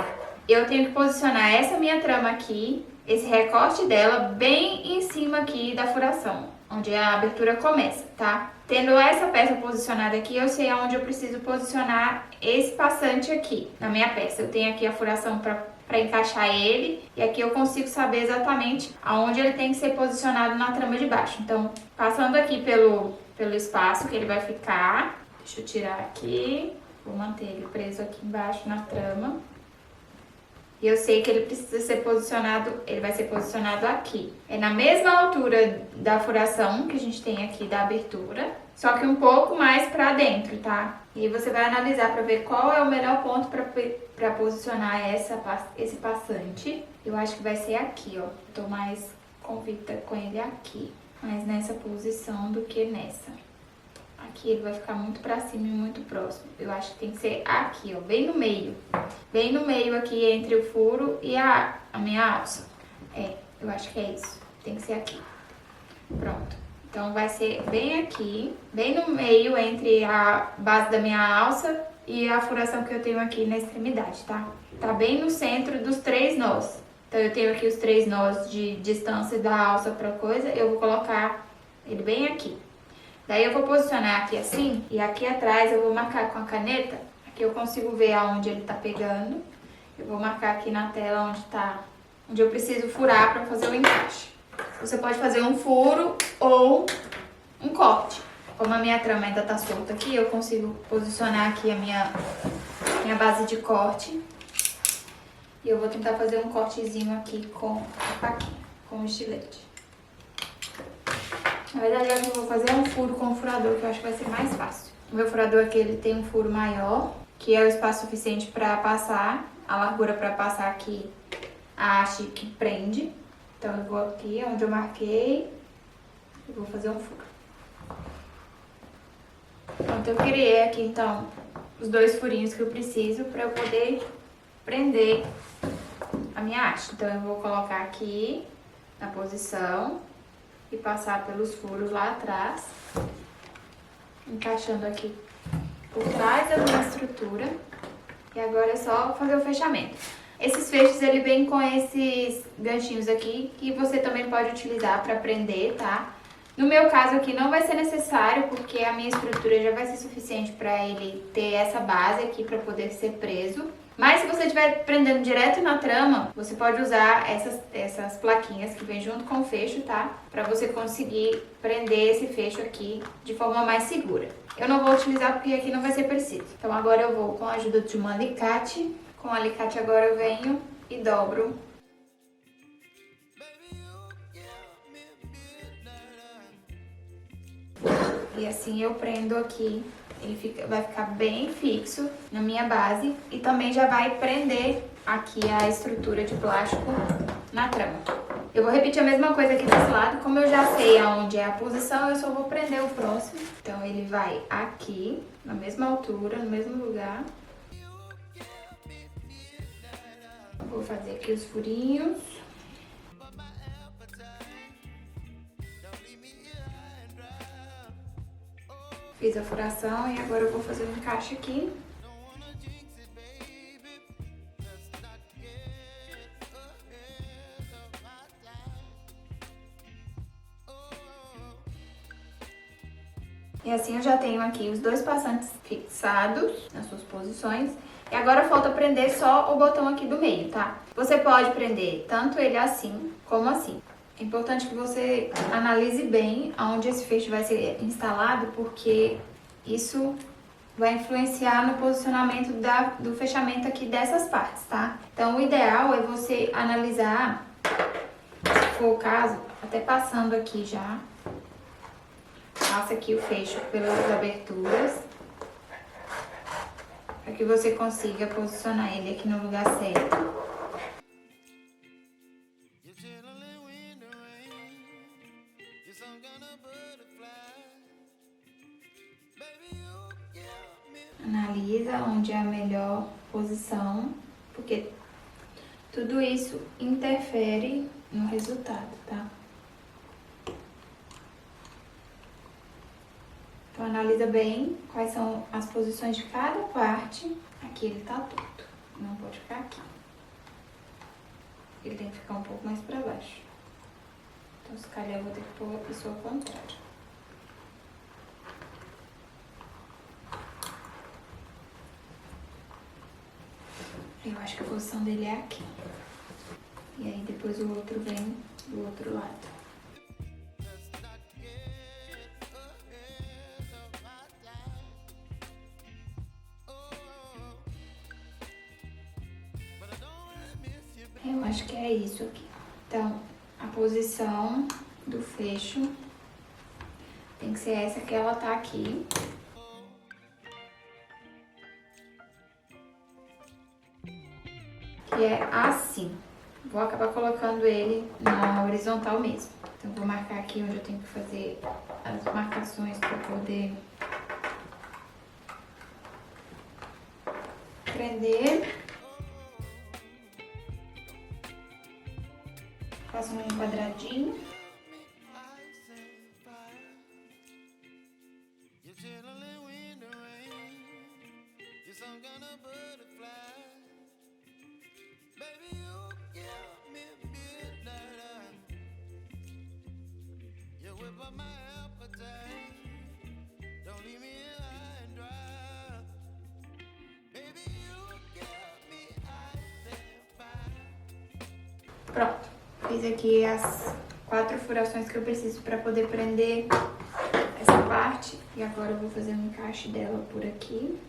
Eu tenho que posicionar essa minha trama aqui, esse recorte dela bem em cima aqui da furação, onde a abertura começa, tá? Tendo essa peça posicionada aqui, eu sei aonde eu preciso posicionar esse passante aqui na minha peça. Eu tenho aqui a furação para encaixar ele, e aqui eu consigo saber exatamente aonde ele tem que ser posicionado na trama de baixo. Então, passando aqui pelo espaço que ele vai ficar, deixa eu tirar aqui, vou manter ele preso aqui embaixo na trama. E eu sei que ele precisa ser posicionado, ele vai ser posicionado aqui. É na mesma altura da furação que a gente tem aqui da abertura, só que um pouco mais pra dentro, tá? E aí você vai analisar pra ver qual é o melhor ponto pra posicionar esse passante. Eu acho que vai ser aqui, ó. Tô mais convicta com ele aqui, mais nessa posição do que nessa. Aqui ele vai ficar muito pra cima e muito próximo. Eu acho que tem que ser aqui, ó, bem no meio. Bem no meio aqui entre o furo e a minha alça. Eu acho que é isso. Tem que ser aqui. Pronto. Então vai ser bem aqui, bem no meio entre a base da minha alça e a furação que eu tenho aqui na extremidade, tá? Tá bem no centro dos 3 nós. Então eu tenho aqui os 3 nós de distância da alça pra coisa, eu vou colocar ele bem aqui. Daí eu vou posicionar aqui assim, e aqui atrás eu vou marcar com a caneta, aqui eu consigo ver aonde ele tá pegando. Eu vou marcar aqui na tela onde eu preciso furar para fazer o encaixe. Você pode fazer um furo ou um corte. Como a minha trama ainda tá solta aqui, eu consigo posicionar aqui a minha base de corte. E eu vou tentar fazer um cortezinho aqui com a faquinha, com o estilete. Na verdade, eu vou fazer um furo com o furador, que eu acho que vai ser mais fácil. O meu furador aqui, ele tem um furo maior, que é o espaço suficiente para passar, a largura para passar aqui a haste que prende. Então, eu vou aqui, onde eu marquei, e vou fazer um furo. Pronto, Pronto, eu criei aqui então os 2 furinhos que eu preciso para eu poder prender a minha haste. Então eu vou colocar aqui na posição e passar pelos furos lá atrás, encaixando aqui por trás da minha estrutura. E agora é só fazer o fechamento. Esses fechos, ele vem com esses ganchinhos aqui, que você também pode utilizar para prender, tá? No meu caso aqui não vai ser necessário, porque a minha estrutura já vai ser suficiente para ele ter essa base aqui para poder ser preso. Mas se você estiver prendendo direto na trama, você pode usar essas plaquinhas que vem junto com o fecho, tá? Para você conseguir prender esse fecho aqui de forma mais segura. Eu não vou utilizar porque aqui não vai ser preciso. Então agora eu vou com a ajuda de um alicate. Com o alicate agora eu venho e dobro. E assim eu prendo aqui. Ele vai ficar bem fixo na minha base e também já vai prender aqui a estrutura de plástico na trama. Eu vou repetir a mesma coisa aqui desse lado, como eu já sei aonde é a posição, eu só vou prender o próximo. Então ele vai aqui, na mesma altura, no mesmo lugar. Vou fazer aqui os furinhos. Fiz a furação e agora eu vou fazer um encaixe aqui. E assim eu já tenho aqui os 2 passantes fixados nas suas posições. E agora falta prender só o botão aqui do meio, tá? Você pode prender tanto ele assim como assim. É importante que você analise bem aonde esse fecho vai ser instalado, porque isso vai influenciar no posicionamento do fechamento aqui dessas partes, tá? Então, o ideal é você analisar, se for o caso, até passando aqui já. Passa aqui o fecho pelas aberturas, para que você consiga posicionar ele aqui no lugar certo. Analisa onde é a melhor posição, porque tudo isso interfere no resultado, tá? Então analisa bem quais são as posições de cada parte. Aqui ele tá torto, não pode ficar aqui. Ele tem que ficar um pouco mais pra baixo. Então se calhar eu vou ter que pôr a pessoa ao contrário. Eu acho que a posição dele é aqui. E aí depois o outro vem do outro lado. Eu acho que é isso aqui. Então, a posição do fecho tem que ser essa que ela tá aqui. Que é assim. Vou acabar colocando ele na horizontal mesmo. Então, vou marcar aqui onde eu tenho que fazer as marcações para poder prender. Faço um quadradinho. Pronto, fiz aqui as 4 furações que eu preciso para poder prender essa parte. E agora eu vou fazer um encaixe dela por aqui.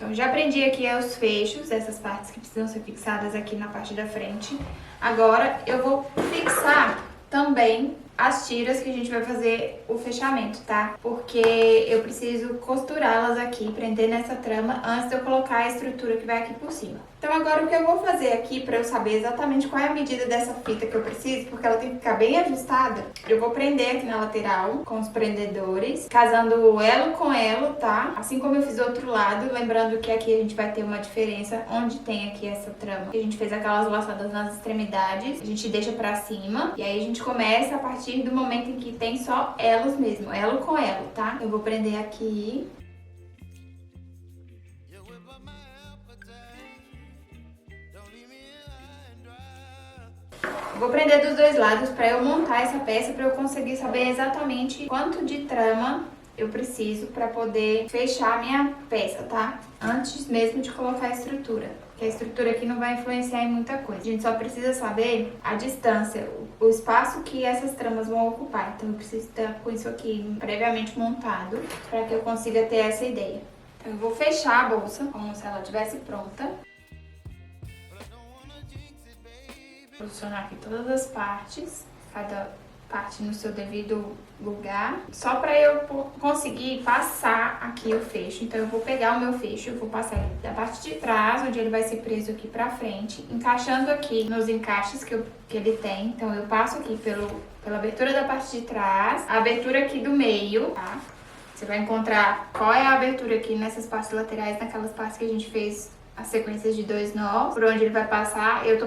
Então, já prendi aqui os fechos, essas partes que precisam ser fixadas aqui na parte da frente. Agora, eu vou fixar também as tiras que a gente vai fazer o fechamento, tá? Porque eu preciso costurá-las aqui, prender nessa trama, antes de eu colocar a estrutura que vai aqui por cima. Então agora o que eu vou fazer aqui, pra eu saber exatamente qual é a medida dessa fita que eu preciso, porque ela tem que ficar bem ajustada, eu vou prender aqui na lateral com os prendedores, casando elo com elo, tá? Assim como eu fiz do outro lado, lembrando que aqui a gente vai ter uma diferença onde tem aqui essa trama. A gente fez aquelas laçadas nas extremidades, a gente deixa pra cima, e aí a gente começa a partir do momento em que tem só elos mesmo, elo com elo, tá? Eu vou prender aqui. Vou prender dos dois lados para eu montar essa peça, para eu conseguir saber exatamente quanto de trama eu preciso para poder fechar a minha peça, tá? Antes mesmo de colocar a estrutura, porque a estrutura aqui não vai influenciar em muita coisa. A gente só precisa saber a distância, o espaço que essas tramas vão ocupar. Então eu preciso estar com isso aqui previamente montado para que eu consiga ter essa ideia. Então eu vou fechar a bolsa como se ela estivesse pronta. Posicionar aqui todas as partes, cada parte no seu devido lugar, só para eu conseguir passar aqui o fecho. Então eu vou pegar o meu fecho, eu vou passar ele da parte de trás, onde ele vai ser preso aqui pra frente, encaixando aqui nos encaixes que ele tem. Então eu passo aqui pela abertura da parte de trás, a abertura aqui do meio, tá? Você vai encontrar qual é a abertura aqui nessas partes laterais, naquelas partes que a gente fez as sequências de 2 nós, por onde ele vai passar. Eu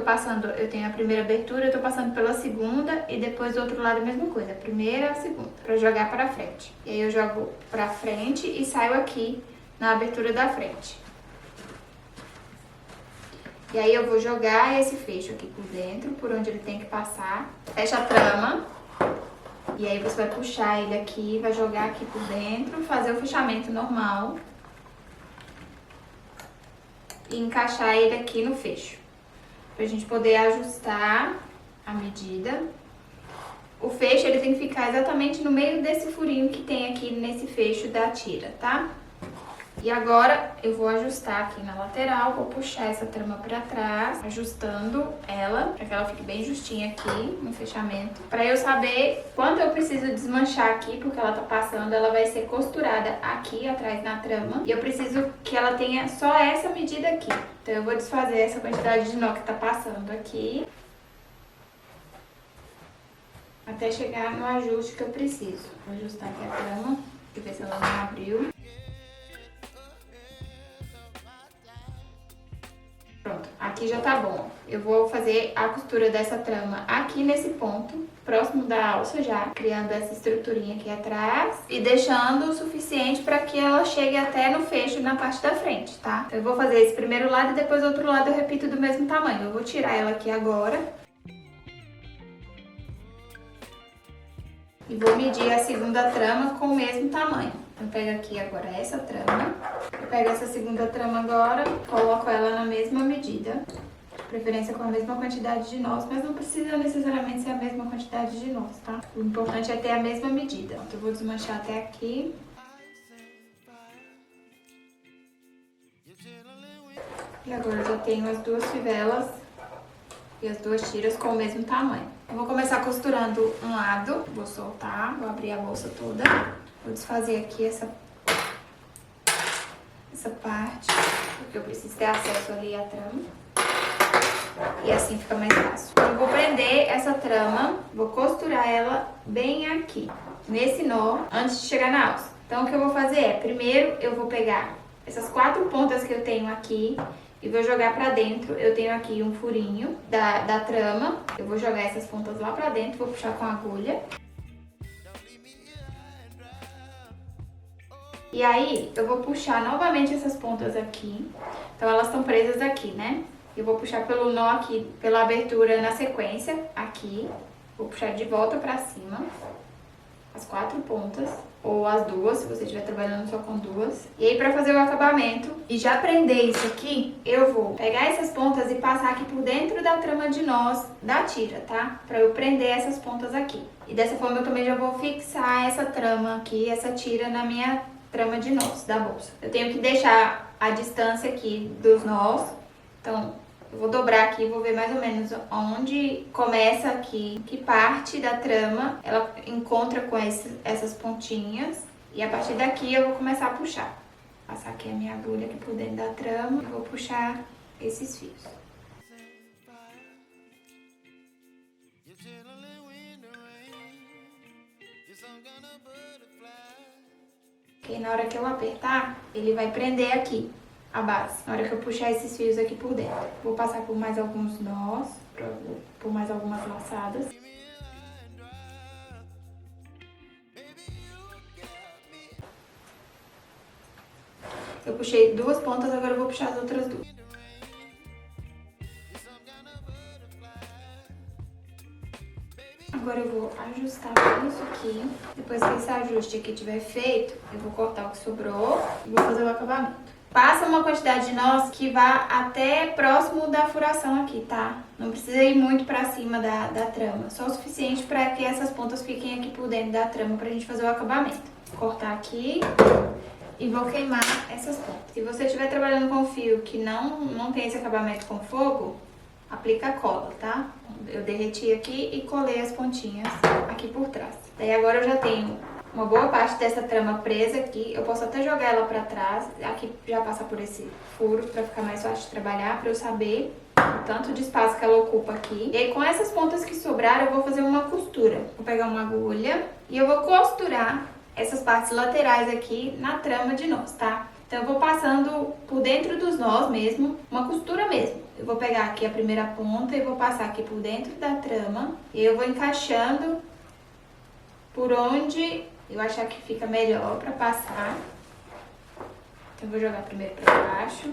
tenho a primeira abertura, eu tô passando pela segunda e depois do outro lado a mesma coisa, a primeira e a segunda, pra jogar pra frente. E aí eu jogo pra frente e saio aqui na abertura da frente. E aí eu vou jogar esse fecho aqui por dentro, por onde ele tem que passar, fecha a trama. E aí você vai puxar ele aqui, vai jogar aqui por dentro, fazer o fechamento normal. E encaixar ele aqui no fecho, pra gente poder ajustar a medida. O fecho, ele tem que ficar exatamente no meio desse furinho que tem aqui nesse fecho da tira, tá? E agora eu vou ajustar aqui na lateral, vou puxar essa trama pra trás, ajustando ela, pra que ela fique bem justinha aqui no fechamento. Pra eu saber quanto eu preciso desmanchar aqui, porque ela tá passando, ela vai ser costurada aqui atrás na trama. E eu preciso que ela tenha só essa medida aqui. Então eu vou desfazer essa quantidade de nó que tá passando aqui, até chegar no ajuste que eu preciso. Vou ajustar aqui a trama, deixa eu ver se ela não abriu. Pronto, aqui já tá bom. Eu vou fazer a costura dessa trama aqui nesse ponto, próximo da alça já, criando essa estruturinha aqui atrás e deixando o suficiente para que ela chegue até no fecho na parte da frente, tá? Então eu vou fazer esse primeiro lado e depois o outro lado eu repito do mesmo tamanho. Eu vou tirar ela aqui agora. E vou medir a segunda trama com o mesmo tamanho. Eu pego aqui agora essa trama, eu pego essa segunda trama agora, coloco ela na mesma medida, de preferência com a mesma quantidade de nós, mas não precisa necessariamente ser a mesma quantidade de nós, tá? O importante é ter a mesma medida. Então eu vou desmanchar até aqui. E agora eu já tenho as duas fivelas e as duas tiras com o mesmo tamanho. Eu vou começar costurando um lado, vou soltar, vou abrir a bolsa toda, vou desfazer aqui essa parte, porque eu preciso ter acesso ali à trama, e assim fica mais fácil. Eu vou prender essa trama, vou costurar ela bem aqui, nesse nó, antes de chegar na alça. Então o que eu vou fazer é, primeiro eu vou pegar essas 4 pontas que eu tenho aqui, e vou jogar pra dentro. Eu tenho aqui um furinho da trama. Eu vou jogar essas pontas lá pra dentro, vou puxar com a agulha. E aí, eu vou puxar novamente essas pontas aqui. Então, elas estão presas aqui, né? Eu vou puxar pelo nó aqui, pela abertura na sequência, aqui. Vou puxar de volta pra cima. As 4 pontas, ou as duas, se você estiver trabalhando só com duas. E aí, pra fazer o acabamento e já prender isso aqui, eu vou pegar essas pontas e passar aqui por dentro da trama de nós da tira, tá? Pra eu prender essas pontas aqui. E dessa forma eu também já vou fixar essa trama aqui, essa tira na minha trama de nós da bolsa. Eu tenho que deixar a distância aqui dos nós. Então, eu vou dobrar aqui e vou ver mais ou menos onde começa aqui, que parte da trama ela encontra com essas pontinhas. E a partir daqui eu vou começar a puxar. Passar aqui a minha agulha aqui por dentro da trama e vou puxar esses fios. Ok, na hora que eu apertar, ele vai prender aqui a base. Na hora que eu puxar esses fios aqui por dentro. Vou passar por mais alguns nós, por mais algumas laçadas. Eu puxei duas pontas, agora eu vou puxar as outras duas. Agora eu vou ajustar isso aqui. Depois que esse ajuste aqui tiver feito, eu vou cortar o que sobrou e vou fazer o acabamento. Passa uma quantidade de nós que vá até próximo da furação aqui, tá? Não precisa ir muito pra cima da trama, só o suficiente pra que essas pontas fiquem aqui por dentro da trama pra gente fazer o acabamento. Vou cortar aqui e vou queimar essas pontas. Se você estiver trabalhando com fio que não tem esse acabamento com fogo, aplica cola, tá? Eu derreti aqui e colei as pontinhas aqui por trás. Daí agora eu já tenho uma boa parte dessa trama presa aqui. Eu posso até jogar ela pra trás, aqui já passa por esse furo pra ficar mais fácil de trabalhar, pra eu saber o tanto de espaço que ela ocupa aqui. E aí com essas pontas que sobraram eu vou fazer uma costura. Vou pegar uma agulha e eu vou costurar essas partes laterais aqui na trama de nós, tá? Então eu vou passando por dentro dos nós mesmo, uma costura mesmo. Eu vou pegar aqui a primeira ponta e vou passar aqui por dentro da trama. E eu vou encaixando por onde eu achar que fica melhor pra passar. Então eu vou jogar primeiro pra baixo.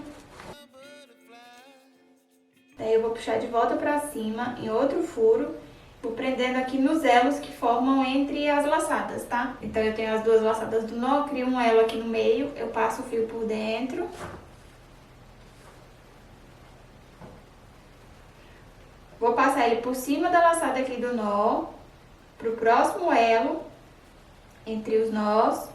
Daí eu vou puxar de volta pra cima em outro furo. Vou prendendo aqui nos elos que formam entre as laçadas, tá? Então eu tenho as duas laçadas do nó, crio um elo aqui no meio, eu passo o fio por dentro. Vou passar ele por cima da laçada aqui do nó, pro próximo elo, entre os nós.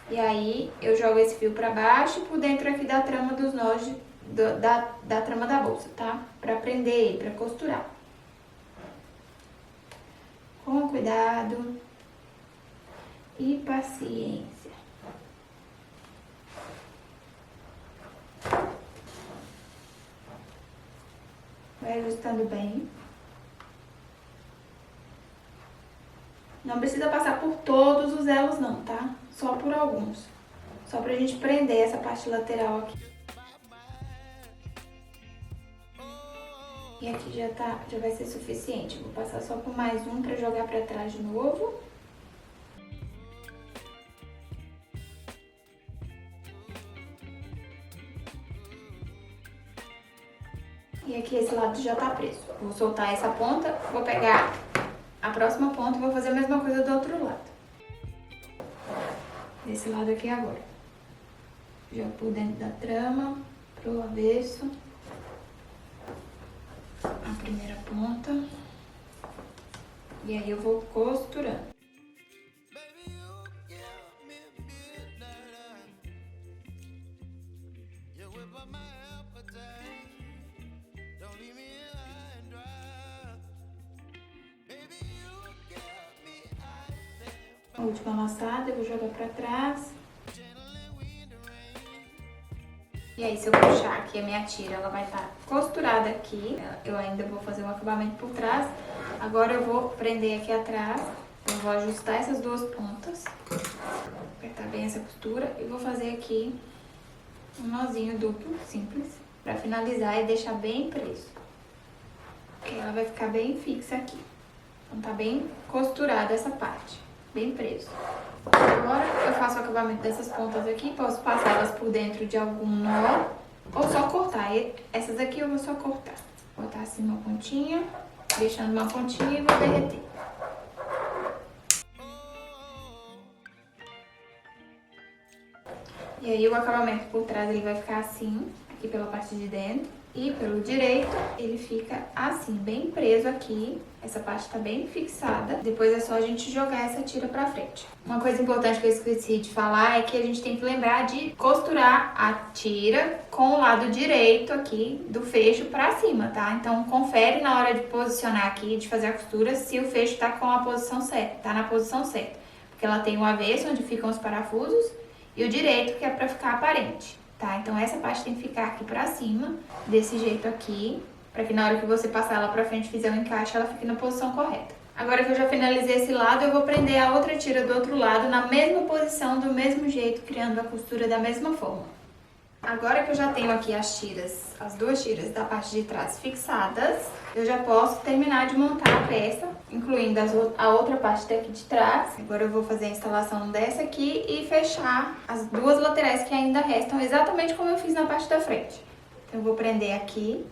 E aí eu jogo esse fio pra baixo e por dentro aqui da trama dos nós, da trama da bolsa, tá? Pra prender ele, pra costurar. Com cuidado e paciência. Vai ajustando bem. Não precisa passar por todos os elos não, tá? Só por alguns. Só pra gente prender essa parte lateral aqui. E aqui já vai ser suficiente. Vou passar só por mais um pra jogar pra trás de novo. E aqui esse lado já tá preso. Vou soltar essa ponta, vou pegar a próxima ponta e vou fazer a mesma coisa do outro lado. Desse lado aqui agora. Jogo por dentro da trama, pro avesso. A primeira ponta. E aí eu vou costurando. A última laçada eu vou jogar pra trás. E aí, se eu puxar aqui a minha tira, ela vai estar costurada aqui. Eu ainda vou fazer um acabamento por trás. Agora eu vou prender aqui atrás. Eu vou ajustar essas duas pontas. Apertar bem essa costura. E vou fazer aqui um nozinho duplo, simples. Pra finalizar e deixar bem preso. Porque ela vai ficar bem fixa aqui. Então tá bem costurada essa parte. Bem preso. Agora eu faço o acabamento dessas pontas aqui, posso passar elas por dentro de algum nó ou só cortar. E essas aqui eu vou só cortar. Vou botar assim uma pontinha, deixando uma pontinha e vou derreter. E aí o acabamento por trás ele vai ficar assim, aqui pela parte de dentro. E pelo direito, ele fica assim, bem preso aqui. Essa parte tá bem fixada. Depois é só a gente jogar essa tira pra frente. Uma coisa importante que eu esqueci de falar é que a gente tem que lembrar de costurar a tira com o lado direito aqui do fecho pra cima, tá? Então confere na hora de posicionar aqui, de fazer a costura, se o fecho tá com a posição certa, tá na posição certa. Porque ela tem o avesso, onde ficam os parafusos, e o direito, que é pra ficar aparente. Tá? Então essa parte tem que ficar aqui pra cima, desse jeito aqui, pra que na hora que você passar ela pra frente e fizer o encaixe, ela fique na posição correta. Agora que eu já finalizei esse lado, eu vou prender a outra tira do outro lado na mesma posição, do mesmo jeito, criando a costura da mesma forma. Agora que eu já tenho aqui as duas tiras da parte de trás fixadas, eu já posso terminar de montar a peça, incluindo a outra parte daqui de trás. Agora eu vou fazer a instalação dessa aqui e fechar as duas laterais que ainda restam, exatamente como eu fiz na parte da frente. Então eu vou prender aqui.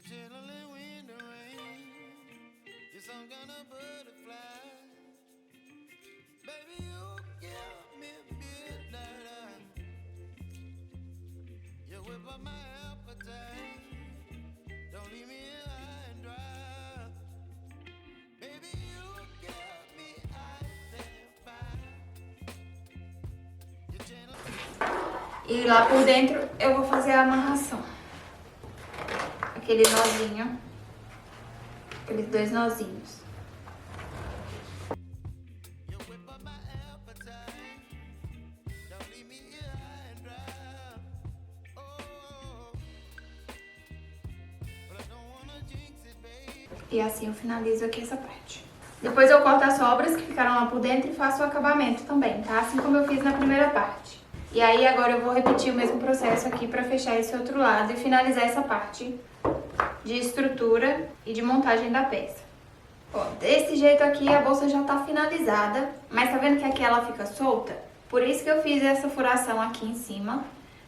Chilling in the rain, you're some kind of butterfly. Baby, you give me midnight. You whip up my appetite. Don't leave me high and dry. Baby, you give me ice and fire. You're chilling. E lá por dentro eu vou fazer a amarração. Aquele nozinho, aqueles dois nozinhos. E assim eu finalizo aqui essa parte. Depois eu corto as sobras que ficaram lá por dentro e faço o acabamento também, tá? Assim como eu fiz na primeira parte. E aí agora eu vou repetir o mesmo processo aqui pra fechar esse outro lado e finalizar essa parte de estrutura e de montagem da peça. Ó, desse jeito aqui a bolsa já tá finalizada, mas tá vendo que aqui ela fica solta? Por isso que eu fiz essa furação aqui em cima,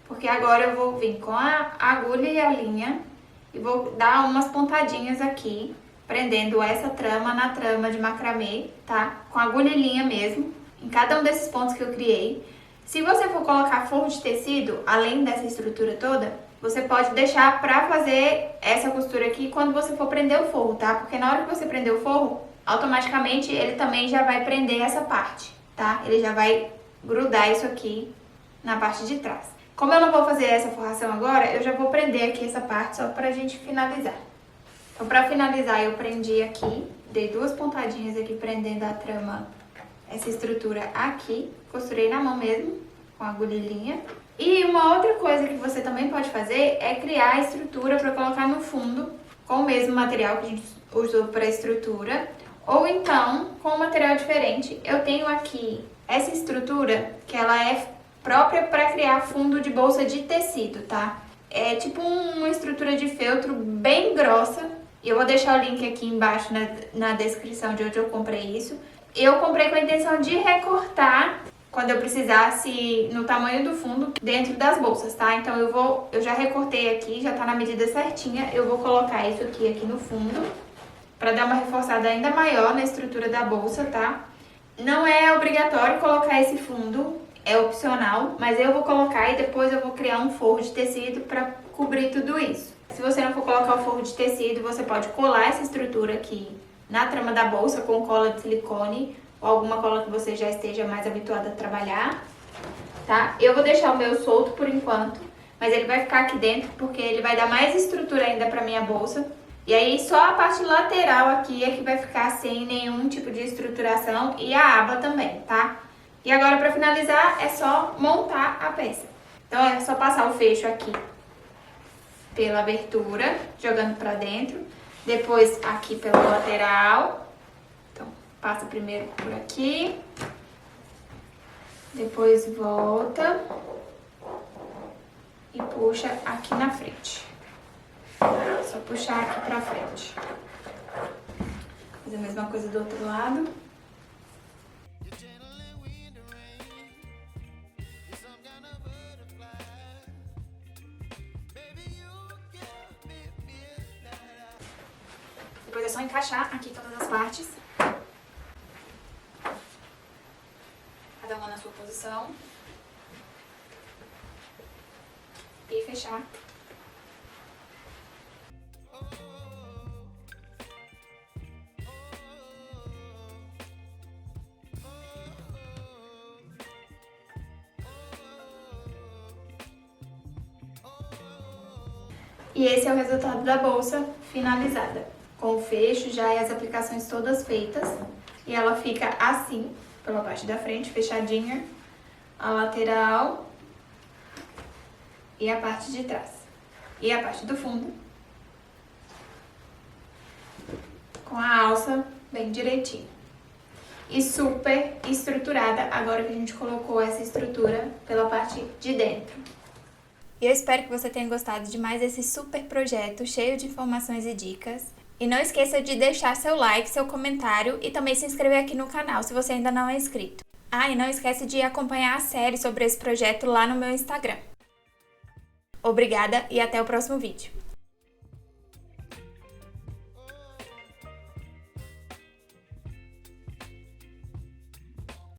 porque agora eu vou vir com a agulha e a linha e vou dar umas pontadinhas aqui, prendendo essa trama na trama de macramê, tá? Com agulha e linha mesmo, em cada um desses pontos que eu criei. Se você for colocar forro de tecido, além dessa estrutura toda, você pode deixar pra fazer essa costura aqui quando você for prender o forro, tá? Porque na hora que você prender o forro, automaticamente ele também já vai prender essa parte, tá? Ele já vai grudar isso aqui na parte de trás. Como eu não vou fazer essa forração agora, eu já vou prender aqui essa parte só pra gente finalizar. Então, pra finalizar, eu prendi aqui, dei duas pontadinhas aqui prendendo a trama, essa estrutura aqui, costurei na mão mesmo, com agulha e linha. E uma outra coisa que você também pode fazer é criar a estrutura para colocar no fundo com o mesmo material que a gente usou para a estrutura, ou então com um material diferente. Eu tenho aqui essa estrutura que ela é própria para criar fundo de bolsa de tecido, tá? É tipo uma estrutura de feltro bem grossa. Eu vou deixar o link aqui embaixo na descrição de onde eu comprei isso. Eu comprei com a intenção de recortar quando eu precisasse no tamanho do fundo dentro das bolsas, tá? Então eu já recortei aqui, já tá na medida certinha. Eu vou colocar isso aqui no fundo pra dar uma reforçada ainda maior na estrutura da bolsa, tá? Não é obrigatório colocar esse fundo, é opcional, mas eu vou colocar e depois eu vou criar um forro de tecido pra cobrir tudo isso. Se você não for colocar o forro de tecido, você pode colar essa estrutura aqui na trama da bolsa com cola de silicone, ou alguma cola que você já esteja mais habituada a trabalhar, tá? Eu vou deixar o meu solto por enquanto, mas ele vai ficar aqui dentro porque ele vai dar mais estrutura ainda pra minha bolsa. E aí só a parte lateral aqui é que vai ficar sem nenhum tipo de estruturação e a aba também, tá? E agora para finalizar é só montar a peça. Então é só passar o fecho aqui pela abertura, jogando pra dentro. Depois aqui pela lateral. Então passa primeiro por aqui. Depois volta. E puxa aqui na frente. Só puxar aqui pra frente. Fazer a mesma coisa do outro lado. Depois é só encaixar aqui todas as partes. Cada uma na sua posição. E fechar. E esse é o resultado da bolsa finalizada, com o fecho já e as aplicações todas feitas. E ela fica assim, pela parte da frente, fechadinha, a lateral e a parte de trás. E a parte do fundo, com a alça bem direitinho. E super estruturada, agora que a gente colocou essa estrutura pela parte de dentro. E eu espero que você tenha gostado de mais esse super projeto, cheio de informações e dicas. E não esqueça de deixar seu like, seu comentário e também se inscrever aqui no canal, se você ainda não é inscrito. Ah, e não esquece de acompanhar a série sobre esse projeto lá no meu Instagram. Obrigada e até o próximo vídeo.